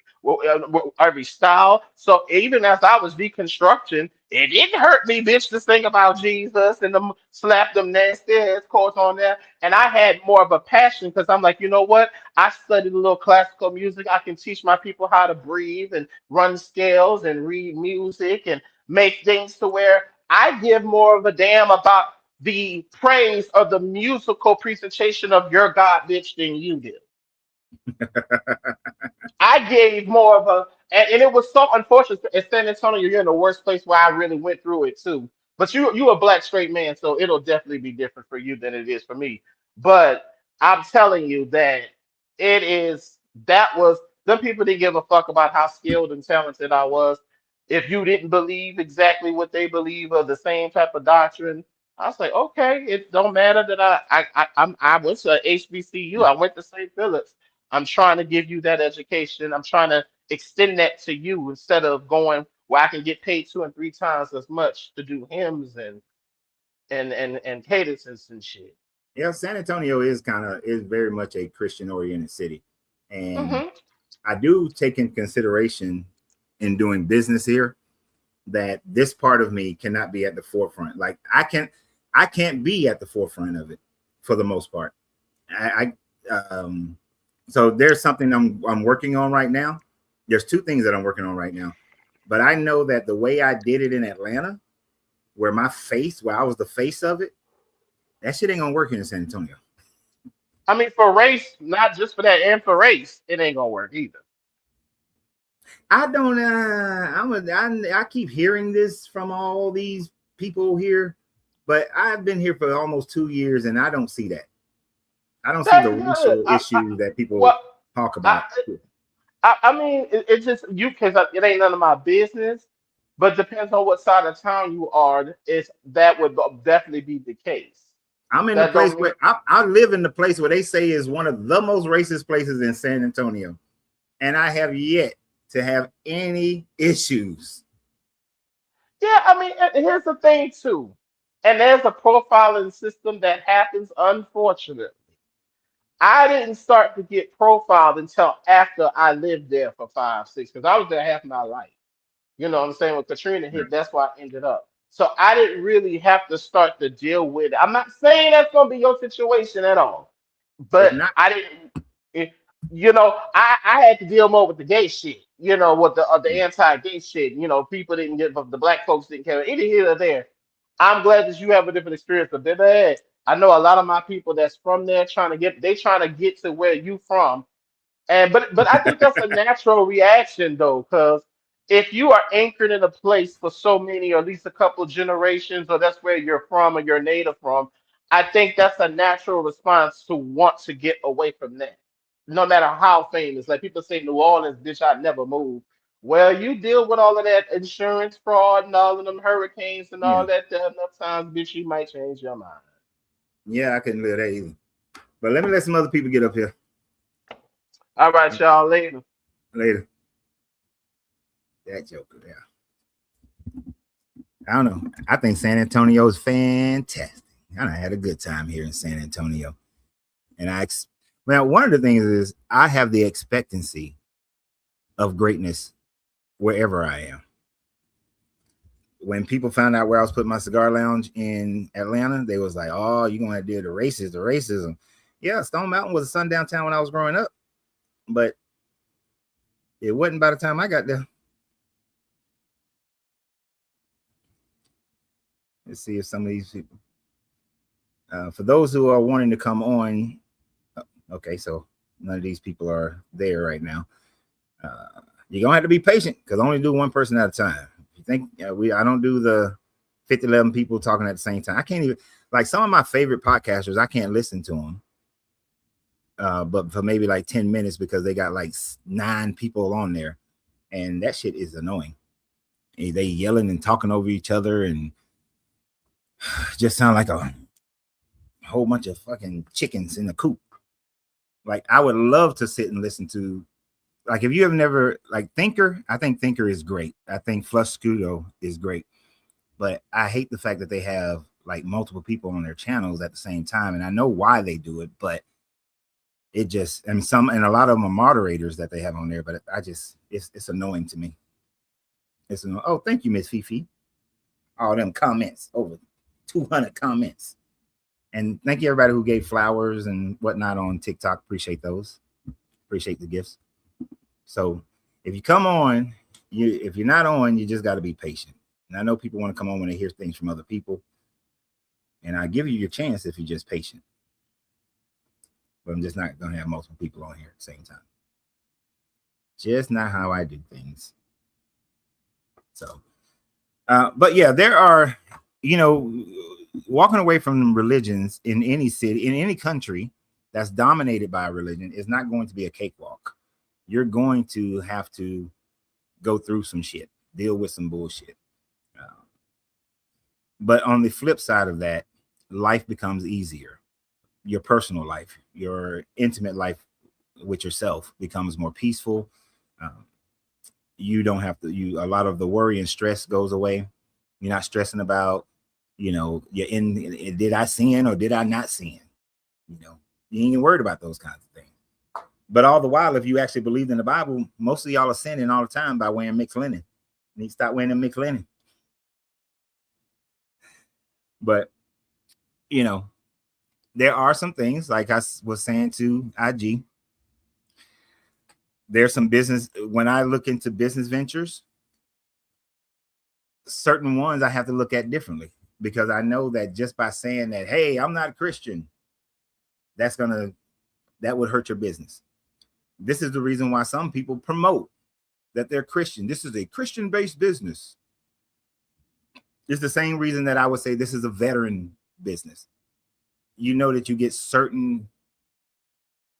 every style. So even as I was deconstructing, it didn't hurt me, bitch, to sing about Jesus and them slap them nasty ass chords on there. And I had more of a passion because I'm like, you know what? I studied a little classical music. I can teach my people how to breathe and run scales and read music and make things to where I give more of a damn about the praise of the musical presentation of your God, bitch, than you do. I gave more of a, and it was so unfortunate. In San Antonio, you're in the worst place where I really went through it too. But you a black straight man, so it'll definitely be different for you than it is for me. But I'm telling you that it is that was them people didn't give a fuck about how skilled and talented I was. If you didn't believe exactly what they believe or the same type of doctrine, I was like, okay, it don't matter that I went to HBCU, I went to St. Philip's. I'm trying to give you that education. I'm trying to extend that to you instead of going where I can get paid 2 and 3 times as much to do hymns and cadences and shit. Yeah, San Antonio is very much a Christian oriented city. And Hmm. I do take in consideration in doing business here that this part of me cannot be at the forefront. Like I can't be at the forefront of it for the most part. So there's something I'm working on right now. There's 2 things that I'm working on right now. But I know that the way I did it in Atlanta, where I was the face of it, that shit ain't gonna work here in San Antonio. I mean, for race, not just for that, and for race, it ain't gonna work either. I don't. I keep hearing this from all these people here, but I've been here for almost 2 years, and I don't see that. I don't see That's the good. racial issue that people Well, talk I, about. I mean, it's just you because it ain't none of my business. But depends on what side of town you are. Is that would definitely be the case. I'm in the That place don't mean. where I live in the place where they say is one of the most racist places in San Antonio, and I have yet to have any issues. Yeah, I mean, here's the thing too, and there's a profiling system that happens. Unfortunately, I didn't start to get profiled until after I lived there for 5, 6, because I was there half my life. You know what I'm saying? When Katrina hit, that's why I ended up. So I didn't really have to start to deal with it. I'm not saying that's gonna be your situation at all, It's but not. I didn't. It, I had to deal more with the gay shit. With the anti-gay shit. People didn't get the black folks didn't care. Either here or there. I'm glad that you have a different experience, but then I know a lot of my people that's from there trying to get to where you from, and but I think that's a natural reaction though, because if you are anchored in a place for so many, or at least a couple generations, or that's where you're from or you're native from, I think that's a natural response to want to get away from that. No matter how famous. Like people say New Orleans, bitch, I'd never move. Well, you deal with all of that insurance fraud and all of them hurricanes and Yeah, all that enough times, bitch, you might change your mind. yeah, I couldn't live that either. But let me let some other people get up here All right, y'all, later. later. That joker there. I don't know. I think San Antonio is fantastic. I had a good time here in San Antonio, and one of the things is I have the expectancy of greatness wherever I am. When people found out where I was putting my cigar lounge in Atlanta, they was like, "Oh, you're gonna deal with the racism." Yeah, Stone Mountain was a sundown town when I was growing up, but It wasn't by the time I got there. Let's see if some of these people, for those who are wanting to come on, okay, so none of these people are there right now. You're gonna have to be patient because I only do one person at a time. You think I don't do the 50, 11 people talking at the same time. I can't even, like, some of my favorite podcasters, I can't listen to them. But for maybe like 10 minutes because they got like 9 people on there, and that shit is annoying. They yelling and talking over each other and just sound like a whole bunch of fucking chickens in a coop. Like, I would love to sit and listen to, like, if you have never, like, Thinker, I think Thinker is great. I think Flush Scudo is great. But I hate the fact that they have like multiple people on their channels at the same time. And I know why they do it, but it just, and a lot of them are moderators that they have on there, but it's annoying to me. It's annoying. Oh, thank you, Miss Fifi. All them comments, over 200 comments. And thank you everybody who gave flowers and whatnot on TikTok. Appreciate those. Appreciate the gifts. So if you come on, if you're not on, you just got to be patient. And I know people want to come on when they hear things from other people. And I give you your chance if you're just patient. But I'm just not going to have multiple people on here at the same time. Just not how I do things. So, but yeah, there are, walking away from religions in any city, in any country that's dominated by a religion is not going to be a cakewalk. You're going to have to go through some shit, deal with some bullshit. But on the flip side of that, life becomes easier. Your personal life, your intimate life with yourself becomes more peaceful. You don't have to, a lot of the worry and stress goes away. You're not stressing about, did I sin or did I not sin? You ain't worried about those kinds of things. But all the while, if you actually believed in the Bible, most of y'all are sinning all the time by wearing mixed linen. You need to stop wearing the mixed linen. But, there are some things, like I was saying to IG, there's some business, when I look into business ventures, certain ones I have to look at differently, because I know that just by saying that, hey, I'm not a Christian, that would hurt your business. This is the reason why some people promote that they're Christian. This is a Christian-based business. It's the same reason that I would say this is a veteran business. You know that you get certain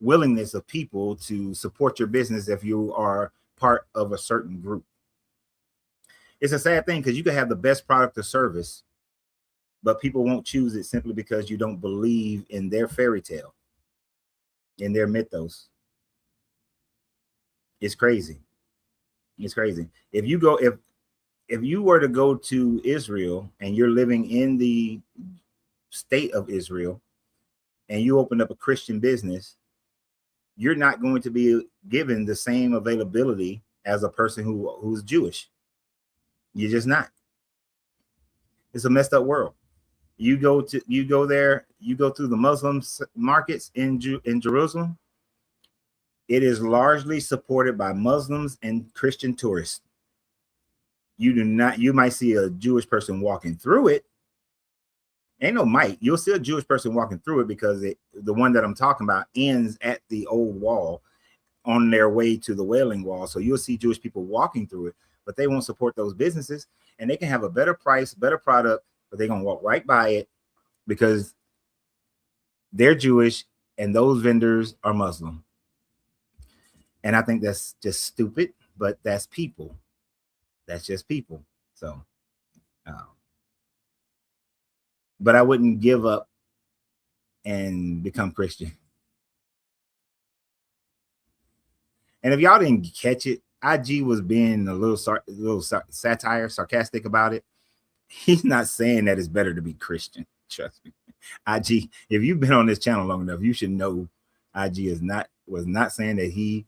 willingness of people to support your business if you are part of a certain group. It's a sad thing because you can have the best product or service, but people won't choose it simply because you don't believe in their fairy tale, in their mythos. It's crazy. It's crazy. If you were to go to Israel and you're living in the state of Israel and you open up a Christian business, you're not going to be given the same availability as a person who's Jewish. You're just not. It's a messed up world. You go there, you go through the Muslim markets in Jerusalem. It is largely supported by Muslims and Christian tourists. You might see a Jewish person walking through it. You'll see a Jewish person walking through it because the one that I'm talking about ends at the old wall on their way to the Wailing Wall. So you'll see Jewish people walking through it, but they won't support those businesses, and they can have a better price, better product, but they're going to walk right by it because they're Jewish and those vendors are Muslim. And I think that's just stupid, but that's people. That's just people. So, but I wouldn't give up and become Christian. And if y'all didn't catch it, IG was being a little sarcastic about it. He's not saying that it's better to be Christian. Trust me. IG, if you've been on this channel long enough, you should know IG was not saying that he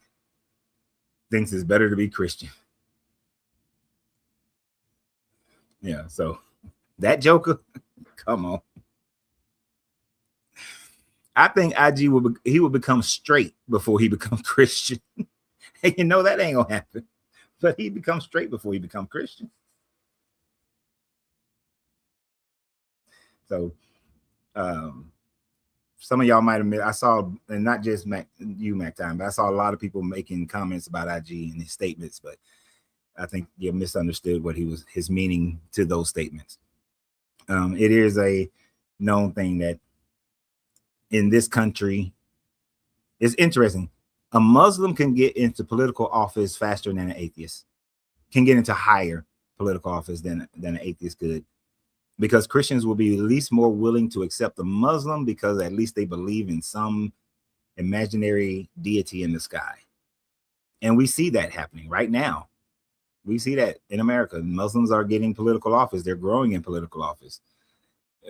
thinks it's better to be Christian. Yeah, so that Joker, come on. I think IG will become straight before he becomes Christian. You know that ain't gonna happen. But he becomes straight before he become Christian. So some of y'all might have I saw, and not just Mac Time, but I saw a lot of people making comments about IG and his statements, but I think you misunderstood what his meaning to those statements. It is a known thing that in this country, it's interesting. A Muslim can get into political office faster than an atheist, can get into higher political office than an atheist could, because Christians will be at least more willing to accept a Muslim because at least they believe in some imaginary deity in the sky. And we see that happening right now. We see that in America. Muslims are getting political office. They're growing in political office.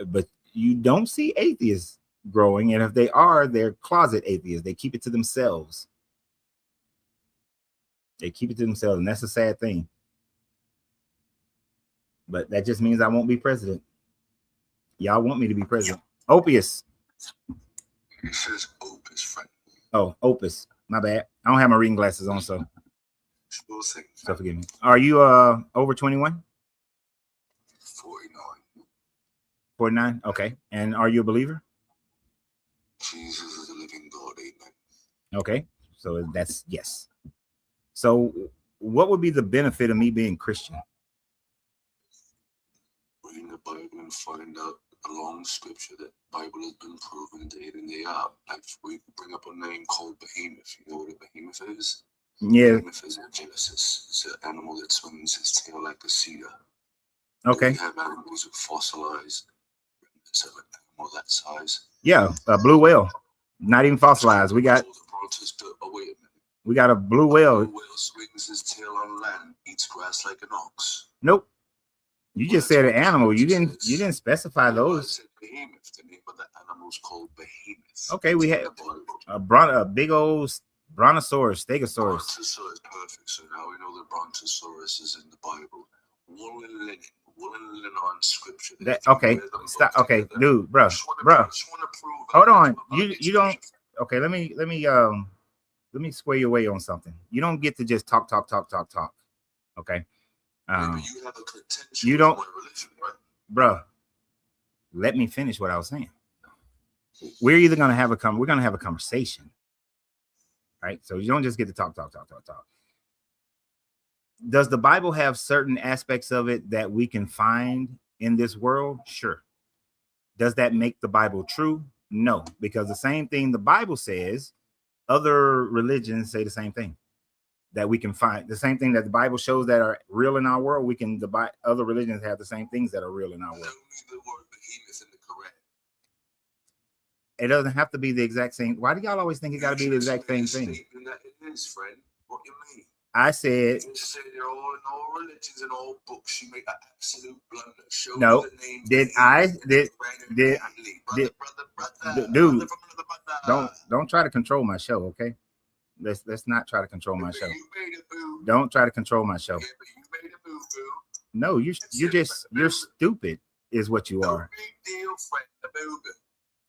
But you don't see atheists growing. And if they are, they're closet atheists. They keep it to themselves. They keep it to themselves. And that's a sad thing. But that just means I won't be president. Y'all want me to be president. Opus. It says Opus, friend. Oh, Opus. My bad. I don't have my reading glasses on, so So forgive me. Are you over 21? 49. 49? Okay. And are you a believer? Jesus is a living God, amen. Okay. So that's yes. So what would be the benefit of me being Christian? Reading the Bible and find out along scripture that Bible has been proven day in and day out. Like we bring up a name called Behemoth. You know what a behemoth is? Yeah. Behemoth is in Genesis. It's an animal that swings its tail like a cedar. Okay. We have animals with fossilized remnants of an animal that size. Yeah, a blue whale. Not even fossilized. We got a blue whale. Blue whale swings his tail on land, eats grass like an ox. Nope. You just said an animal. You didn't specify those. Behemoth. The name of the animal is called Behemoth. Okay, we had a big old brontosaurus, stegosaurus. Brontosaurus, perfect. So now we know that Brontosaurus is in the Bible. Wool and linen on scripture. That okay? Stop. Okay, dude, bro. Hold on. You don't. Okay, let me square your way on something. You don't get to just talk. Okay. You have a contention you don't, with religion, right? Bro. Let me finish what I was saying. We're either gonna have a we're gonna have a conversation, right? So you don't just get to talk. Does the Bible have certain aspects of it that we can find in this world? Sure. Does that make the Bible true? No, because the same thing the Bible says, other religions say the same thing. That we can find the same thing that the Bible shows that are real in our world. Other religions have the same things that are real in our world. The word behemoth in the Quran. It doesn't have to be the exact same. Why do y'all always think it got to be the exact same thing? That it is, friend. What you mean? I said. You say they're all in all religions and all books. You make an absolute blunder. Show no. The name Dude. Don't try to control my show, okay? Let's not try to control my show. Don't try to control my show. No, you're stupid is what you are.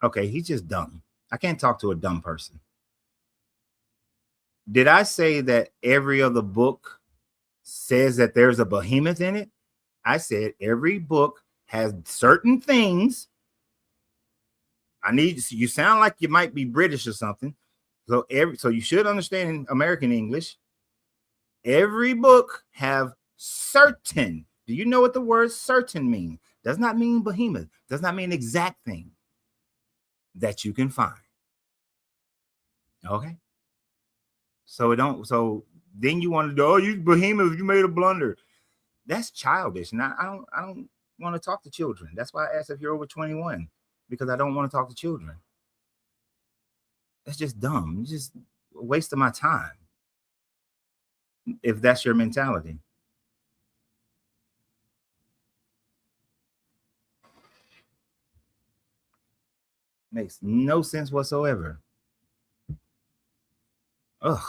Okay, he's just dumb. I can't talk to a dumb person. Did I say that every other book says that there's a behemoth in it? I said every book has certain things. You sound like you might be British or something. So you should understand American English. Every book have certain. Do you know what the word certain means? Does not mean behemoth. Does not mean exact thing that you can find. Okay. So then you want to go, oh, you behemoth, you made a blunder. That's childish. And I don't want to talk to children. That's why I asked if you're over 21, because I don't want to talk to children. That's just dumb. It's just a waste of my time. If that's your mentality. Makes no sense whatsoever. Ugh.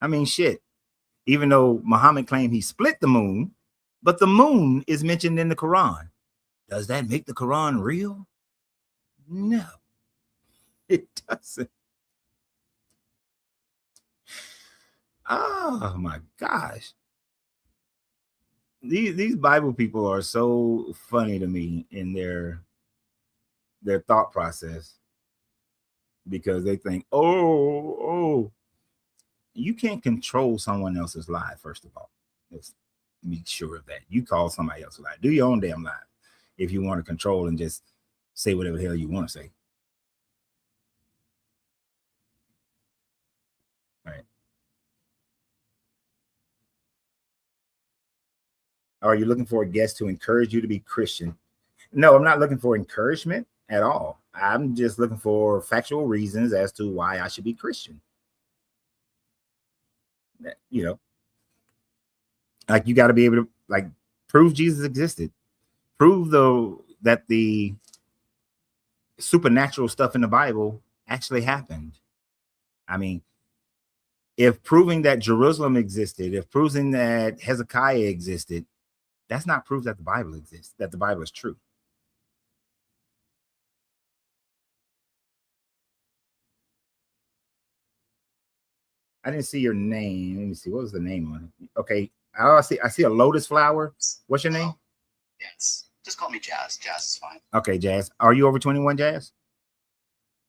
I mean, shit. Even though Muhammad claimed he split the moon, but the moon is mentioned in the Quran. Does that make the Quran real? No, it doesn't. Oh my gosh. These Bible people are so funny to me in their thought process, because they think, oh, you can't control someone else's life. First of all, let's be sure of that. You call somebody else's life. Do your own damn life if you want to control and just say whatever the hell you want to say. Right. Are you looking for a guest to encourage you to be Christian? No, I'm not looking for encouragement at all. I'm just looking for factual reasons as to why I should be Christian. You know, like you got to be able to like prove Jesus existed, prove that the supernatural stuff in the Bible actually happened. I mean, if proving that Jerusalem existed, if proving that Hezekiah existed, that's not proof that the Bible exists, that the Bible is true. I didn't see your name. Let me see. What was the name on it? Okay. I see a lotus flower. What's your name? Yes. Just call me Jazz. Jazz is fine. Okay, Jazz. Are you over 21, Jazz?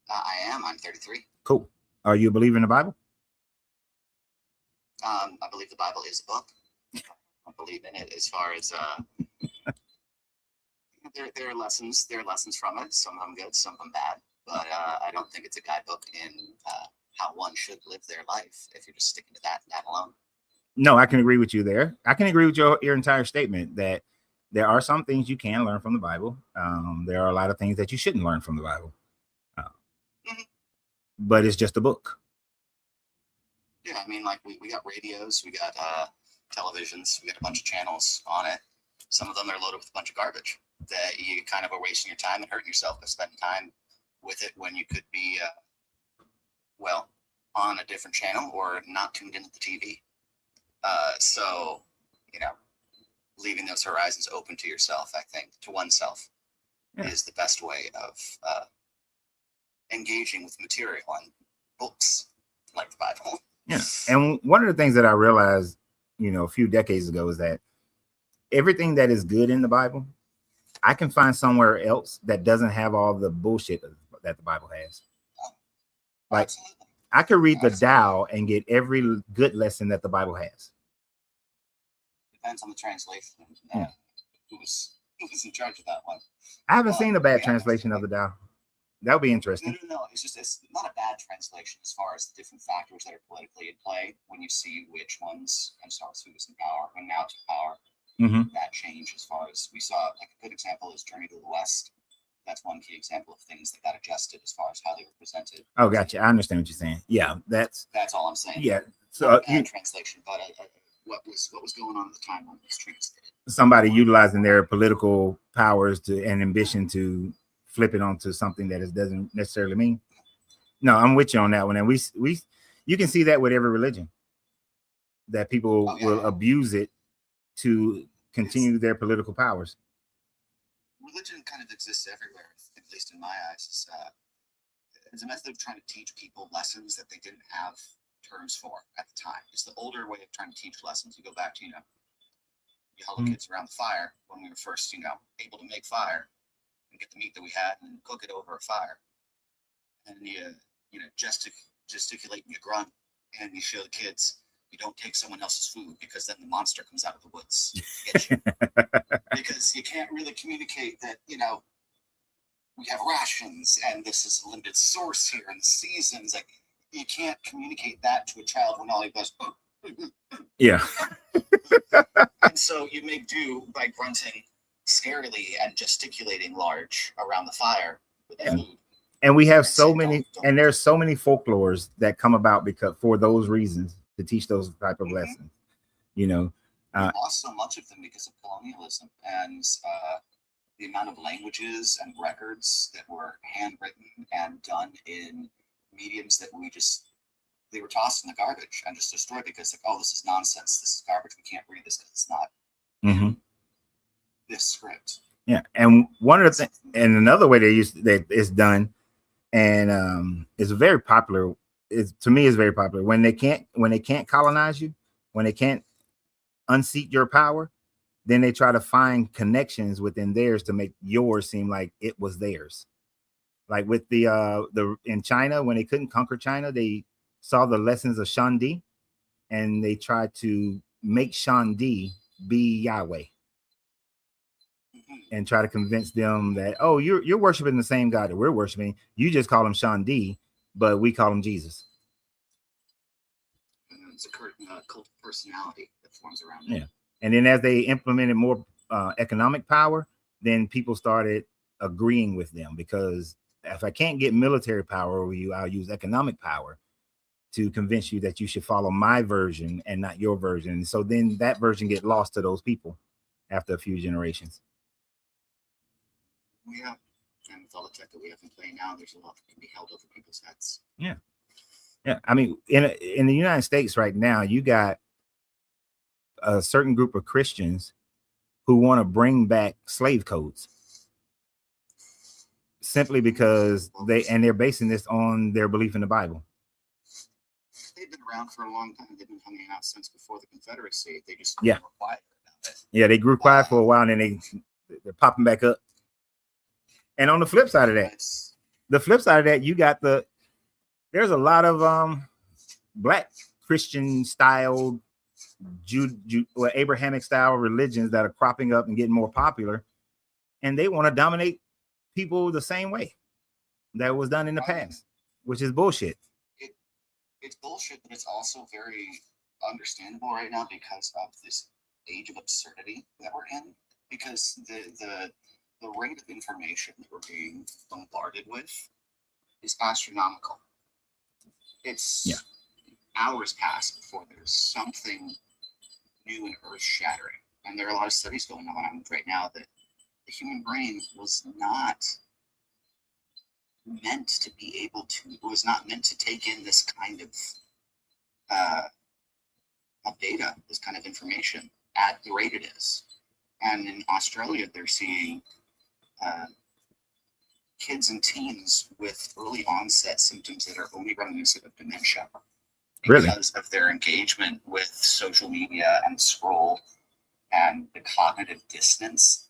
I am. I'm 33. Cool. Are you a believer in the Bible? I believe the Bible is a book. I believe in it as far as there are lessons. There are lessons from it. Some of them good, some of them bad. But I don't think it's a guidebook in how one should live their life if you're just sticking to that alone. No, I can agree with you there. I can agree with your entire statement that there are some things you can learn from the Bible. There are a lot of things that you shouldn't learn from the Bible. But it's just a book. Yeah, I mean, like we got radios, we got televisions, we got a bunch of channels on it. Some of them are loaded with a bunch of garbage that you kind of are wasting your time and hurting yourself by spending time with it when you could be, on a different channel or not tuned into the TV. So, leaving those horizons open to yourself, I think, to oneself, is the best way of engaging with material and books like the Bible. Yeah. And one of the things that I realized, a few decades ago is that everything that is good in the Bible, I can find somewhere else that doesn't have all the bullshit that the Bible has. Like, absolutely. I could read the Tao and get every good lesson that the Bible has. Depends on the translation. Who was in charge of that one? I haven't seen a bad translation of the Tao. That would be interesting. No. It's not a bad translation as far as the different factors that are politically at play. When you see which ones, and so who was in power, when now to power, that change as far as we saw. Like a good example is Journey to the West. That's one key example of things that got adjusted as far as how they were presented. Oh, gotcha. I understand what you're saying. Yeah, that's all I'm saying. Yeah. So translation, but what was going on at the time when it was translated? Somebody utilizing their political powers and ambition to flip it onto something that it doesn't necessarily mean. No, I'm with you on that one. And you can see that with every religion, that people will abuse it to continue their political powers. Religion kind of exists everywhere, at least in my eyes. It's a method of trying to teach people lessons that they didn't have terms for at the time. It's the older way of trying to teach lessons. You go back to, you held the kids around the fire when we were first, able to make fire and get the meat that we had and cook it over a fire. And you gesticulate and you grunt and you show the kids you don't take someone else's food because then the monster comes out of the woods to get you. Because you can't really communicate that, we have rations and this is a limited source here and the seasons. Like, you can't communicate that to a child when all he does. Yeah. And so you make do by grunting scarily and gesticulating large around the fire with the food. And we have so many, and there's so many folklores that come about for those reasons, to teach those type of lessons. We lost so much of them because of colonialism and the amount of languages and records that were handwritten and done in mediums that they were tossed in the garbage and just destroyed because this is nonsense. This is garbage. We can't read this because it's not this script. Yeah. And one of the things, and another way that it's done, and it's a very popular is, to me, is very popular. When they can't colonize you, when they can't unseat your power, then they try to find connections within theirs to make yours seem like it was theirs. Like with the in China, when they couldn't conquer China, they saw the lessons of Shangdi, and they tried to make Shangdi be Yahweh, and try to convince them that, oh, you're worshiping the same God that we're worshiping. You just call him Shangdi, but we call him Jesus. It's a cult of personality that forms around Yeah. it. And then as they implemented more economic power, then people started agreeing with them, because if I can't get military power over you, I'll use economic power to convince you that you should follow my version and not your version. And so then that version get lost to those people after a few generations. Yeah. And with all the tech that we have in play now, there's a lot that can be held over people's heads. Yeah. Yeah. I mean, in the United States right now, you got a certain group of Christians who want to bring back slave codes, simply because they're basing this on their belief in the Bible. They've been around for a long time. They've been coming out since before the Confederacy. They just Yeah. were quiet about it. Yeah, they grew quiet for a while, and then they're popping back up. And on the flip side of that, you got there's a lot of black Christian style, or Abrahamic style religions that are cropping up and getting more popular, and they want to dominate people the same way that was done in the past, which is bullshit. It's bullshit, but it's also very understandable right now because of this age of absurdity that we're in. Because the rate of information that we're being bombarded with is astronomical. It's hours pass before there's something new and earth-shattering. And there are a lot of studies going on right now that the human brain was not meant to be able to, was not meant to take in this kind of data, this kind of information at the rate it is. And in Australia, they're seeing kids and teens with early onset symptoms that are only reminiscent of dementia. Really? Because of their engagement with social media and scroll and the cognitive dissonance.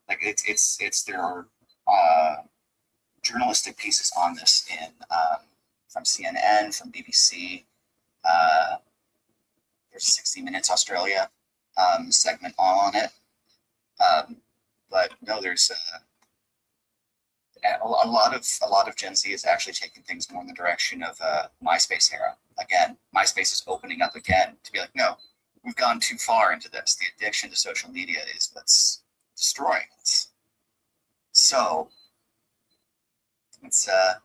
Like it's there are journalistic pieces on this in from CNN, from BBC. There's 60 Minutes Australia segment on it. But no, there's a lot of Gen Z is actually taking things more in the direction of MySpace era. Again, MySpace is opening up again to be like, no, we've gone too far into this. The addiction to social media is what's destroying us. So it's I'm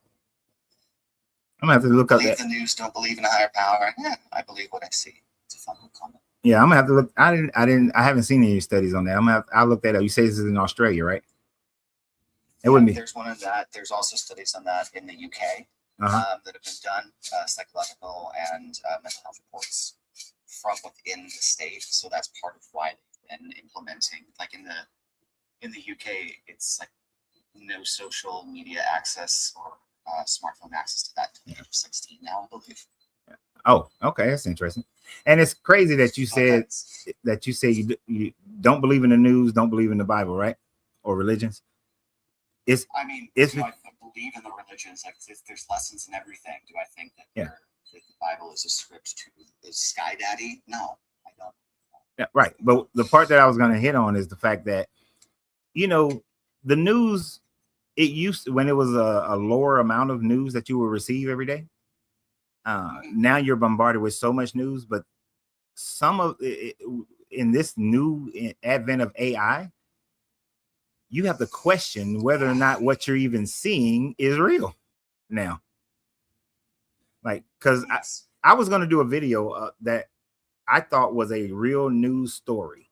gonna have to look up believe that. the news, don't believe in a higher power. Yeah, I believe what I see. It's a fun little comment. Yeah, I'm gonna have to look. I haven't seen any studies on that. I'll look that up. You say this is in Australia, right? It wouldn't be. There's one of that. There's also studies on that in the UK that have been done, psychological and mental health reports from within the state. So that's part of why they've been implementing. Like in the UK, it's like no social media access or smartphone access to that until the age of 16 now, I believe. Oh, okay, that's interesting. And it's crazy that you said you don't believe in the news, don't believe in the Bible, right? Or religions. Do I believe in the religions? Like, if there's lessons in everything, do I think that, that the Bible is a script to is Sky Daddy? No, I don't. Yeah, right. But the part that I was going to hit on is the fact that, the news, it used to, when it was a lower amount of news that you would receive every day. Now you're bombarded with so much news, but some of it, in this new advent of AI, you have to question whether or not what you're even seeing is real now. Like, because I was going to do a video that I thought was a real news story.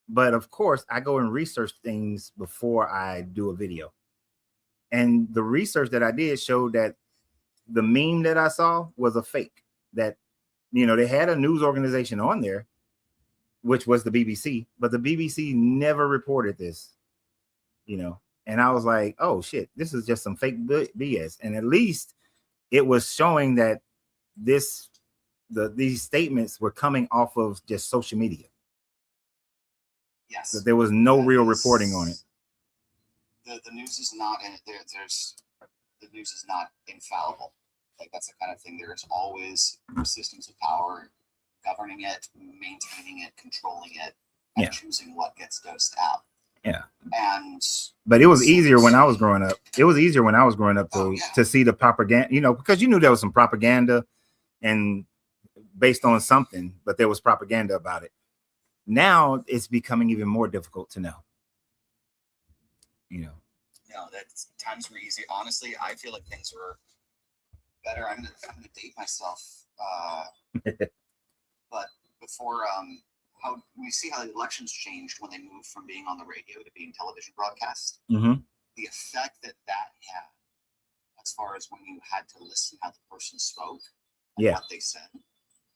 But of course, I go and research things before I do a video. And the research that I did showed that the meme that I saw was a fake. That, they had a news organization on there, which was the BBC, but the BBC never reported this, and I was like, oh shit, this is just some fake BS. And at least it was showing that these statements were coming off of just social media. Yes. That there was no That real is- reporting on it. The news is not in it. The news is not infallible. Like that's the kind of thing. There's always systems of power governing it, maintaining it, controlling it, and Yeah. choosing what gets dosed out. Yeah. And But it was easier when I was growing up. It was easier when I was growing up Oh, yeah. to see the propaganda, you know, because you knew there was some propaganda and based on something, but there was propaganda about it. Now it's becoming even more difficult to know. You know. no, that times were easy. Honestly, I feel like things were better. I'm gonna date myself. But before how we see how the elections changed when they moved from being on the radio to being television broadcast. Mm-hmm. The effect that had as far as when you had to listen how the person spoke and Yeah. what they said,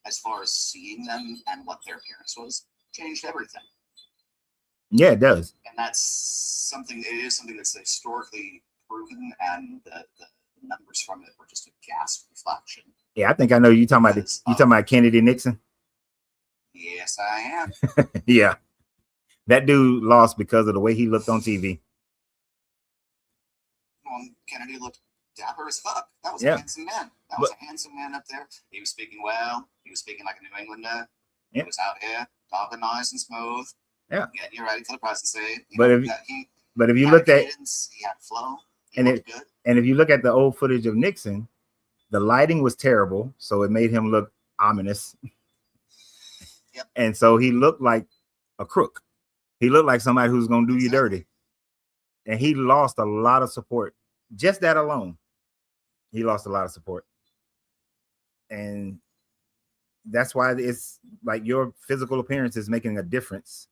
as far as seeing them and what their appearance was, changed everything. Yeah, it does. And that's something, it is something that's historically proven, and the numbers from it were just a ghastly reflection. Yeah, I think I know you talking about Because, you talking about Kennedy Nixon. Yes, I am. Yeah. That dude lost because of the way he looked on TV. Well, Kennedy looked dapper as fuck. That was Yeah. a handsome man. That was a handsome man up there. He was speaking well. He was speaking like a New Englander. Yeah. He was out here talking nice and smooth. Yeah. Getting you ready for the presidency. But if you looked at he had flow. He and looked it good. and if you look at the old footage of Nixon, the lighting was terrible, so it made him look ominous. Yep. And so he looked like a crook. He looked like somebody who's going to do you dirty. And he lost a lot of support. Just that alone. He lost a lot of support. And that's why it's like your physical appearance is making a difference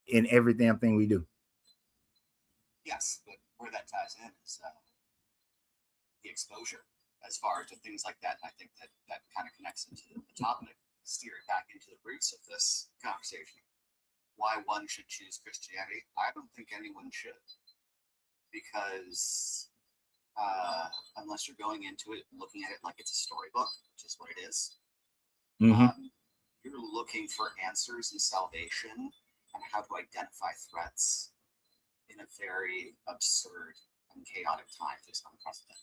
in every damn thing we do. Yes, but where that ties in is the exposure as far as to things like that. And I think that kind of connects into the topic, steer it back into the roots of this conversation. Why one should choose Christianity? I don't think anyone should, because unless you're going into it looking at it like it's a storybook, which is what it is, you're looking for answers and salvation and how to identify threats in a very absurd and chaotic time. Just unprecedented.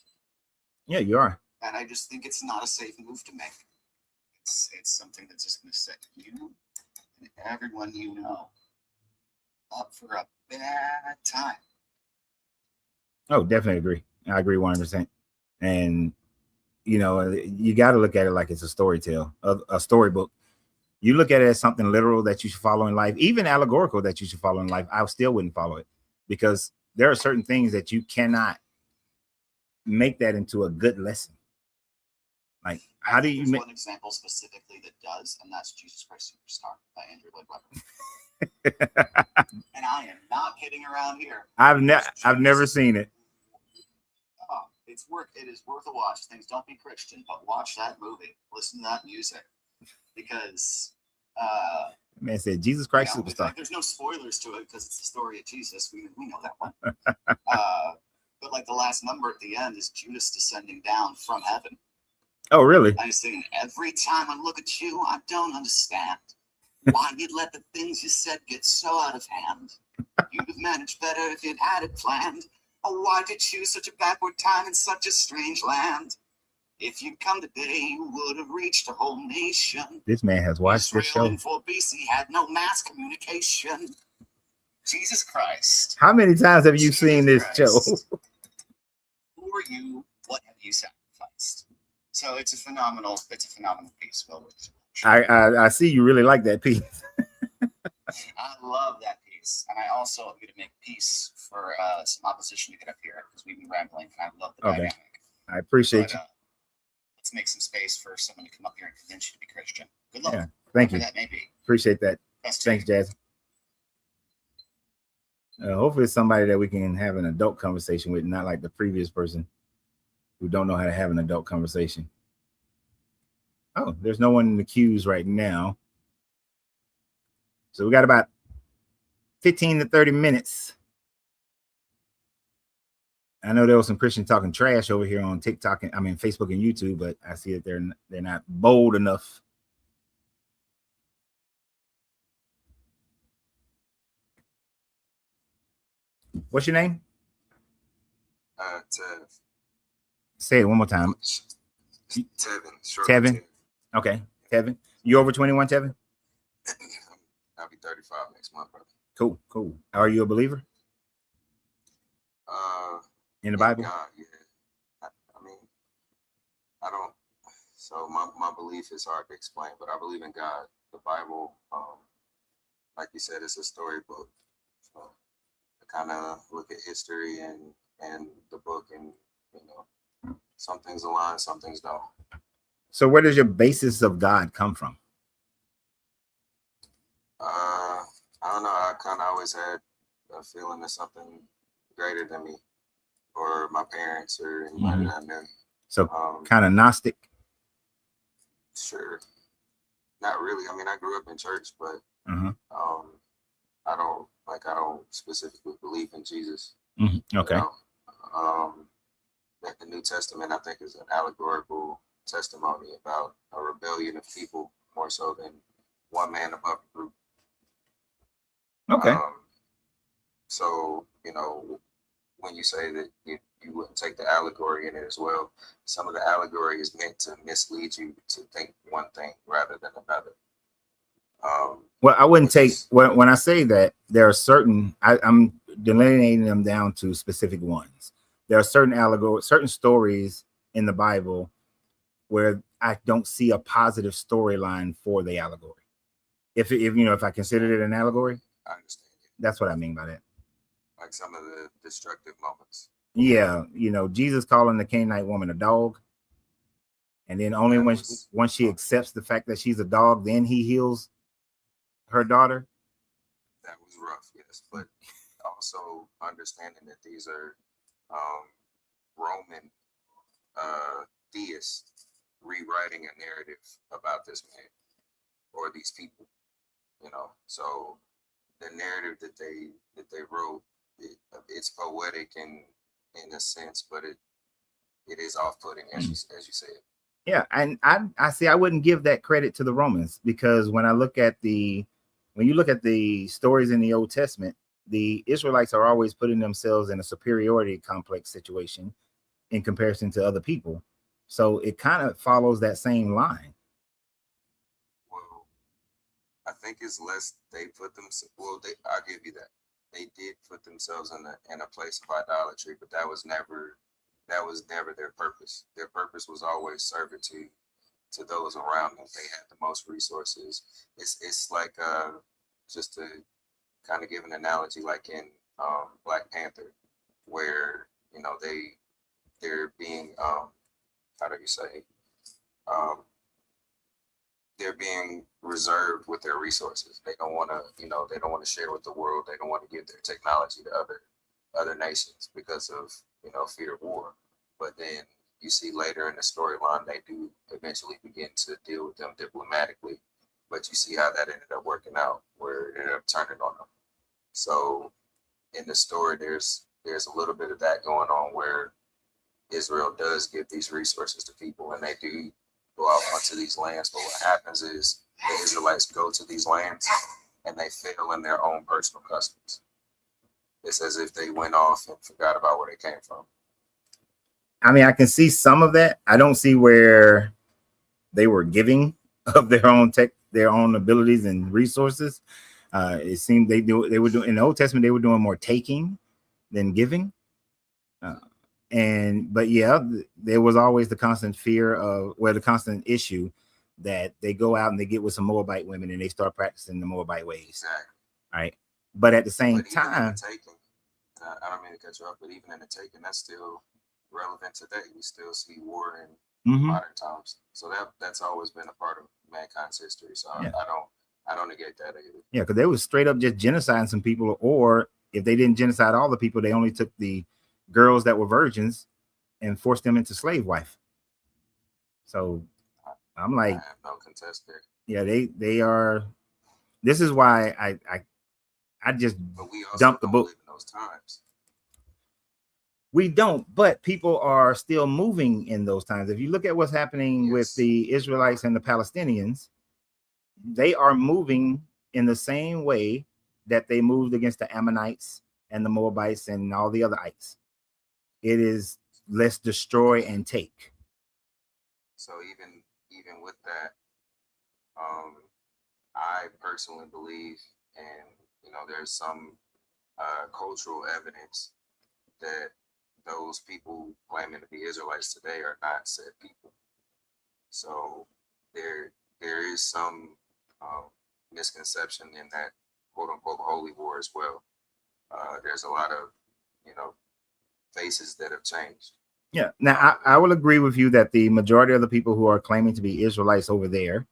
Yeah, you are. And I just think it's not a safe move to make. It's something that's just going to set you and everyone you know up for a bad time. Oh, definitely agree. I agree 100%. And you know, you got to look at it like it's a a storybook. You look at it as something literal that you should follow in life, even allegorical that you should follow in life. I still wouldn't follow it, because there are certain things that you cannot make that into a good lesson. Like, how do you There's make one example specifically that does, and that's Jesus Christ Superstar by Andrew Lloyd Webber. And I am not kidding around here. I've never seen it. Oh, it is worth a watch. Things don't be Christian, but watch that movie. Listen to that music, because Man said Jesus Christ you know, Superstar. like, there's no spoilers to it because it's the story of Jesus. We know that one. But like the last number at the end is Judas descending down from heaven. Oh, really? I'm saying every time I look at you, I don't understand why you'd let the things you said get so out of hand. You'd have managed better if you'd had it planned. Oh, why'd you choose such a backward time in such a strange land? If you'd come today, you would have reached a whole nation. This man has watched this Israel show. in 4 BC had no mass communication. Jesus Christ. How many times have you Jesus seen this Christ. show? Who are you? What have you sacrificed? So it's a phenomenal piece. Well worth it. I see you really like that piece. I love that piece, and I also am going to make peace for some opposition to get up here because we've been rambling, and I love the Okay. dynamic. I appreciate you. Let's make some space for someone to come up here and convince you to be Christian. Good luck. Yeah, thank you. Whatever that may be. Appreciate that. Best to Thanks, Jazz. Hopefully it's somebody that we can have an adult conversation with, not like the previous person who don't know how to have an adult conversation. Oh, there's no one in the queues right now. So we got about 15 to 30 minutes I know there was some Christians talking trash over here on TikTok and Facebook and YouTube, but I see that they're not bold enough. What's your name? Tev. Say it one more time. Tevin. Short Tevin. Tev. Okay, Tevin. You over 21, Tevin? I'll be 35 next month, brother. Cool. Are you a believer in the Bible? God, yeah. I mean, I don't. So my belief is hard to explain, but I believe in God. The Bible, like you said, it's a storybook. So I kind of look at history and the book, and some things align, some things don't. So where does your basis of God come from? I don't know. I kind of always had a feeling of something greater than me, or my parents, or anybody that I knew. So kind of Gnostic. Sure. Not really. I mean, I grew up in church, but I don't specifically believe in Jesus. Okay. That the New Testament, I think, is an allegorical testimony about a rebellion of people more so than one man above the group. Okay. So, when you say that you wouldn't take the allegory in it as well, some of the allegory is meant to mislead you to think one thing rather than another. Well, I wouldn't take when I say that there are certain, I'm delineating them down to specific ones. There are certain allegories, certain stories in the Bible where I don't see a positive storyline for the allegory. If I considered it an allegory, I understand. That's what I mean by that. Like some of the destructive moments. Yeah, Jesus calling the Canaanite woman a dog, and then only once she accepts the fact that she's a dog, then he heals her daughter. That was rough, yes, but also understanding that these are Roman theists rewriting a narrative about this man or these people, So the narrative that they wrote, it's poetic in a sense, but it is off-putting, as you said. Yeah, and I see. I wouldn't give that credit to the Romans, because when you look at the stories in the Old Testament, the Israelites are always putting themselves in a superiority complex situation in comparison to other people. So it kind of follows that same line. Well, I think it's less they put themselves. Well, I'll give you that. They did put themselves in a place of idolatry, but that was never their purpose. Their purpose was always servitude to those around them. They had the most resources. It's like just to kind of give an analogy, like in Black Panther, where they're being how do you say they're being reserved with their resources. They don't want to they don't want to share with the world. They don't want to give their technology to other nations because of fear of war. But then you see later in the storyline they do eventually begin to deal with them diplomatically. But you see how that ended up working out, where it ended up turning on them. So in the story, there's a little bit of that going on, where Israel does give these resources to people, and they do go out onto these lands. But what happens is the Israelites go to these lands and they fail in their own personal customs. It's as if they went off and forgot about where they came from. I mean, I can see some of that. I don't see where they were giving of their own their own abilities and resources. It seemed they were doing in the Old Testament, they were doing more taking than giving. But yeah, there was always the constant the constant issue that they go out and they get with some Moabite women and they start practicing the Moabite ways. Exactly. Right. But at the same time, I don't mean to cut you off, but even in the taking, that's still relevant today. We still see war in modern times. So that's always been a part of mankind's history. So yeah. I don't negate that either. Yeah, because they was straight up just genociding some people, or if they didn't genocide all the people, they only took the girls that were virgins and forced them into slave wife. So I'm like, I have no contest there. Yeah, they are. This is why I just but we also dumped the book. Live in those times. We don't, but people are still moving in those times. If you look at what's happening with the Israelites and the Palestinians, they are moving in the same way that they moved against the Ammonites and the Moabites and all the other ites. It is let's destroy and take. So even with that, I personally believe, and there's some cultural evidence that those people claiming to be Israelites today are not said people. So there is some misconception in that quote unquote holy war as well. There's a lot of faces that have changed. Yeah. Now I will agree with you that the majority of the people who are claiming to be Israelites over there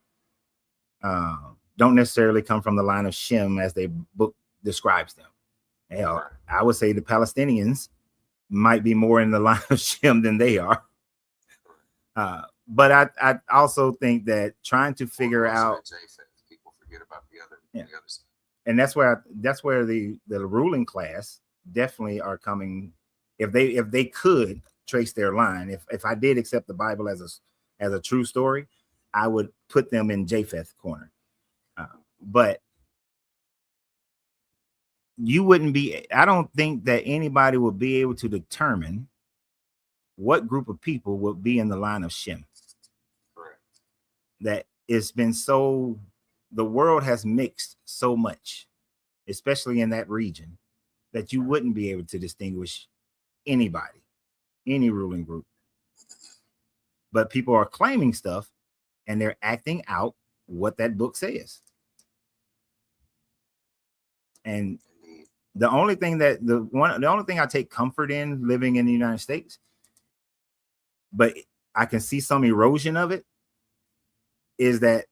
don't necessarily come from the line of Shem as their book describes them. Hell, I would say the Palestinians might be more in the line of Shem than they are. But I also think that trying to figure out people forget about the other side. And that's where the ruling class definitely are coming. If they could trace their line, if I did accept the Bible as a true story, I would put them in Japheth corner. But you wouldn't be. I don't think that anybody would be able to determine what group of people would be in the line of Shem. Correct. That it's been so. The world has mixed so much, especially in that region, that you wouldn't be able to distinguish anybody, any ruling group. But people are claiming stuff and they're acting out what that book says. And the only thing I take comfort in living in the United States, but I can see some erosion of it, is that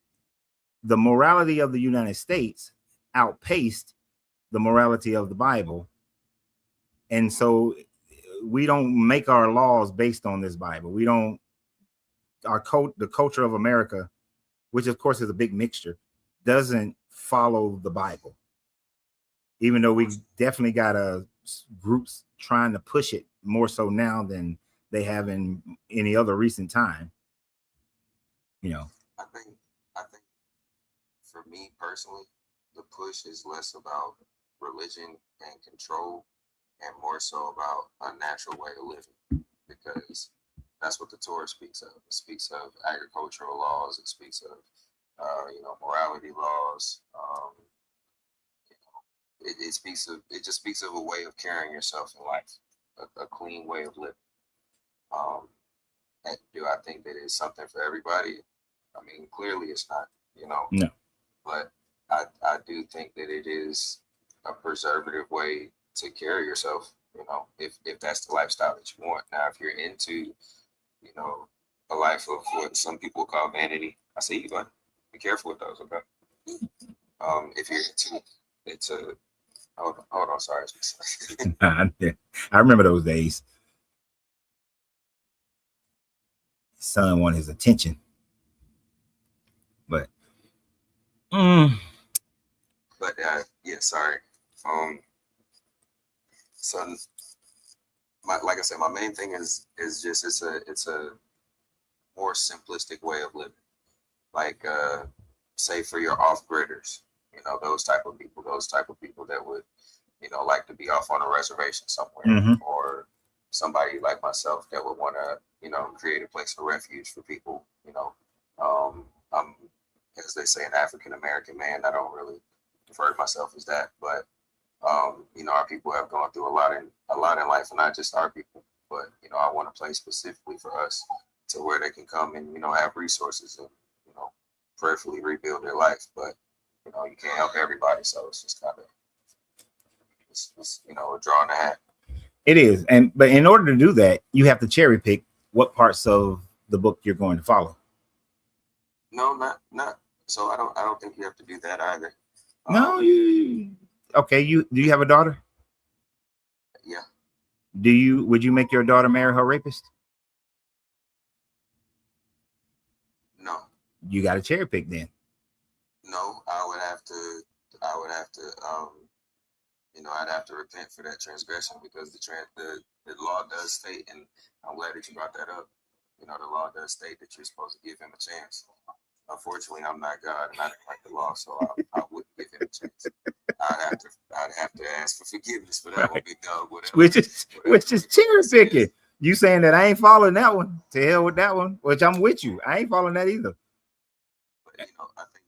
the morality of the United States outpaced the morality of the Bible. And so we don't make our laws based on this Bible. We don't, the culture of America, which of course is a big mixture, doesn't follow the Bible. Even though we definitely got groups trying to push it more so now than they have in any other recent time. I think for me personally, the push is less about religion and control and more so about a natural way of living, because that's what the Torah speaks of. It speaks of agricultural laws. It speaks of, morality laws. It just speaks of a way of carrying yourself in life, a clean way of living. And do I think that it's something for everybody? I mean, clearly it's not, No. But I do think that it is a preservative way to carry yourself, if that's the lifestyle that you want. Now, if you're into, a life of what some people call vanity, I see you, but be careful with those, okay? If you're into hold on, sorry. I remember those days. Son wanted his attention, but yeah, sorry. So like I said, my main thing is just it's a more simplistic way of living. Like say for your off-gridders, those type of people that would, like to be off on a reservation somewhere, mm-hmm. or somebody like myself that would want to, create a place of refuge for people. I'm, as they say, an African American man. I don't really refer to myself as that, but our people have gone through a lot in life, and not just our people, but I want a place specifically for us to where they can come and have resources and prayerfully rebuild their life. But you can't help everybody, so it's just kind of a draw in the hat. It is, but in order to do that, you have to cherry pick what parts of the book you're going to follow. No, not. So I don't think you have to do that either. No, okay. Do you have a daughter? Yeah. Would you make your daughter marry her rapist? No. You got to cherry pick then. No, I would have to I'd have to repent for that transgression because the law does state, and I'm glad that you brought that up. The law does state that you're supposed to give him a chance. Unfortunately, I'm not God, and I don't like the law, so I wouldn't give him a chance. I'd have to ask for forgiveness for that one, big dog. Whatever. Which is cherry picking. You saying that I ain't following that one? To hell with that one. Which I'm with you. I ain't following that either. But I think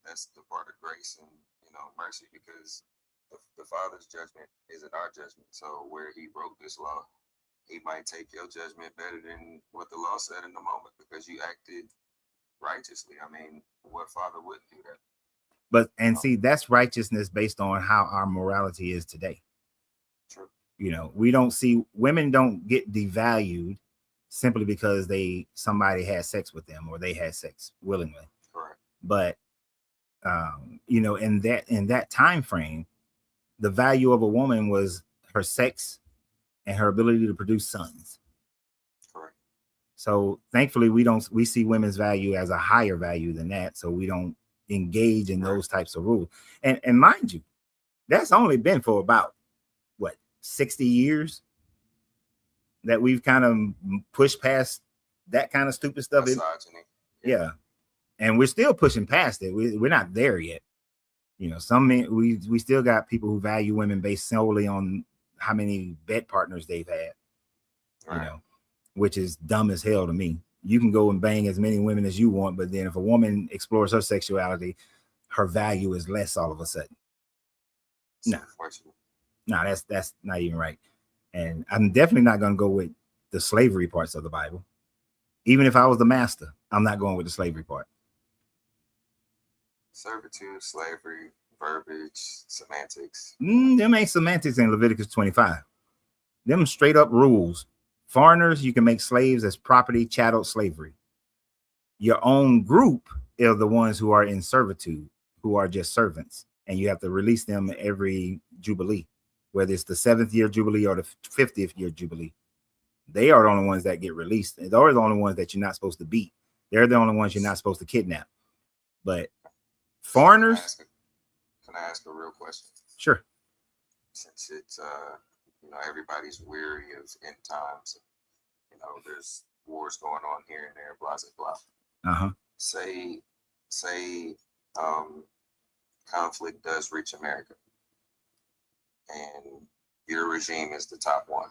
that's the part of grace and mercy, because the Father's judgment isn't our judgment. So where he broke this law, he might take your judgment better than what the law said in the moment because you acted righteously. I mean, what father wouldn't do that? But see, that's righteousness based on how our morality is today. True. We don't see women don't get devalued simply because somebody had sex with them or they had sex willingly. Correct. But in that time frame, the value of a woman was her sex and her ability to produce sons. Correct. So thankfully we see women's value as a higher value than that. So we don't engage in those types of rules. And mind you, that's only been for about 60 years that we've kind of pushed past that kind of stupid stuff. Yeah. And we're still pushing past it. We're not there yet. Some men, we still got people who value women based solely on how many bed partners they've had, right. Which is dumb as hell to me. You can go and bang as many women as you want, but then if a woman explores her sexuality, her value is less all of a sudden. No, that's not even right. And I'm definitely not going to go with the slavery parts of the Bible. Even if I was the master, I'm not going with the slavery part. Servitude, slavery, verbiage, semantics. Them ain't semantics in Leviticus 25. Them straight up rules. Foreigners, you can make slaves as property, chattel, slavery. Your own group are the ones who are in servitude, who are just servants, and you have to release them every Jubilee, whether it's the 7th year Jubilee or the 50th year Jubilee. They are the only ones that get released. They're the only ones that you're not supposed to beat. They're the only ones you're not supposed to kidnap. But foreigners. Can I ask a real question? Sure. Since it's everybody's weary of end times, there's wars going on here and there, blah blah blah. Say conflict does reach America, and your regime is the top one.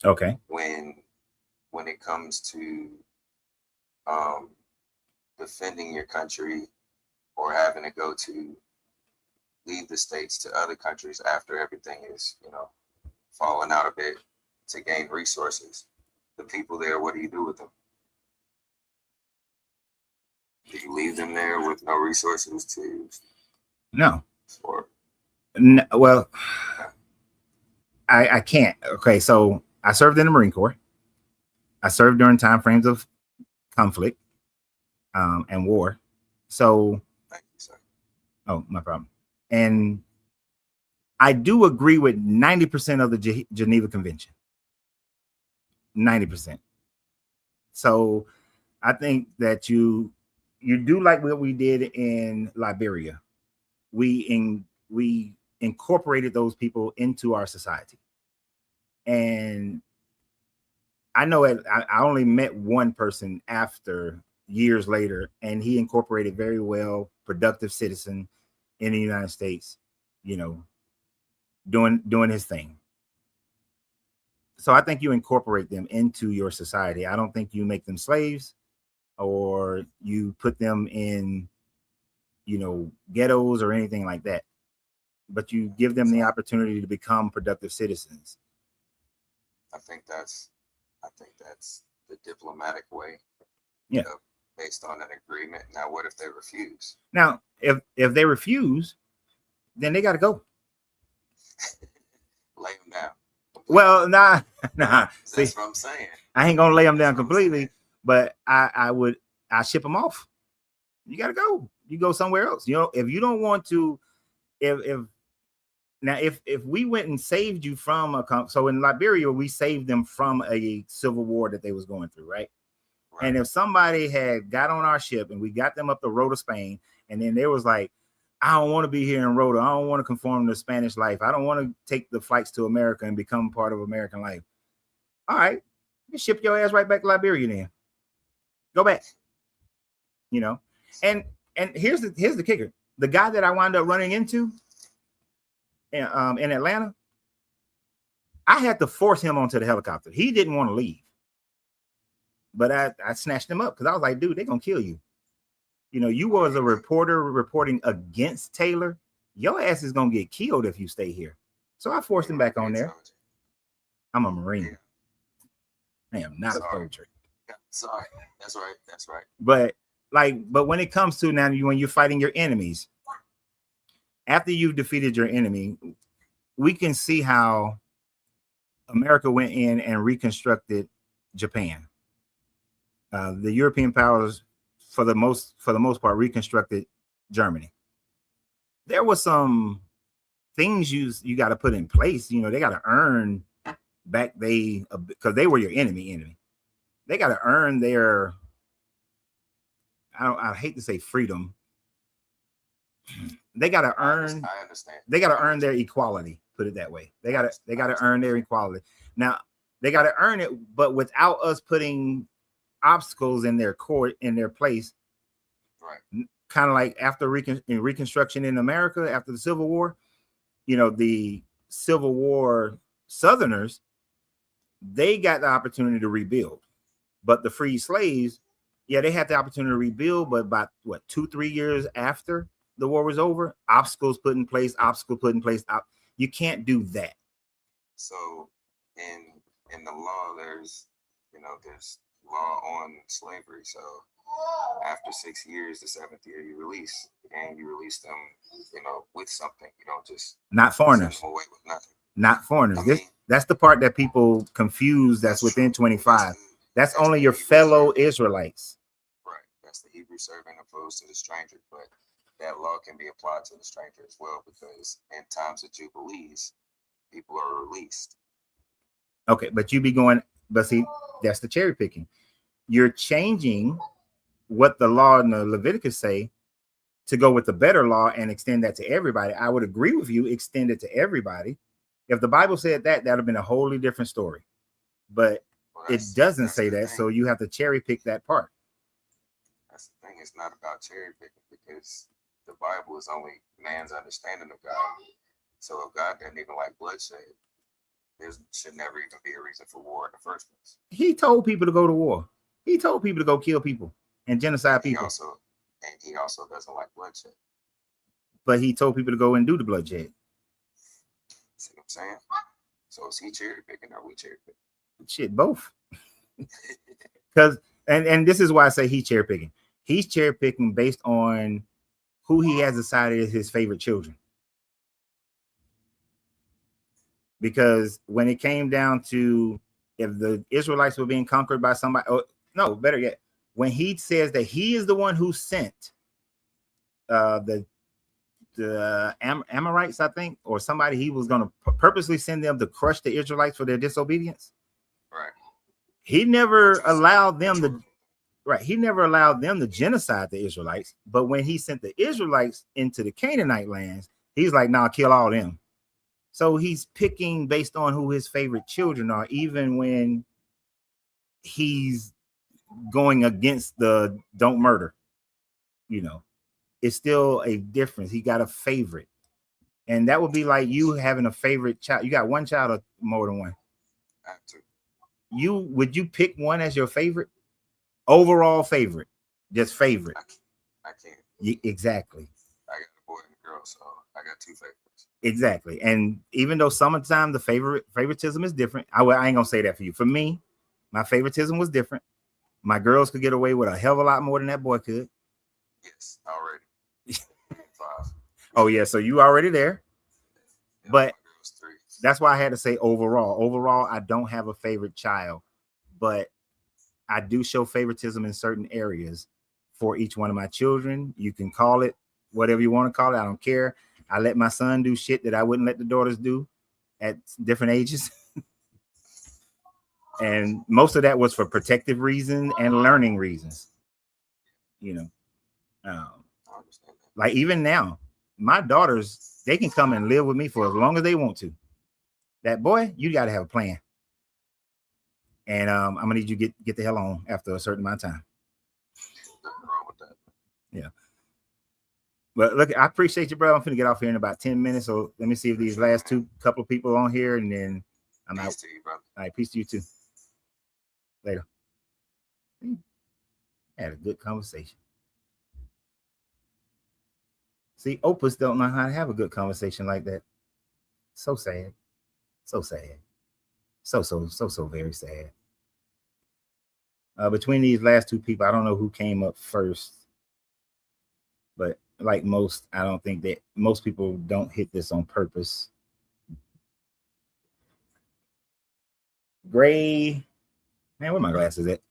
Okay. When it comes to defending your country or having to go to leave the states to other countries after everything is, falling out a bit to gain resources, the people there, what do you do with them? Do you leave them there with no resources to? No. Or no, well, I can't. Okay, so I served in the Marine Corps. I served during time frames of conflict and war. So, thank you, sir. Oh, no problem. And I do agree with 90% of the Geneva Convention. 90%. So I think that you do like what we did in Liberia. We incorporated those people into our society. And I know I only met one person after years later, and he incorporated very well, productive citizen in the United States, doing his thing. So I think you incorporate them into your society. I don't think you make them slaves or you put them in, ghettos or anything like that, but you give them the opportunity to become productive citizens. I think that's the diplomatic way. Yeah. Based on an agreement. Now, what if they refuse? Now, if they refuse, then they got to go. Lay them down. Well, nah. That's what I'm saying. I ain't gonna lay them down completely, but I ship them off. You got to go. You go somewhere else. If you don't want to, if we went and saved you from so in Liberia, we saved them from a civil war that they was going through, right? And if somebody had got on our ship and we got them up the road to Spain, and then they was like, I don't want to be here in Rhoda. I don't want to conform to Spanish life. I don't want to take the flights to America and become part of American life. All right, you ship your ass right back to Liberia then. Go back. You know, and here's the kicker. The guy that I wound up running into in Atlanta, I had to force him onto the helicopter. He didn't want to leave. But I snatched him up because I was like, dude, they're going to kill you. You know, you was a reporter reporting against Taylor. Your ass is going to get killed if you stay here. So I forced him back on there. I'm a Marine. I am not a soldier. Sorry. That's right. That's right. But when it comes to now, when you're fighting your enemies, after you've defeated your enemy, we can see how America went in and reconstructed Japan. The European powers, for the most part, reconstructed Germany. There was some things you got to put in place. You know, they got to earn back because they were your enemy. They got to earn their. I hate to say freedom. They got to earn. I understand. They got to earn their equality. Put it that way. They got to earn their equality. Now they got to earn it, but without us putting obstacles in their court, in their place. Right. Kind of like after Reconstruction in America, after the Civil War, you know, the Civil War Southerners, they got the opportunity to rebuild. But the free slaves, yeah, they had the opportunity to rebuild, but about 2-3 years after the war was over, obstacles put in place. You can't do that. So in the law, there's law on slavery. So after 6 years, the 7th year, you release, and you release them, with something. You don't just not foreigners. Send them away with nothing. Not foreigners. That's the part that people confuse. That's within 25. That's only your fellow Israelites. Right. That's the Hebrew servant opposed to the stranger. But that law can be applied to the stranger as well, because in times of jubilees, people are released. Okay, but see, that's the cherry picking. You're changing what the law in the Leviticus say to go with the better law and extend that to everybody. I would agree with you, extend it to everybody. If the Bible said that, that would have been a wholly different story. But it doesn't say that, so you have to cherry pick that part. That's the thing. It's not about cherry picking, because the Bible is only man's understanding of God. So if God doesn't even like bloodshed, there should never even be a reason for war in the first place. He told people to go to war. He told people to go kill people and genocide people. He also doesn't like bloodshed. But he told people to go and do the bloodshed. See what I'm saying? So is he cherry picking or we cherry picking? Shit, both. Because and this is why I say he cherry picking. He's cherry picking based on who he has decided is his favorite children. Because when it came down to if the Israelites were being conquered by somebody, or no, better yet, when he says that he is the one who sent the Amorites, I think, or somebody, he was going to purposely send them to crush the Israelites for their disobedience. Right. He never allowed them to genocide the Israelites. But when he sent the Israelites into the Canaanite lands, he's like, nah, kill all them. So he's picking based on who his favorite children are, even when he's going against the don't murder. It's still a difference. He got a favorite. And that would be like you having a favorite child. You got one child or more than one? I have two. Would you pick one as your favorite? Overall favorite. Just favorite. I can't. Exactly. I got a boy and a girl, so I got two favorites. Exactly. And even though sometimes the favoritism is different, I ain't gonna say that for you. For me, my favoritism was different. My girls could get away with a hell of a lot more than that boy could. Yes, already. 5. Oh yeah, so you already there. Yeah, but my girl's 3. That's why I had to say overall. Overall, I don't have a favorite child, but I do show favoritism in certain areas for each one of my children. You can call it whatever you want to call it. I don't care. I let my son do shit that I wouldn't let the daughters do at different ages. And most of that was for protective reasons and learning reasons. I understand that. Like even now, my daughters, they can come and live with me for as long as they want to. That boy, you got to have a plan. And I'm gonna need you to get the hell on after a certain amount of time. Nothing wrong with that. Yeah. But look, I appreciate you, bro. I'm finna get off here in about 10 minutes. So let me see if these last couple of people on here, and then I'm Peace out. to you, bro. All right, peace to you too. Later. Had a good conversation. See, Opus don't know how to have a good conversation like that. So sad. So sad. So very sad. Between these last two people, I don't know who came up first, but like most, I don't think that most people don't hit this on purpose. Gray, man, where my glasses at?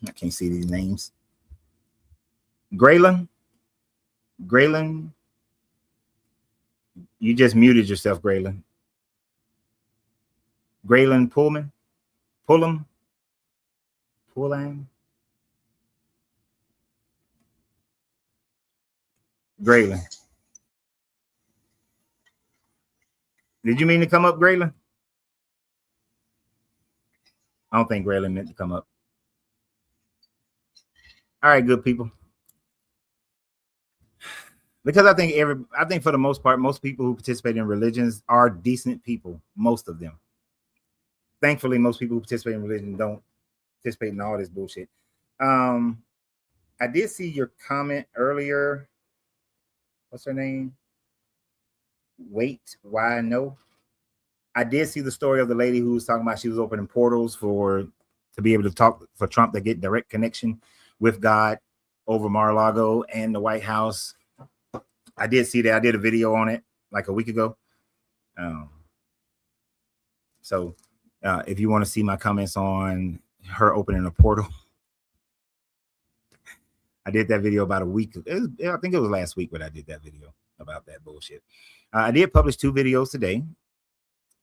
I can't see these names. Graylin, you just muted yourself, Graylin. Graylin Pullman, Pullum. Graylin. Did you mean to come up, Graylin? I don't think Graylin meant to come up. All right, good people. Because I think for the most part, most people who participate in religions are decent people, most of them. Thankfully, most people who participate in religion don't participate in all this bullshit. I did see your comment earlier. What's her name? Wait, why no? I did see the story of the lady who was talking about she was opening portals to be able to talk for Trump to get direct connection with God over Mar-a-Lago and the White House. I did see that. I did a video on it like a week ago. So if you want to see my comments on her opening a portal, I did that video about a week. I think it was last week when I did that video about that bullshit. I did publish 2 videos today.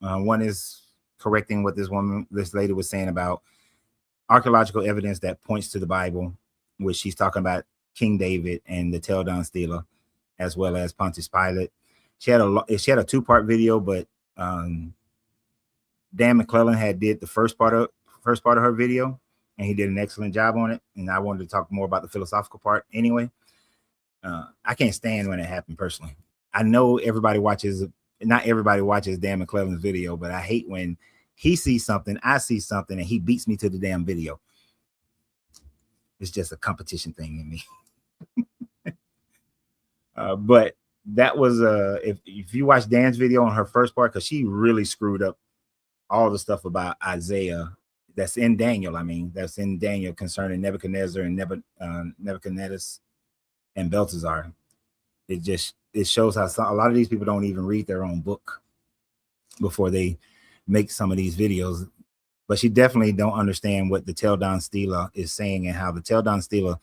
One is correcting what this lady was saying about archaeological evidence that points to the Bible, which she's talking about King David and the Tel Dan Stela, as well as Pontius Pilate. She had a 2-part video, but Dan McClellan did the first part of her video, and he did an excellent job on it. And I wanted to talk more about the philosophical part anyway. I can't stand when it happened personally. I know not everybody watches Dan McClellan's video, but I hate when he sees something, I see something, and he beats me to the damn video. It's just a competition thing in me. But that was if you watch Dan's video on her first part, because she really screwed up all the stuff about Isaiah that's in Daniel. That's in Daniel concerning Nebuchadnezzar and Nebuchadnezzar and Belteshazzar. It shows how a lot of these people don't even read their own book before they make some of these videos. But she definitely don't understand what the Tel Dan Stela is saying and how the Tel Dan Stela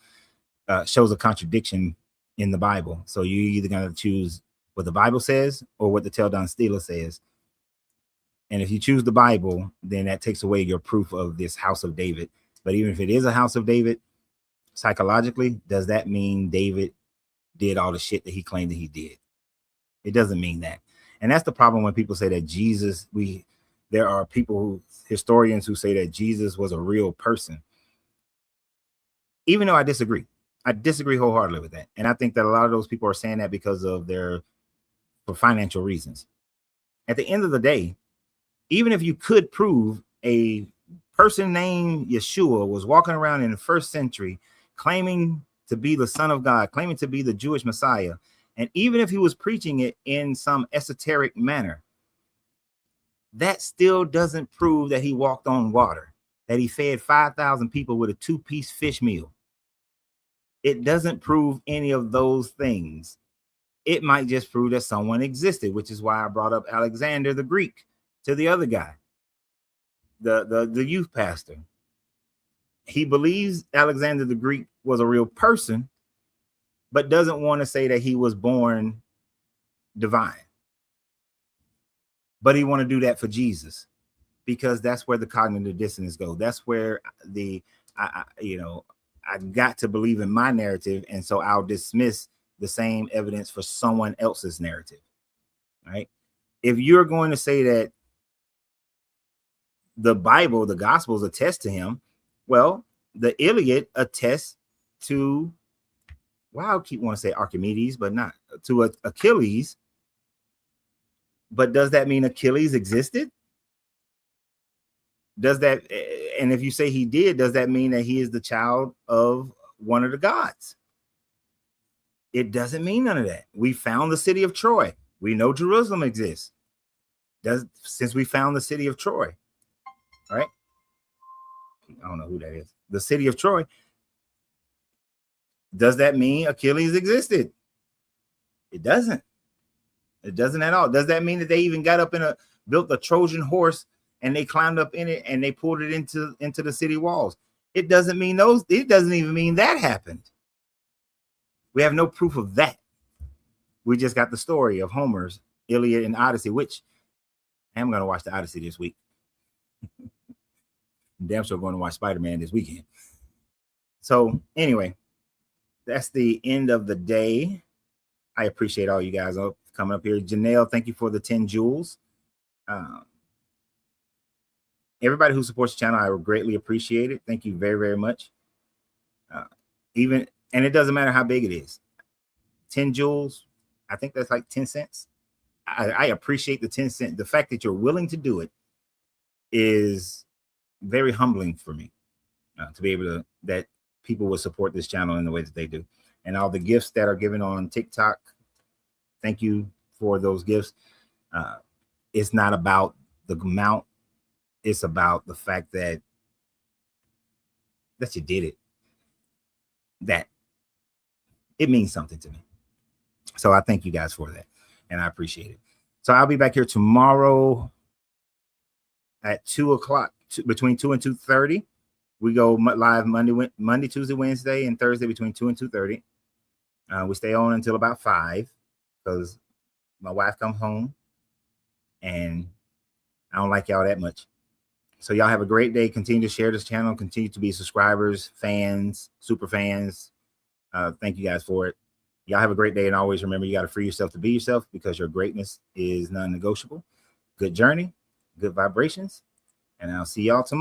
shows a contradiction in the Bible. So you either going to choose what the Bible says or what the Tel Dan Stela says. And if you choose the Bible, then that takes away your proof of this house of David. But even if it is a house of David, psychologically, does that mean David did all the shit that he claimed that he did? It doesn't mean that. And that's the problem when people say that there are historians who say that Jesus was a real person. Even though I disagree wholeheartedly with that. And I think that a lot of those people are saying that because of for financial reasons. At the end of the day, even if you could prove a person named Yeshua was walking around in the 1st century claiming to be the Son of God, claiming to be the Jewish Messiah, and even if he was preaching it in some esoteric manner, that still doesn't prove that he walked on water, that he fed 5,000 people with a 2-piece fish meal. It doesn't prove any of those things. It might just prove that someone existed, which is why I brought up Alexander the Greek to the other guy, the youth pastor. He believes Alexander the Greek was a real person, but doesn't want to say that he was born divine. But he want to do that for Jesus, because that's where the cognitive dissonance goes. That's where I got to believe in my narrative, and so I'll dismiss the same evidence for someone else's narrative, right? If you're going to say that the Bible, the Gospels attest to him, well, the Iliad attests to, well, I keep wanting to say Archimedes, but not to Achilles. But does that mean Achilles existed? Does that, and if you say he did, does that mean that he is the child of one of the gods? It doesn't mean none of that. We found the city of Troy. We know Jerusalem exists. Since we found the city of Troy, right? I don't know who that is. The city of Troy. Does that mean Achilles existed? It doesn't. It doesn't at all. Does that mean that they even got up built a Trojan horse and they climbed up in it and they pulled it into the city walls? It doesn't mean those. It doesn't even mean that happened. We have no proof of that. We just got the story of Homer's Iliad and Odyssey, which I'm going to watch the Odyssey this week. Damn sure going to watch Spider-Man this weekend. So anyway, that's the end of the day. I appreciate all you guys coming up here. Janelle, thank you for the 10 jewels. Everybody who supports the channel, I would greatly appreciate it. Thank you very, very much. And it doesn't matter how big it is. 10 jewels, I think that's like 10 cents. I appreciate the 10 cents. The fact that you're willing to do it is very humbling for me, to be able to, that people will support this channel in the way that they do. And all the gifts that are given on TikTok, thank you for those gifts. It's not about the amount. It's about the fact that you did it. That it means something to me. So I thank you guys for that. And I appreciate it. So I'll be back here tomorrow at 2 o'clock, between 2 and 2:30. We go live Monday, Tuesday, Wednesday, and Thursday between 2 and 2:30. We stay on until about 5 because my wife comes home and I don't like y'all that much. So y'all have a great day. Continue to share this channel. Continue to be subscribers, fans, super fans. Thank you guys for it. Y'all have a great day. And always remember, you got to free yourself to be yourself because your greatness is non-negotiable. Good journey, good vibrations. And I'll see y'all tomorrow.